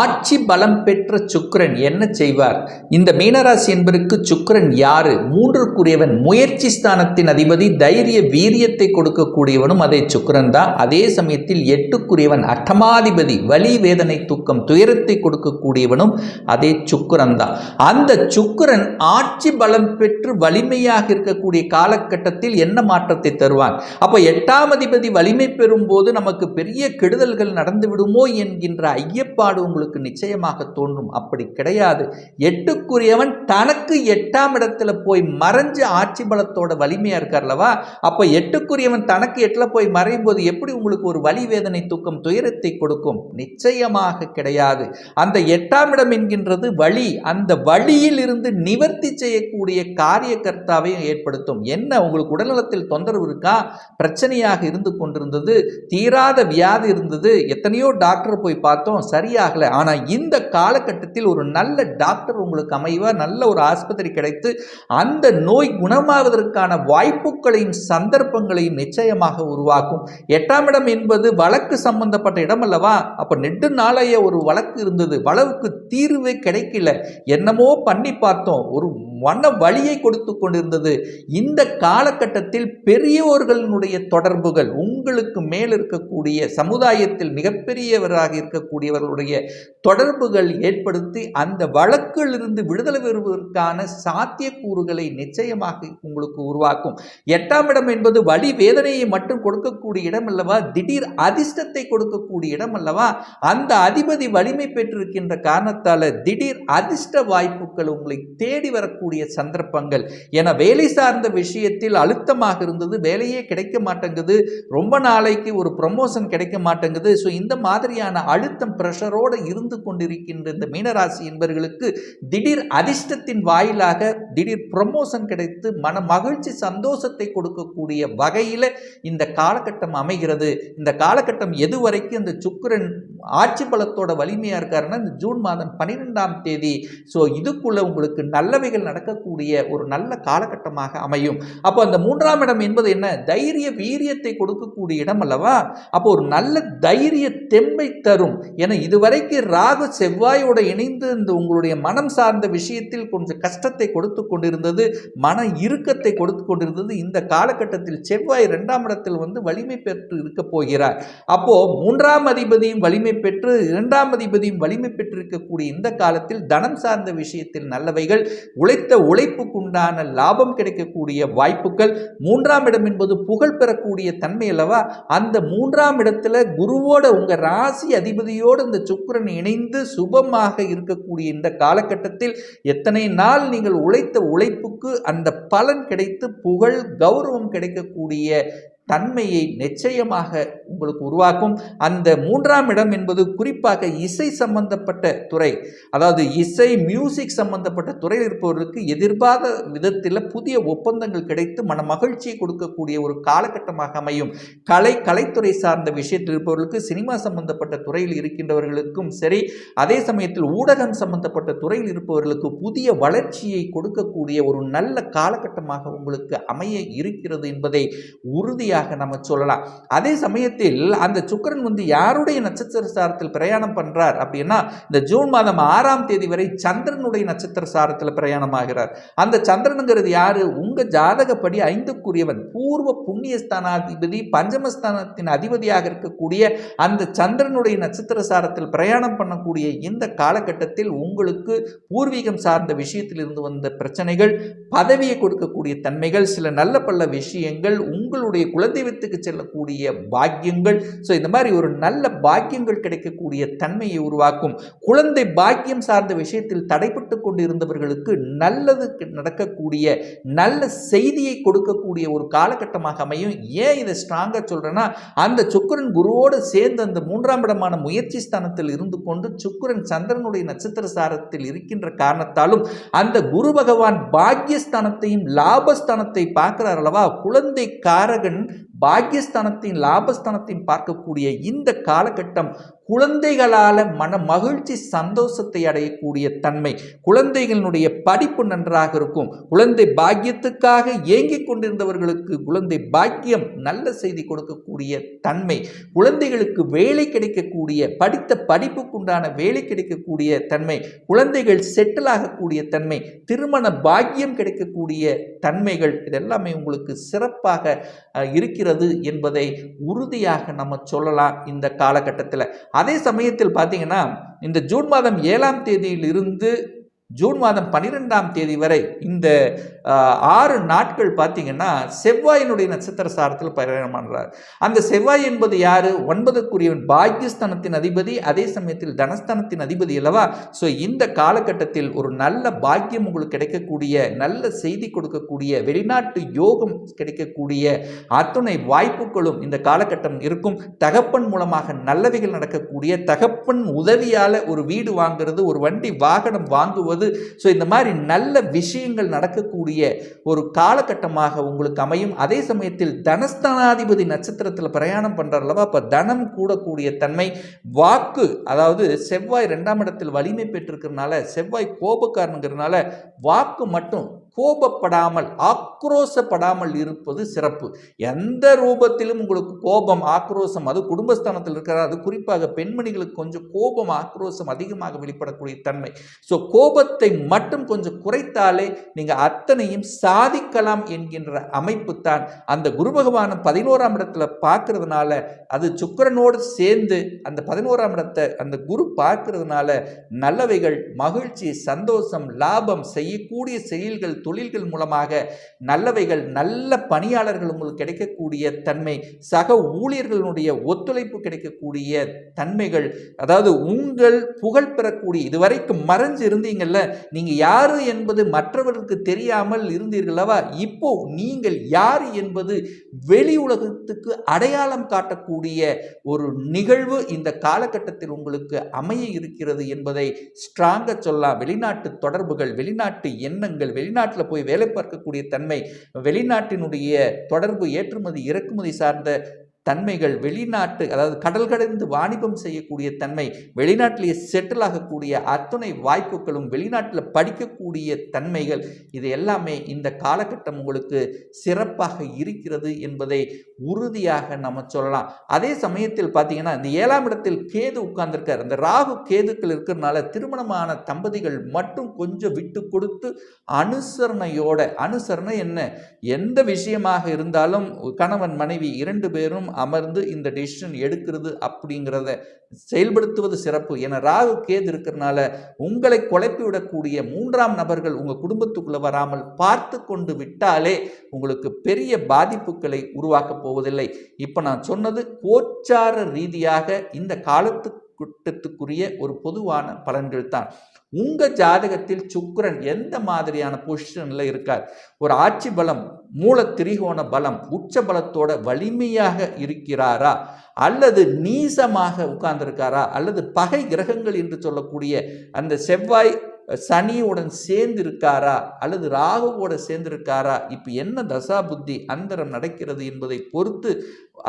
ஆட்சி பலம் பெற்ற சுக்கிரன் என்ன செய்வார்? இந்த மீனராசி என்பதற்கு சுக்கிரன் யாரு? 3க்குரியவன், முயற்சி ஸ்தானத்தின் அதிபதி, தைரிய வீரியத்தை கொடுக்கக்கூடியவனும் அதே சுக்கிரன் தான். அதே சமயத்தில் 8க்குரியவன் அட்டமாதிபதி, வலி, வேதனை, துக்கம், துயரத்தை கொடுக்கக்கூடியவனும் அதே சுக்கிரன் தான். அந்த சுக்கிரன் ஆட்சி பலம் பெற்று வலிமையாக வலிமையாக இருக்கக்கூடிய காலகட்டத்தில் என்ன மாற்றத்தை தருவான்? அப்ப 8ஆம் அதிபதி வலிமை பெறும் போது நமக்கு பெரிய கெடுதல்கள் நடந்து விடுமோ என்கின்ற ஐயப்பாடு உங்களுக்கு நிச்சயமாக தோன்றும். அப்படி கிடையாது. 8க்குரியவன் தனக்கு 8ஆம் இடத்துல போய் மறைஞ்சு ஆட்சி பலத்தோட வலிமையா இருக்கார்லவா, அப்ப 8க்குரியவன் தனக்கு 8ல போய் மறையும் போது எப்படி உங்களுக்கு ஒரு வலி வேதனை தூக்கம் துயரத்தை கொடுக்கும்? நிச்சயமாக கிடையாது. அந்த 8ஆம் இடம் என்கின்றது வழி. அந்த வழியில் இருந்து நிவர்த்தி செய்யக்கூடிய காரிய கர்த்தாவையும் ஏற்படுத்தும். என்ன உங்களுக்கு உடல்நலத்தில் தொந்தரவு இருக்கா? பிரச்சனையாக இருந்து கொண்டிருந்தது, தீராத வியாதி இருந்தது, எத்தனையோ டாக்டர் போய் பார்த்தோம், சரியாகல. ஆனா இந்த காலகட்டத்தில் ஒரு நல்ல டாக்டர் உங்களுக்கு அமைவா, நல்ல ஒரு ஆஸ்பத்திரி கிடைத்து அந்த நோய் குணமாவதற்கான வாய்ப்புகளையும் சந்தர்ப்பங்களையும் நிச்சயமாக உருவாக்கும். 8ஆம் இடம் என்பது வழக்கு சம்பந்தப்பட்ட இடம் அல்லவா? அப்ப நெடு நாளைய ஒரு வழக்கு இருந்தது, வழக்கு தீர்வே கிடைக்கல, என்னமோ பண்ணி பார்த்தோம், ஒரு மன வழியை கொடுத்து கொண்டிருந்தது. இந்த காலகட்டத்தில் பெரியோர்களுடைய தொடர்புகள், உங்களுக்கு மேல் இருக்கக்கூடிய சமுதாயத்தில் மிகப்பெரியவராக இருக்கக்கூடியவர்களுடைய தொடர்புகள் ஏற்படுத்தி அந்த வழக்கிலிருந்து விடுதலை பெறுவதற்கான சாத்தியக்கூறுகளை நிச்சயமாக உங்களுக்கு உருவாக்கும். 8ஆம் இடம் என்பது வலி வேதனையை மட்டும் கொடுக்கக்கூடிய இடம் அல்லவா, திடீர் அதிர்ஷ்டத்தை கொடுக்கக்கூடிய இடம் அல்லவா. அந்த அதிபதி வலிமை பெற்றிருக்கின்ற காரணத்தால திடீர் அதிர்ஷ்ட வாய்ப்புகள் உங்களை தேடி வரக்கூடிய சந்தர்ப்பங்கள். என வேலை சார்ந்த விஷயத்தில் அழுத்தமாக இருந்தது, வேலையே கிடைக்க மாட்டேங்குது, ரொம்ப நாளைக்கு ஒரு ப்ரமோஷன் கிடைக்க மாட்டேங்குது. ஸோ இந்த மாதிரியான அழுத்தம் பிரஷரோடு இருந்து கொண்டிருக்கின்ற இந்த மீனராசி என்பவர்களுக்கு திடீர் அதிர்ஷ்டத்தின் வாயிலாக திடீர் ப்ரமோஷன் கிடைத்து மன மகிழ்ச்சி சந்தோஷத்தை கொடுக்கக்கூடிய வகையில் இந்த காலகட்டம் அமைகிறது. இந்த காலகட்டம் எதுவரைக்கும் இந்த சுக்கிரன் ஆட்சி பலத்தோட வலிமையா இருக்காருன்னா இந்த ஜூன் மாதம் 12ஆம் தேதி. ஸோ இதுக்குள்ள உங்களுக்கு நல்லவைகள் நடக்கக்கூடிய ஒரு நல்ல காலகட்டமாக அமையும். அப்போ அந்த 3ஆம் இடம் என்பது என்ன? தைரிய வீரியத்தை கொடுக்கக்கூடிய இடம் அல்லவா. அப்போ ஒரு நல்ல தைரிய தெம்பை தரும். என இதுவரைக்கும் ராகு செவ்வாயோட இணைந்து இந்த உங்களுடைய மனம் சார்ந்த விஷயத்தில் கொஞ்சம் கஷ்டத்தை கொடுத்து கொண்டிருந்தது, மன இறுக்கத்தை கொடுத்து கொண்டிருந்தது. இந்த காலகட்டத்தில் செவ்வாய் 2ஆம் இடத்தில் வந்து வலிமை பெற்று இருக்க போகிறார். அப்போ 3ஆம் அதிபதியும் வலிமை பெற்று 2ஆம் அதிபதியும் வலிமை பெற்றிருக்கக்கூடிய இந்த காலத்தில் தனம் சார்ந்த விஷயத்தில் நல்லவைகள், உழைத்த உழைப்புக்குண்டான லாபம் கிடைக்கக்கூடிய வாய்ப்புகள். 3ஆம் இடம் என்பது புகழ் பெறக்கூடிய தன்மை அல்லவா. அந்த 3ஆம் இடத்துல குருவோட உங்க ராசி அதிபதியோடு இந்த சுக்கிரன் இணைந்து சுபமாக இருக்கக்கூடிய இந்த காலகட்டத்தில் எத்தனை நாள் நீங்கள் உழைத்த உழைப்புக்கு அந்த பலன் கிடைத்து புகழ் கௌரவம் கிடைக்கக்கூடிய தன்மையை நிச்சயமாக உங்களுக்கு உருவாக்கும். அந்த 3ஆம் இடம் என்பது குறிப்பாக இசை சம்பந்தப்பட்ட துறை, அதாவது இசை மியூசிக் சம்பந்தப்பட்ட துறையில் இருப்பவர்களுக்கு எதிர்பார்த்த விதத்தில் புதிய ஒப்பந்தங்கள் கிடைத்து மன மகிழ்ச்சியை கொடுக்கக்கூடிய ஒரு காலகட்டமாக அமையும். கலைத்துறை சார்ந்த விஷயத்தில் இருப்பவர்களுக்கு, சினிமா சம்பந்தப்பட்ட துறையில் இருக்கின்றவர்களுக்கும் சரி, அதே சமயத்தில் ஊடகம் சம்பந்தப்பட்ட துறையில் இருப்பவர்களுக்கு புதிய வளர்ச்சியை கொடுக்கக்கூடிய ஒரு நல்ல காலகட்டமாக உங்களுக்கு அமைய இருக்கிறது என்பதை உறுதியாக நம்ம சொல்லலாம். அதே சமயத்தில் அந்த சுக்கிரன் வந்து யாருடைய நட்சத்திர சாரத்தில் பிரயாணம் பண்றார் அப்படின்னா இந்த ஜூன் மாதம் 6ஆம் தேதி வரை சந்திரனுடைய நட்சத்திர சாரத்தில் பிரயாணம் ஆகிறார். அந்த சந்திரனுங்கிறது யாரு? உங்க ஜாதகப்படி 5க்குரியவன், பூர்வ புண்ணிய ஸ்தானாதிபதி, பஞ்சமஸ்தானத்தின் அதிபதியாக இருக்கக்கூடிய அந்த சந்திரனுடைய நட்சத்திர சாரத்தில் பிரயாணம் பண்ணக்கூடிய இந்த காலகட்டத்தில் உங்களுக்கு பூர்வீகம் சார்ந்த விஷயத்தில் இருந்து வந்த பிரச்சனைகள், பதவியை கொடுக்கக்கூடிய தன்மைகள், சில நல்ல பல விஷயங்கள், உங்களுடைய குலதெய்வத்துக்கு செல்லக்கூடிய பாக்கியங்கள், ஸோ இந்த மாதிரி ஒரு நல்ல பாக்கியங்கள் கிடைக்கக்கூடிய தன்மையை உருவாக்கும். குழந்தை பாக்கியம் சார்ந்த விஷயத்தில் தடைப்பட்டு கொண்டிருந்தவர்களுக்கு நல்லது நடக்கக்கூடிய நல்ல செய்தியை கொடுக்கக்கூடிய ஒரு காலகட்டமாக அமையும். ஏன் இதை ஸ்ட்ராங்காக சொல்றேன்னா, அந்த சுக்கிரன் குருவோடு சேர்ந்து அந்த 3ஆம் இடமான முயற்சி ஸ்தானத்தில் இருந்து கொண்டு சுக்கிரன் சந்திரனுடைய நட்சத்திர சாரத்தில் இருக்கின்ற காரணத்தாலும் அந்த குரு பகவான் பாக்கியஸ்தானத்தையும் லாபஸ்தானத்தை பார்க்கிறார் அல்லவா. குழந்தை காரகன் பாக்கியஸ்தானத்தையும் லாபஸ்தானத்தையும் பார்க்கக்கூடிய இந்த காலகட்டம் குழந்தைகளால் மன மகிழ்ச்சி சந்தோஷத்தை அடையக்கூடிய தன்மை, குழந்தைகளுடைய படிப்பு நன்றாக இருக்கும். குழந்தை பாக்கியத்துக்காக ஏங்கிக் கொண்டிருந்தவர்களுக்கு குழந்தை பாக்கியம் நல்ல செய்தி கொடுக்கக்கூடிய தன்மை, குழந்தைகளுக்கு வேலை கிடைக்கக்கூடிய, படித்த படிப்புக்குண்டான வேலை கிடைக்கக்கூடிய தன்மை, குழந்தைகள் செட்டில் ஆகக்கூடிய தன்மை, திருமண பாக்கியம் கிடைக்கக்கூடிய தன்மைகள், இதெல்லாமே உங்களுக்கு சிறப்பாக இருக்கிறது என்பதை உறுதியாக நம்ம சொல்லலாம் இந்த காலகட்டத்தில். அதே சமயத்தில் பார்த்தீங்கன்னா இந்த ஜூன் மாதம் 7ஆம் தேதியில் இருந்து ஜூன் மாதம் 12ஆம் தேதி வரை இந்த 6 நாட்கள் பார்த்தீங்கன்னா செவ்வாயினுடைய நட்சத்திர சாரத்தில் பயணம் பண்றார். அந்த செவ்வாய் என்பது யாரு? 9க்குரியவன், பாக்கியஸ்தானத்தின் அதிபதி, அதே சமயத்தில் தனஸ்தானத்தின் அதிபதி அல்லவா? ஸோ இந்த காலகட்டத்தில் ஒரு நல்ல பாக்கியம் உங்களுக்கு கிடைக்கக்கூடிய, நல்ல செய்தி கொடுக்கக்கூடிய, வெளிநாட்டு யோகம் கிடைக்கக்கூடிய அத்துணை வாய்ப்புகளும் இந்த காலகட்டம் இருக்கும். தகப்பன் மூலமாக நல்லவைகள் நடக்கக்கூடிய, தகப்பன் உதவியால ஒரு வீடு வாங்குறது, ஒரு வண்டி வாகனம் வாங்குவது, ஸோ இந்த மாதிரி நல்ல விஷயங்கள் நடக்கக்கூடிய ஒரு காலகட்டமாக உங்களுக்கு அமையும். அதே சமயத்தில் தனஸ்தானாதிபதி நட்சத்திரத்தில் பிரயாணம் பண்றாருல்லவா, அப்ப தனம் கூடக்கூடிய தன்மை, வாக்கு, அதாவது செவ்வாய் 2ஆம் இடத்தில் வலிமை பெற்றிருக்கிறதுனால, செவ்வாய் கோபக்காரனுங்கிறதுனால வாக்கு மட்டும் கோபப்படாமல், ஆக்ரோசப்படாமல் இருப்பது சிறப்பு. எந்த ரூபத்திலும் உங்களுக்கு கோபம், ஆக்ரோசம், அது குடும்பஸ்தானத்தில் இருக்கிறார், அது குறிப்பாக பெண்மணிகளுக்கு கொஞ்சம் கோபம், ஆக்ரோசம் அதிகமாக வெளிப்படக்கூடிய தன்மை. ஸோ கோபத்தை மட்டும் கொஞ்சம் குறைத்தாலே நீங்க அத்தனையும் சாதிக்கலாம் என்கின்ற அமைப்பு தான் அந்த குரு பகவான் 11ஆம் இடத்துல பார்க்கறதுனால, அது சுக்கிரனோடு சேர்ந்து அந்த 11ஆம் இடத்தை அந்த குரு பார்க்கறதுனால நல்லவைகள், மகிழ்ச்சி, சந்தோஷம், லாபம், செய்யக்கூடிய செயல்கள், தொழில்கள் மூலமாக நல்லவைகள், நல்ல பணியாளர்கள் உங்களுக்கு கிடைக்கக்கூடிய தன்மை, சக ஊழியர்களுடைய ஒத்துழைப்பு கிடைக்கக்கூடிய தன்மைகள், அதாவது உங்கள் புகழ் பெறக்கூடிய, இதுவரைக்கும் மறைஞ்சு இருந்தீங்கல்ல, நீங்க யாரு என்பது மற்றவர்களுக்கு தெரியாமல் இருந்தீர்களவா, இப்போ நீங்கள் யார் என்பது வெளி உலகத்துக்கு அடையாளம் காட்டக்கூடிய ஒரு நிகழ்வு இந்த காலகட்டத்தில் உங்களுக்கு அமைய இருக்கிறது என்பதை ஸ்ட்ராங்கா சொல்லலாம். வெளிநாட்டு தொடர்புகள், வெளிநாட்டு எண்ணங்கள், வெளிநாட்டில் போய் வேலை பார்க்கக்கூடிய தன்மை, வெளிநாட்டினுடைய தொடர்பு, ஏற்றுமதி இறக்குமதி சார்ந்த தன்மைகள், வெளிநாட்டு, அதாவது கடல் கடந்து வாணிபம் செய்யக்கூடிய தன்மை, வெளிநாட்டிலேயே செட்டில் ஆகக்கூடிய அத்தனை வாய்ப்புகளும், வெளிநாட்டில் படிக்கக்கூடிய தன்மைகள், இது எல்லாமே இந்த காலகட்டம் உங்களுக்கு சிறப்பாக இருக்கிறது என்பதை உறுதியாக நம்ம சொல்லலாம். அதே சமயத்தில் பார்த்தீங்கன்னா இந்த 7ஆம் இடத்தில் கேது உட்கார்ந்திருக்கார். அந்த ராகு கேதுக்கள் இருக்கிறதுனால திருமணமான தம்பதிகள் மட்டும் கொஞ்சம் விட்டு கொடுத்து அனுசரணையோட, அனுசரணை என்ன, எந்த விஷயமாக இருந்தாலும் கணவன் மனைவி 2 பேரும் அமர்ந்து இந்த டெசிஷன் எடுக்கிறது அப்படிங்கிறத செயல்படுத்துவது சிறப்பு. என ராகு கேது இருக்கிறதுனால உங்களை குழப்பி விடக்கூடிய 3ஆம் நபர்கள் உங்க குடும்பத்துக்குள்ள வராமல் பார்த்து கொண்டு விட்டாலே உங்களுக்கு பெரிய பாதிப்புகளை உருவாக்க போவதில்லை. இப்ப நான் சொன்னது கோச்சார ரீதியாக இந்த காலத்துக்குரிய ஒரு பொதுவான பலன்கள் தான். உங்க ஜாதகத்தில் சுக்கிரன் எந்த மாதிரியான பொசிஷன்ல இருக்கார், ஒரு ஆட்சி பலம், மூல திரிகோண பலம், உச்ச பலத்தோட வலிமையாக இருக்கிறாரா, அல்லது நீசமாக உட்கார்ந்திருக்காரா, அல்லது பகை கிரகங்கள் என்று சொல்லக்கூடிய அந்த செவ்வாய் சனியுடன் சேர்ந்து இருக்காரா, அல்லது ராகுவோட சேர்ந்திருக்காரா, இப்ப என்ன தசா புத்தி அந்தரம் நடக்கிறது என்பதை பொறுத்து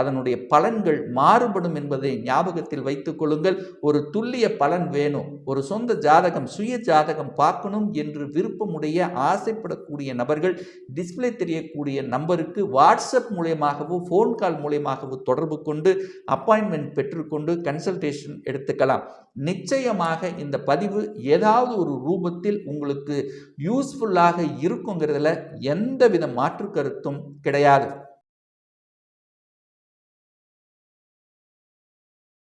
அதனுடைய பலன்கள் மாறுபடும் என்பதை ஞாபகத்தில் வைத்துக் கொள்ளுங்கள். ஒரு துல்லிய பலன் வேணும், ஒரு சொந்த ஜாதகம், சுய ஜாதகம் பார்க்கணும் என்று விருப்பமுடைய ஆசைப்படக்கூடிய நபர்கள் டிஸ்பிளே தெரியக்கூடிய நம்பருக்கு வாட்ஸ்அப் மூலமாகவோ ஃபோன் கால் மூலமாகவோ தொடர்பு கொண்டு அப்பாயின்மெண்ட் பெற்றுக்கொண்டு கன்சல்டேஷன் எடுத்துக்கலாம். நிச்சயமாக இந்த பதிவு ஏதாவது ஒரு ரூபத்தில் உங்களுக்கு யூஸ்ஃபுல்லாக இருக்குங்கிறதுல எந்தவித மாற்று கருத்தும் கிடையாது.